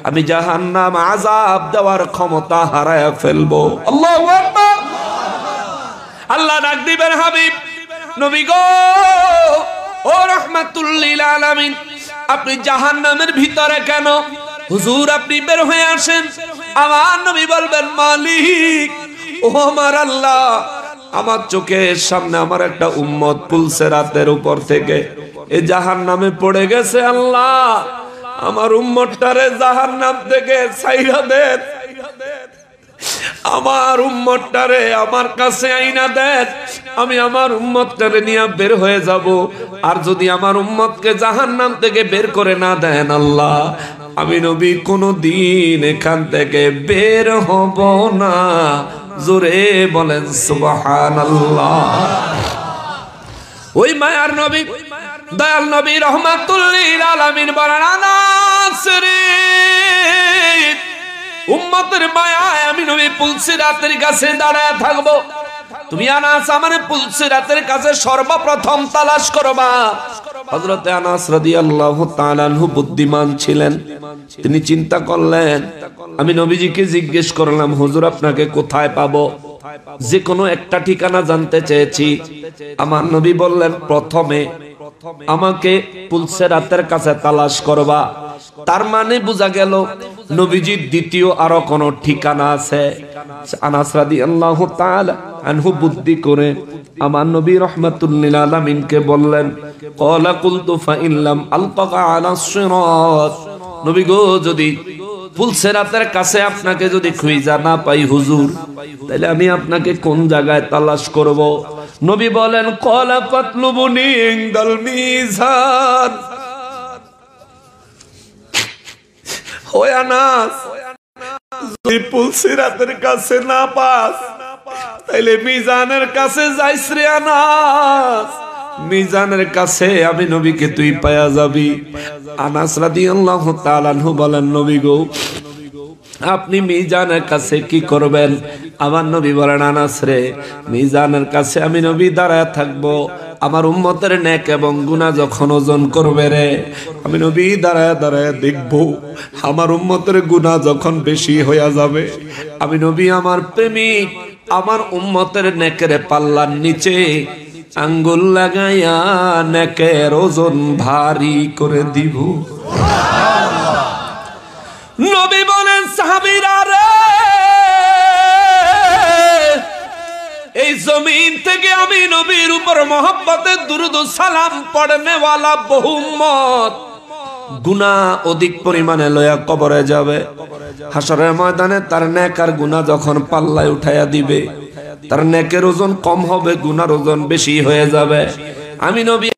আমি জাহান্নাম আযাব দেওয়ার ক্ষমতা হারায়া ফেলবো। আল্লাহু আকবার। আল্লাহ ডাক দিবেন, হাবিব নবী গো, ও রাহমাতুল লিল আলামিন, আপনি জাহান্নামের ভিতরে কেন? হুজুর আপনি বের হয়ে আসেন। আমার নবী বলবেন, মালিক ও আমার আল্লাহ, আমার চোখের সামনে আমার একটা উম্মত পুলসিরাতের উপর থেকে এই জাহান্নামে পড়ে গেছে। আল্লাহ আমার উম্মতটারে জাহান্নাম থেকে ছাইরা দেন, আমার উম্মতটারে আমার কাছে আইনা দেন, আমি আমার উম্মতটারে নিয়ে বের হয়ে যাব। আর যদি আমার উম্মতকে জাহান্নাম থেকে বের করে না দেন আল্লাহ, আমি নবী কোনদিন এখান থেকে বের হব না। জোরে বলেন সুবহানাল্লাহ। ওই মায়ার নবী দয়াল নবী রহমাতুল লিল আলামিন বলেন, আনাস রে, উম্মতের মায়ায় আমি নবী পুলসিরাতের কাছে দাঁড়ায় থাকবো। তুমি আনাস আমার পুলসিরাতের কাছে সর্বপ্রথম তালাশ করবা। হযরতে আনাস রাদিয়াল্লাহু তাআলা আনহু বুদ্ধিমান ছিলেন। তিনি চিন্তা করলেন, আমি নবীজিকে জিজ্ঞেস করলাম, হুজুর আপনাকে কোথায় পাবো? যে কোনো একটা ঠিকানা জানতে চেয়েছি। আমার নবী বললেন, প্রথমে আমাকে পুলসিরাতের কাছে তালাশ করবা। তার মানে বোঝা গেল নবীজির দ্বিতীয় আরো কোন ঠিকানা আছে। আনাস রাদিয়াল্লাহু তাআলা আনহু বুদ্ধি করে আমার নবী রাহমাতুল লিল আলামিনকে বললেন, ক্বালা কুলতু ফা ইল্লাম আলকাকা আলা সিরাত, নবী গো, যদি পুলসিরাতের কাছে আপনাকে যদি খুঁজা না পাই হুজুর, তাহলে আমি আপনাকে কোন জায়গায় তালাশ করব? নবী বলেন, ক্বালা ফাতলুবুনি ইনদাল মিজান। ও আনাস, যদি পুলসিরাতের কাছে না পাস, তাইলে মিজানের কাছে যাইস রে আনাস। মিজানের কাছে আমি নবীকে তুই পায়া যাবি। আনাস রাদিয়াল্লাহু তাআলা আনহু বলেন, নবী গো, আপনি মিজানের কাছে কি করবেন? আমার নবী বলেন, আনাস রে, মিজানের কাছে আমি নবী দাঁড়ায় থাকবো। আমার উম্মতের নেক এবং গুনাহ যখন ওজন করবে রে, আমি নবী দাঁড়ায় দাঁড়ায় দেখবো। আমার উম্মতের গুনাহ যখন বেশি হয়ে যাবে, আমি নবী আমার প্রেমিক আমার উম্মতের নেকের পাল্লার নিচে আঙ্গুল লাগাইয়া নেকের ওজন ভারী করে দিব। নবী বলেন, সাহাবীরা রে, এই জমিন থেকে আমি নবীর উপর মহব্বতের দুরুদ ও সালাম পড়নে ওয়ালা বহু উম্মত গুনাহ অধিক পরিমাণে লয়া কবরে যাবে। হাসরের ময়দানে তার নেক আর গুনাহ যখন পাল্লায় উঠাইয়া দিবে, তার নেকের ওজন কম হবে, গুনার ওজন বেশি হয়ে যাবে। আমি নবী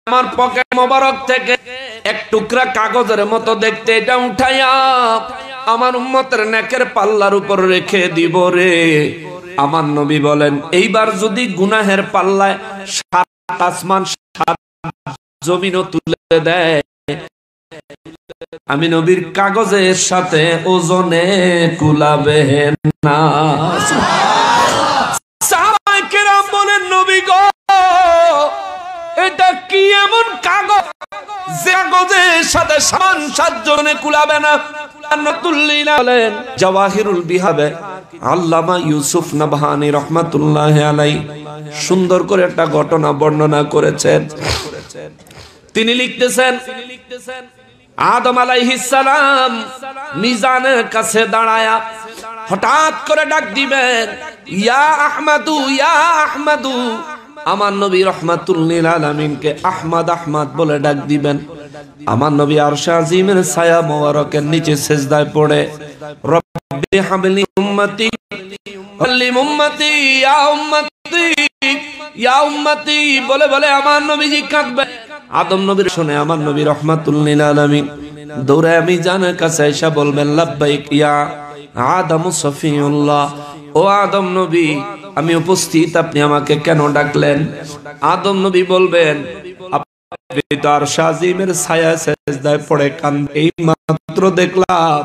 আমার পকেট মোবারক থেকে এক টুকরা কাগজের মতো দেখতে এটা উঠাইয়া আমার উম্মতের নেকের পাল্লার উপর রেখে দিব রে। আমার নবী বলেন, এইবার যদি গুনাহের পাল্লায় সাত আসমান সাত জমিনও তুলে দেয়, আমি নবীর কাগজের সাথে ওজনে কুলাবে না। সাহাবায়ে কেরাম বলেন, নবী গো, এটা কি এমন কাগজ যে কাগজের সাথে সমান সাত জনে কুলাবে না? বলেন, জাওয়াহিরুল বিহাবে আল্লামা ইউসুফ নাবহানী রাহমাতুল্লাহি আলাইহি সুন্দর করে একটা ঘটনা বর্ণনা করেছেন। তিনি লিখতেছেন, আদম আলাইহিস সালাম মিজানের কাছে দাঁড়ায়া হঠাৎ করে ডাক দিবেন, ইয়া আহমাদু, ইয়া আহমাদু। আমার নবী রাহমাতুল লিল আলামিনকে আহমদ আহমদ বলে ডাক দিবেন। আমার নবী আরশে আজিমের ছায়া মোবারকের নিচে সিজদায় পড়ে রব্বি হাবলি উম্মতি হাল্লিম উম্মতি ইয়া উম্মতি ইয়া উম্মতি বলে বলে আমার নবীজি কাঁদবে। আদম নবীর শুনে আমার নবী রাহমাতুল লিল আলামিন দৌড়ে আমি জানার কাছে এসে বলবেন, লাব্বাইক ইয়া আদম সফিউল্লাহ, ও আদম নবী আমি উপস্থিত, আপনি আমাকে কেন ডাকলেন? আদম নবী বলবেন, আপনি তো আরশে আজিমের ছায়া সিজদায় পড়ে কাঁদে, এই মাত্র দেখলাম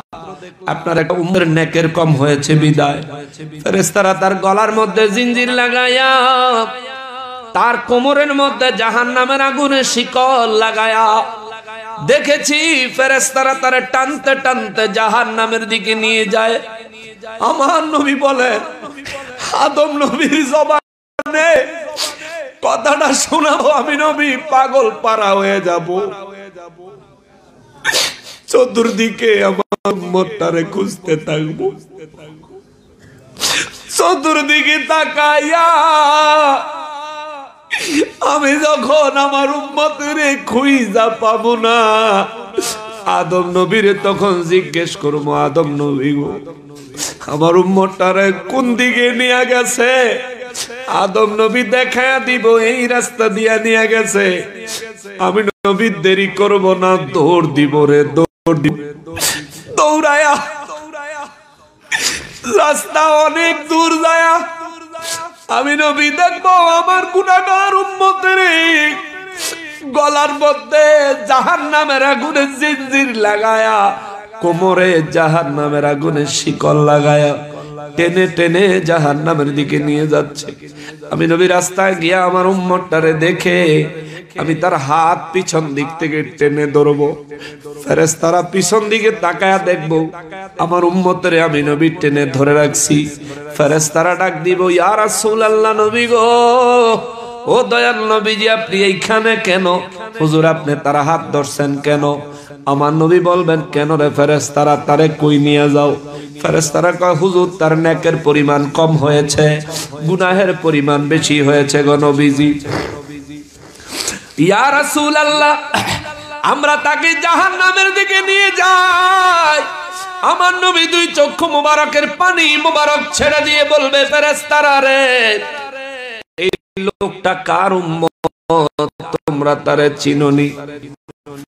আপনার একটা উম্মতের নেকের কম হয়েছে বিদায়। ফেরেশতারা তার গলার মধ্যে জিঞ্জির লাগায়া, তার কোমরের মধ্যে জাহান্নামের আগুনের শিকল লাগায়া দেখেছি ফেরেশতারা তারে টানতে টানতে জাহান্নামের দিকে নিয়ে যায়। আমার নবী বলেন, আদম নবীর জবানে কথাটা শোনাবো, আমি নবী পাগল পারা হয়ে যাব। চতুর্দিকে আমার উম্মতটারে খুঁজতে থাকবো, চতুর্দিকে তাকাইয়া আমি যখন আমার উম্মতের খুঁজা পাবো না, আদম নবীরে তখন জিজ্ঞেস করবো, আদম নবী গো, আমার উম্মতটারে কোন দিকে নিয়ে গেছে? আদম নবী দেখায়া দিব, এই রাস্তা দিয়া নিয়ে গেছে। আমি নবী দেরি করব না, দৌড় দিব রে, দৌড় দিব। দৌড়ায়া রাস্তা অনেক দূর যায়, আমি নবী দেখবো আমার গুনাহগার উম্মতের গলার মধ্যে জাহান্নামের আগুনের জিঞ্জির লাগায়া, কোমরে জাহান্নামের আগুনের শিকল লাগায়া টেনে টেনে জাহান্নামের দিকে নিয়ে যাচ্ছে। আমি নবী রাস্তায় গিয়া আমার উম্মতটারে দেখে আমি তার হাত পিছন দিক থেকে টেনে ধরবো, ফেরেশতারা পিছন দিকে তাকায়া দেখবো আমার উম্মতরে আমি নবী টেনে ধরে রাখছি। ফেরেশতারা ডাক দিব, ইয়া রাসূলুল্লাহ, নবী গো, ও দয়াল নবীজি, আপনি এইখানে কেন? হুজুর, আপনি তার হাত ধরছেন কেন? আমার নবী বলবেন, কেন রে ফেরেশতারা, তারে কই নিয়ে যাও? ফেরেশতারা কয়, হুজুর, তার নেকের পরিমাণ কম হয়েছে, গুনাহের পরিমাণ বেশি হয়েছে গো নবীজি। ইয়া রাসূলুল্লাহ, আমরা তাকে জাহান্নামের দিকে নিয়ে যাই। আমার নবী দুই চক্ষু মোবারকের পানি মোবারক ছেড়ে দিয়ে বলবে, ফেরেশতারা রে, এই লোকটা কার উম্মত? তোমরা তারে চিনোনি?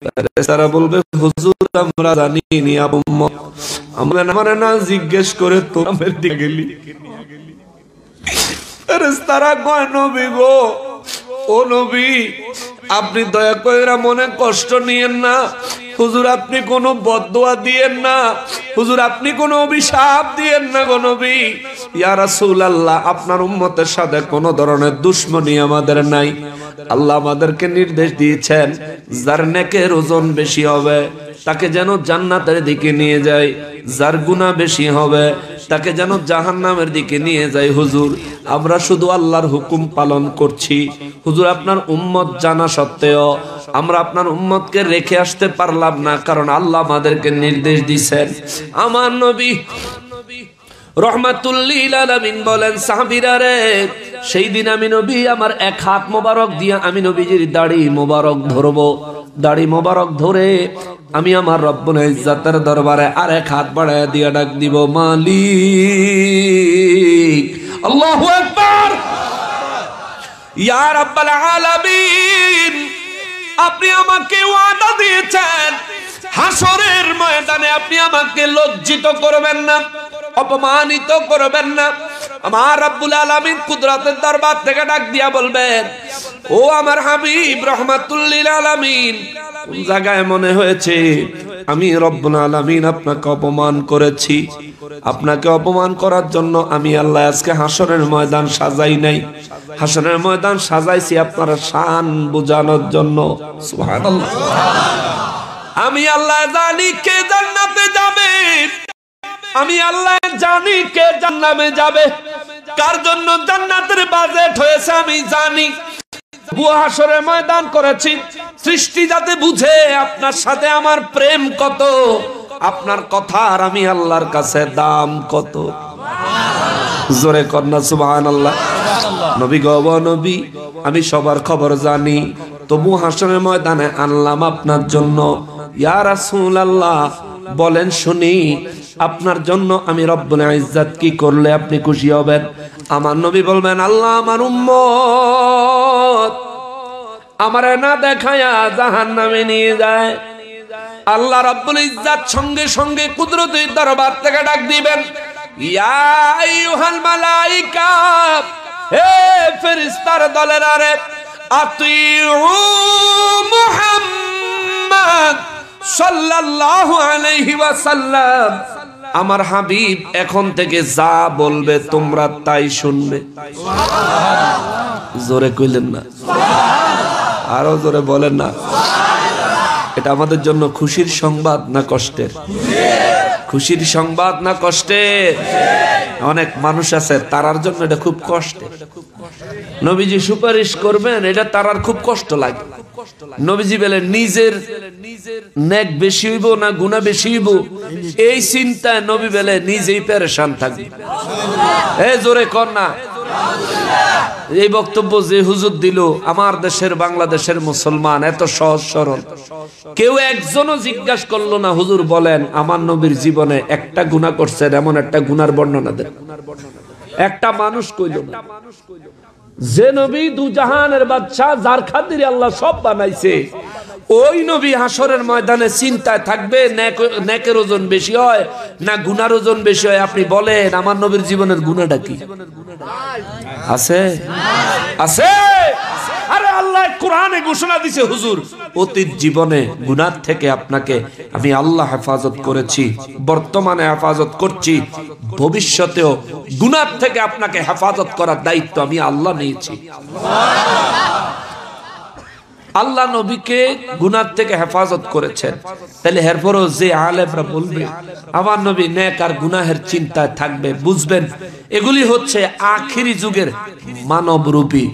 ফেরেশতারা বলবে, হুজুর, আমরা জানি উম্মত। আমরা না জিজ্ঞেস করে তোমার দিকে গেলি। ফেরেশতারা কয়, নবী গো, ও নবী, আপনি দয়া করে মনে কষ্ট নিয়েন না। হুজুর, আপনি কোনো বদদোয়া দিয়েন না। হুজুর, আপনি কোনো অভিশাপ দিয়েন না গো নবী। ইয়া রাসূলুল্লাহ, আপনার উম্মতের সাথে কোনো ধরনের দুশমনি আমাদের নাই। আল্লাহ আমাদেরকে নির্দেশ দিয়েছেন, যার নেকের ওজন বেশি হবে তাকে যেন জান্নাতের দিকে নিয়ে যায়, যার গুনাহ বেশি হবে তাকে যেন জাহান্নামের দিকে নিয়ে যায়। হুজুর, আমরা শুধু আল্লাহর হুকুম পালন করছি। হুজুর, আপনার উম্মত জানা সত্ত্বেও আমরা আপনার উম্মতকে রেখে আসতে পারলাম না, কারণ আল্লাহ আমাদেরকে নির্দেশ দিয়েছেন। আমার নবী রাহমাতুল লিল আলামিন বলেন, সাহাবীরা রে, সেই দিন আমি নবী আমার এক হাত মোবারক দিয়ে আমি নবীজির দাড়ি মোবারক ধরবো। দাড়ি মোবারক ধরে আমি আমার রব্বুল ইজ্জতের দরবারে আরেক হাত বাড়ায় দিয়ে ডাক দিব, মালিক। আল্লাহু আকবার। ইয়া রাব্বাল আলামিন, আপনি আমাকে ওয়াদা দিয়েছেন, হাসরের ময়দানে আপনি আমাকে লজ্জিত করবেন না, অপমানিত করবেন না। আমার রব্বুল আলামিন কুদরতের দরবার থেকে ডাক দিয়া বলবেন, ও আমার হাবিব রাহমাতুল লিল আলামিন, কোন জায়গায় মনে হয়েছে আমি রব্বুল আলামিন আপনাকে অপমান করেছি? আপনাকে অপমান করার জন্য আমি আল্লাহ আজকে হাসরের ময়দান সাজাই নাই। হাসরের ময়দান সাজাইছি আপনার শান বোঝানোর জন্য। সুবহানাল্লাহ। আমি আল্লাহ জানি কে জান্নাতে যাবে, আমি আল্লাহ জানি কে জান্নাতে যাবে, কার জন্য জান্নাতের বাজেট হয়েছে আমি জানি। হাসরের ময়দান করেছি সৃষ্টি যাতে বুঝে আপনার সাথে আমার প্রেম কত, আপনার কথার আমি আল্লাহর কাছে দাম কত। জোরে কন্যা সুবহানাল্লাহ। নবী গো নবী, আমি সবার খবর জানি, তবু হাসরের ময়দানে আনলাম আপনার জন্য। ইয়া রাসূলুল্লাহ, বলেন শুনি, আপনার জন্য আমি রব্বুল ইজ্জত কি করলে আপনি খুশি হবেন? আমার নবী বলবেন, আল্লাহ আমার উম্মত আমারে না দেখায়া জাহান্নামে নিয়ে যায়। আল্লাহ রব্বুল ইজ্জত সঙ্গে সঙ্গে কুদরতের দরবার থেকে ডাক দিবেন, ইয়া আইয়ুহাল মালাইকা, হে ফেরেশতার দলেরা রে, আতিউ মুহাম্মদ সাল্লাল্লাহু আলাইহি ওয়াসাল্লাম, আমার হাবিব এখন থেকে যা বলবে তোমরা তাই শুনবে। জোরে কইলেন না? আরো জোরে বলেন না? এটা আমাদের জন্য খুশির সংবাদ না কষ্টের? খুশির সংবাদ না কষ্টের? অনেক মানুষ আছে তারার জন্য এটা খুব কষ্টের। নবীজি সুপারিশ করবেন, এটা তারার খুব কষ্ট লাগে। নবীজি বলেন, নিজের নেক বেশি হইব না গুনাহ বেশি হইব, এই চিন্তায় নবী বলে নিজেই পেরেশান থাকবে। এই জোরে কর না। এই বক্তব্য যে হুজুর দিল, আমার দেশের বাংলাদেশের মুসলমান এত সহজ সরল, কেউ একজনও জিজ্ঞাসা করলো না, হুজুর বলেন আমার নবীর জীবনে একটা গুনাহ করছেন এমন একটা গুনার বর্ণনা দেন। একটা মানুষ কইল না। যে নবী দুজাহানের বাদশা, যার খাতিরে আল্লাহ সব বানাইছে, ওই নবী হাসরের ময়দানে চিন্তায় থাকবে নেকের ওজন বেশি হয় না গুনার ওজন বেশি হয়? আপনি বলেন আমার নবীর জীবনের গুনাহটা কি আছে? আছে? আরে আল্লাহ কোরআনে ঘোষণা দিয়েছে হুজুর অতীত জীবনে গুনাহ থেকে আপনাকে আমি আল্লাহ হেফাজত করেছি, বর্তমানে হেফাজত করছি, ভবিষ্যতেও গুনাহ থেকে আপনাকে হেফাজত করার দায়িত্ব আমি আল্লাহ নিয়েছি। আল্লাহ নবীকে গুনাহ থেকে হেফাজত করেছেন। তাহলে এরপরও যে আলেমরা বলবে আমার নবী নেক আর গুনাহের চিন্তায় থাকবে, বুঝবেন এগুলি হচ্ছে আখিরি যুগের মানবরূপী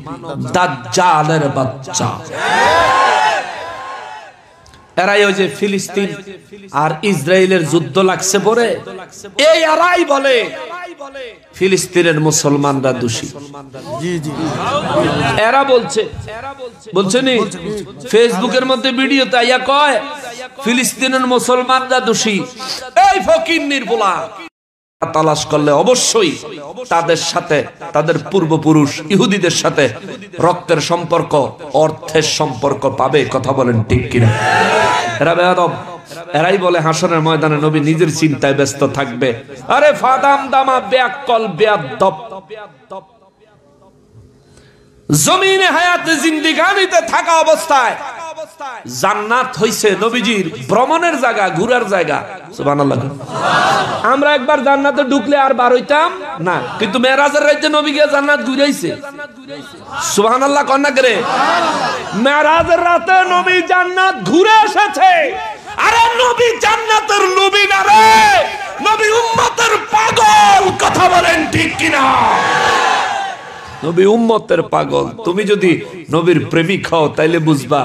দাজ্জালের বাচ্চা। এরাই ওই যে ফিলিস্তিন আর ইসরায়েলের যুদ্ধ লাগছে পরে এই এরাই বলে ফিলিস্তিনের মুসলমানরা দোষী। এরা বলছে নি ফেসবুকের মধ্যে ভিডিওতে আইয়া কয় ফিলিস্তিনের মুসলমানরা দোষী। এই ফকিন্নির পোলা তালাশ করলে অবশ্যই তাদের সাথে তাদের পূর্বপুরুষ ইহুদিদের সাথে রক্তের সম্পর্ক, অর্থের সম্পর্ক পাবে। কথা বলেন ঠিক কিনা? এরা বেয়াদব। এরাই বলে হাসরের ময়দানে নবী নিজের চিন্তায় ব্যস্ত থাকবে। আরে ফাদাম দামা বেয়াক্কল বেয়াদব। জমিনে হায়াতে জিন্দেগানিতে থাকা অবস্থায় জান্নাত হইছে নবীজির ভ্রমণের জায়গা, ঘুরার জায়গা। সুবহানাল্লাহ। আমরা একবার জান্নাতে ঢুকলে আর বার হইতাম না, কিন্তু মেরাজের রাতে নবী গিয়ে জান্নাত ঘুরাইছে। সুবহানাল্লাহ কন্যা করে মেরাজের রাতে নবী জান্নাত ঘুরে এসেছে। আরে নবী জান্নাতের নবী না রে, নবী উম্মতের পাগল। কথা বলেন ঠিক কিনা? নবী উম্মতের পাগল। তুমি যদি নবীর প্রেমিক হও তাইলে বুঝবা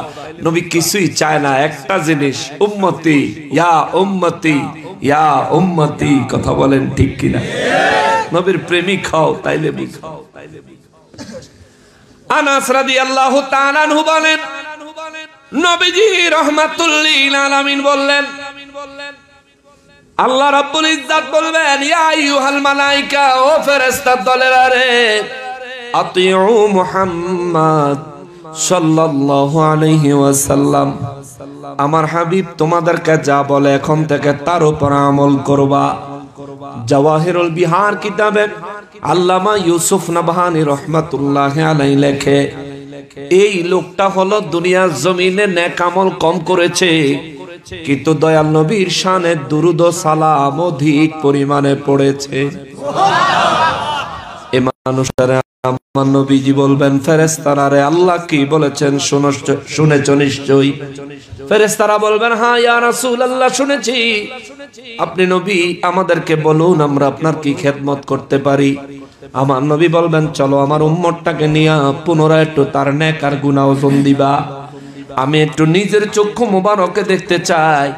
নবী কিছুই চায় না, একটা জিনিস, উম্মতি ইয়া উম্মতি ইয়া উম্মতি। কথা বলেন ঠিক কিনা? নবীর প্রেমিক হও তাইলে বুঝবা। আনাস রাদিয়াল্লাহু তাআলা আনহু বলেন নবীজি রাহমাতুল লিল আলামিন বললেন আল্লাহ রাব্বুল ইজ্জত বলবেন ইয়া আইয়ুহাল মালায়েকা, ও ফেরেশতা দলেরা রে, আতিউ মুহাম্মদ সাল্লাল্লাহু আলাইহি ওয়াসাল্লাম, আমার হাবিব তোমাদেরকে যা বলে এখন থেকে তার উপর আমল করবা। জাওয়াহিরুল বিহার কিতাবে আল্লামা ইউসুফ নাবহানী রাহমাতুল্লাহি আলাইহি লেখে এই লোকটা হলো দুনিয়ার জমিনে নেক আমল কম করেছে, কিন্তু দয়াল নবীর শানে দুরূদ ও সালাম অধিক পরিমাণে পড়েছে। এই মানুষটারে আমার নবীজি বলবেন ফেরেশতারা রে আল্লাহ কি বলেছেন শুনেছো নিশ্চয়ই? ফেরেশতারা বলবেন হ্যাঁ ইয়া রাসূলুল্লাহ শুনেছি। আপনি নবী আমাদেরকে বলুন আমরা আপনার কি খেদমত করতে পারি। আমার নবী বলবেন চলো আমার উম্মতটাকে নিয়ে পুনরায় একটু তার নেক আর গুনাহ ওজন দিবা। আমি একটু নিজের চক্ষু মোবারকে দেখতে চাই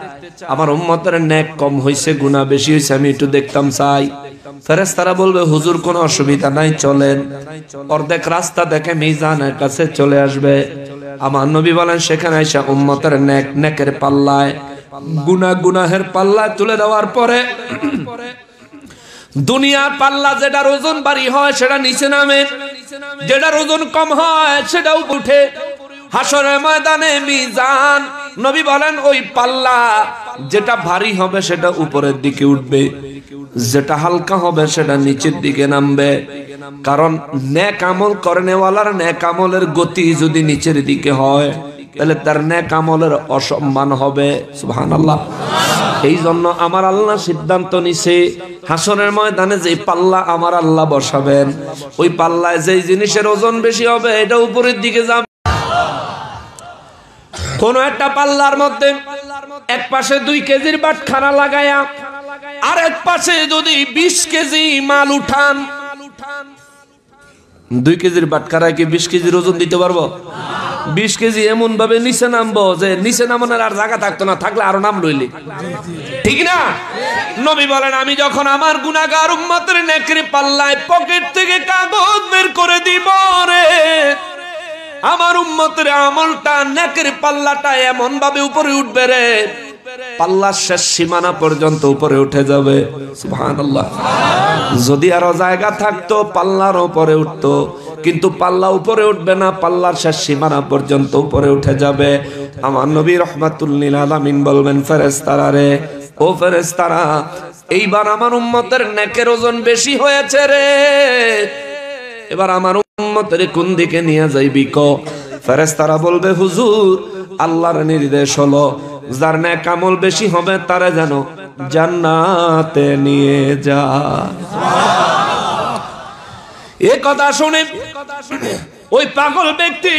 আমার উম্মতের নেক কম হইছে গুনাহ বেশি হইছে, আমি একটু দেখতাম চাই। ফেরেশতারা বলবে হুজুর কোনো অসুবিধা নাই, চলেন। অর্ধেক রাস্তা দেখে মিজানের কাছে চলে আসবে। আমার নবী বলেন সেখানে এসে উম্মতের নেকের পাল্লায় গুনাহের পাল্লায় তুলে দেওয়ার পরে দুনিয়ার পাল্লা যেটার ওজন ভারী হয় সেটা নিচে নামে, যেটার ওজন কম হয় সেটা উঠে। হাসরের ময়দানে মিজান, নবী বলেন ওই পাল্লা যেটা ভারী হবে সেটা উপরের দিকে উঠবে, যেটা হালকা হবে সেটা নিচের দিকে নামবে। কারণ নেক আমল করনেওয়ালার নেক আমলের গতি যদি নিচের দিকে হয় তাহলে তার নেক আমলের অসম্মান হবে। সুবহানাল্লাহ। এই জন্য আমার আল্লাহ সিদ্ধান্ত নিছে হাসরের ময়দানে যে পাল্লা আমার আল্লাহ বসাবেন ওই পাল্লায় যেই জিনিসের ওজন বেশি হবে এটা উপরের দিকে যাবে। কোন একটা পাল্লার মধ্যে এক পাশে 2 কেজির বাটখারা লাগায়া আর এক পাশে যদি 20 কেজি মাল উঠান, 2 কেজির বাটখারায় কি 20 কেজির ওজন দিতে পারবো? 20 কেজি এমন ভাবে নিচে নামবো যে নিচে নামানোর আর জায়গা থাকতো না, থাকলে আরো নাম লইলে, ঠিক না? নবী বলেন আমি যখন আমার গুনাহগার উম্মতের নেকের পাল্লায় পকেট থেকে কাগজ বের করে দিব রে, আমার উম্মতের আমলটা নেকের পাল্লাটা এমন ভাবে উপরে উঠবে রে, পাল্লার শেষ সীমানা পর্যন্ত উপরে উঠে যাবে। সুবহানাল্লাহ। যদি আরো জায়গা থাকতো পাল্লার উপরে উঠতো, কিন্তু পাল্লা উপরে উঠবে না, পাল্লার শেষ সীমানা পর্যন্ত উপরে উঠে যাবে। আমার নবী রাহমাতুল লিল আলামিন বলবেন ফেরেশতারা রে, ও ফেরেশতারা এইবার আমার উম্মতের নেকের ওজন বেশি হয়েছে রে, এবার আমার উম্মতের কোন দিকে নিয়ে যাইবি ক? ফেরেশতারা বলবে হুজুর আল্লাহর নির্দেশ হলো যার নেক আমল বেশি হবে তারা যেন জান্নাতে নিয়ে যায়। এই কথা শুনে ওই পাগল ব্যক্তি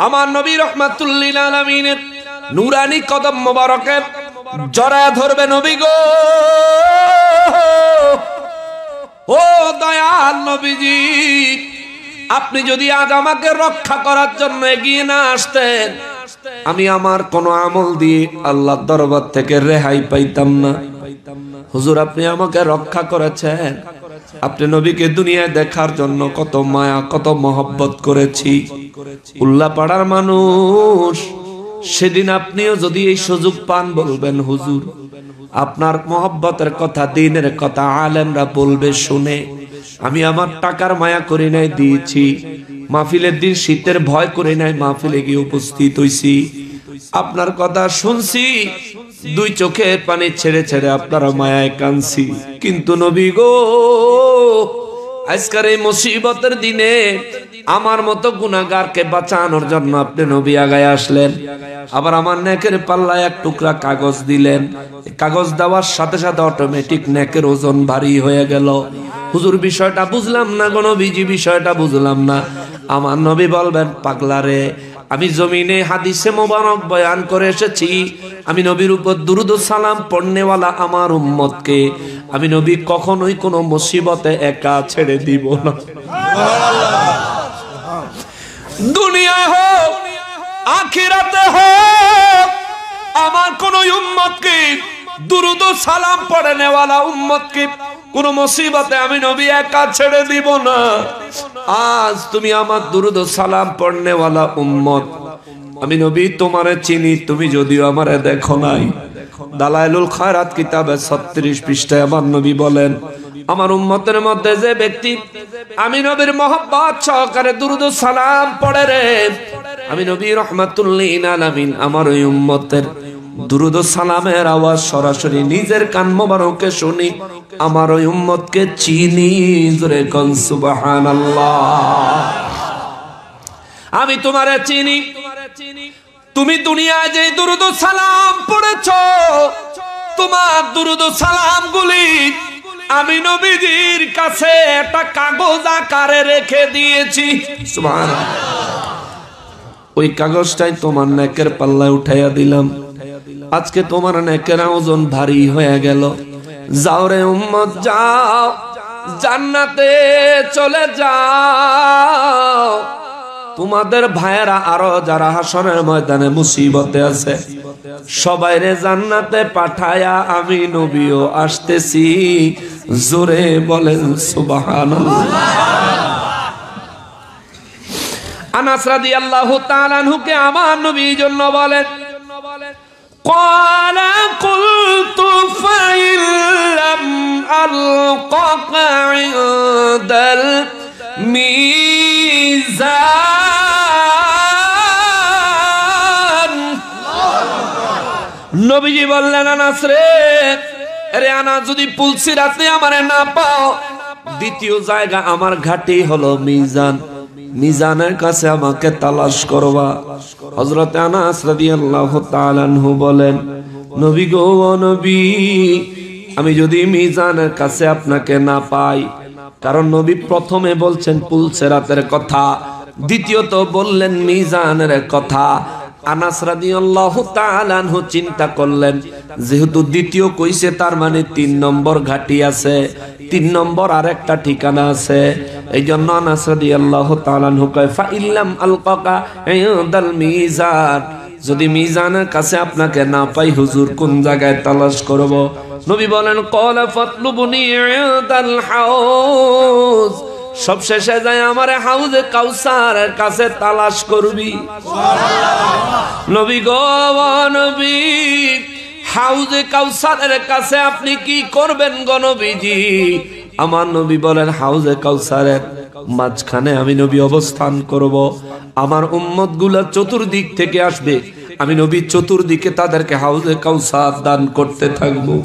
আমার নবী রাহমাতুল লিল আলামিনের নূরানি কদম মোবারকে জড়ায় ধরবে। নবী গো, ও দয়াল নবীজি, আপনি যদি আজ আমাকে রক্ষা করার জন্য এগিয়ে না আসতেন, আমি আমার কোন আমল দিয়ে আল্লাহর দরবার থেকে রেহাই পাইতাম না। হুজুর আপনি আমাকে রক্ষা করেছেন, আপনি নবীকে দুনিয়ায় দেখার জন্য কত মায়া কত মহব্বত করেছি। উল্লাপাড়ার মানুষ, সেদিন আপনিও যদি এই সুযোগ পান বলবেন হুজুর আপনার মহব্বতের কথা, দ্বীনের কথা আলেমরা বলবে শুনে আমি আমার টাকার মায়া করি নাই দিয়েছি, মাহফিলের দিন শীতের ভয় করে নাই মাহফিলে গিয়ে উপস্থিত হইছি, আপনার কথা শুনছি, দুই চোখে পানি ছেড়ে ছেড়ে আপনার মায়ায় কাঁদছি। কিন্তু নবী গো, আজকের এই মুসিবতের দিনে আমার মতো গুনাহগারকে বাঁচানোর জন্য আপনি নবী আগায় আসলেন, আবার আমার নেকের পাল্লায় এক টুকরা কাগজ দিলেন। কাগজ দেওয়ার সাথে সাথে অটোমেটিক নেকের ওজন ভারী হয়ে গেল। হুজুর বিষয়টা বুঝলাম না গো নবীজি, বিষয়টা বুঝলাম না। আমার নবী বলবেন পাগলা রে, আমি জমিনে হাদিসে মোবারক বয়ান করে এসেছি, আমি নবীর উপর দুরূদ ও সালাম পড়নেওয়ালা আমার উম্মতকে আমি নবী কখনোই কোনো মুসিবতে একা ছেড়ে দিব না। দুনিয়ায় হোক আখিরাতে হোক, আমার কোন উম্মতকে দুরূদ ও সালাম পড়নেওয়ালা উম্মতকে কোন মুসিবতে আমি নবী একা ছেড়ে দিব না। আজ তুমি আমার দুরূদ ও সালাম পড়নেওয়ালা উম্মত, আমি নবী তোমারে চিনি, তুমি যদিও আমারে দেখো নাই। দালাইলুল খায়রাত কিতাবে 36 পৃষ্ঠায় আমার নবী বলেন, আমার উম্মতের মধ্যে যে ব্যক্তি আমি নবীর মহব্বত সহকারে দুরূদ ও সালাম পড়ে রে, আমি নবী রাহমাতুল লিল আলামিন আমার ওই উম্মতের দুরূদ ও সালামের আওয়াজ সরাসরি নিজের কান মোবারকে শুনি, আমার ওই উম্মতকে চিনি। জোরে কোন সুবহানাল্লাহ। আমি তোমারে চিনি, তুমি দুনিয়ায় যে দুরূদ ও সালাম পড়েছো, তোমার দুরূদ ও সালাম গুলি আমি নবীজির কাছে একটা কাগজ আকারে রেখে দিয়েছি। সুবহানাল্লাহ। ওই কাগজটাই তোমার নেকের পাল্লায় উঠাইয়া দিলাম। আজকে তোমার নেকের ওজন ভারী হয়ে গেল। যাও রে উম্মত যাও, জান্নাতে চলে যাও। তোমাদের ভাইয়েরা আরো যারা হাসরের ময়দানে মুসিবতে আছে, সবাই রে জান্নাতে পাঠায়া আমি নবীও আসতেছি। জোরে বলেন সুবহানাল্লাহ। আনাস রাদিয়াল্লাহু তাআলা আনহুকে আমার নবী জন্য বলেন, قال قلت فإن لم ألقك عند الميزان। নবীজি বললেন, আনাস রে, আরে আনাস যদি পুলসিরাতে আমারে না পাও, দ্বিতীয় জায়গা আমার ঘাটি হলো মিজান, মিজানের কাছে আমাকে তালাশ করবা। হযরত আনাস রাদিয়াল্লাহু তাআলা আনহু বলেন, নবী গো নবী, আমি যদি মিজানের কাছে আপনাকে না পাই, কারণ নবী প্রথমে বলছেন পুলসিরাতের কথা, দ্বিতীয়ত বললেন মিজানের কথা। আনাস রাদিয়াল্লাহু তাআলা আনহু চিন্তা করলেন, যেহেতু দ্বিতীয় কইছে তার মানে 3 নম্বর ঘাটি আছে, 3 নম্বর আরেকটা ঠিকানা আছে। এইজন্য আনাস রাদিয়াল্লাহু তাআলা আনহু কয়, ফা ইল্লাম আলকাকা ইনদাল মিজান, যদি মিজানের কাছে আপনাকে না পাই হুজুর কোন জায়গায় তালাশ করব? নবী বলেন, ক্বালা ফাতলুবনি ইনদাল হাউজ, সবশেষে যায় আমারে হাউজে কাউসারের কাছে তালাশ করবি। নবী গো নবী, হাউজে কাউসারের কাছে আপনি কি করবেন গো নবীজি? আমার নবী বলেন, হাউজে কাউসারের মাঝখানে আমি নবী অবস্থান করব। আমার উম্মত গুলা চতুর্দিক থেকে আসবে, আমি নবী চতুর্দিকে তাদেরকে হাউজে কাউসার দান করতে থাকবো।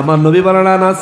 আমার নবী বলেন, আনাস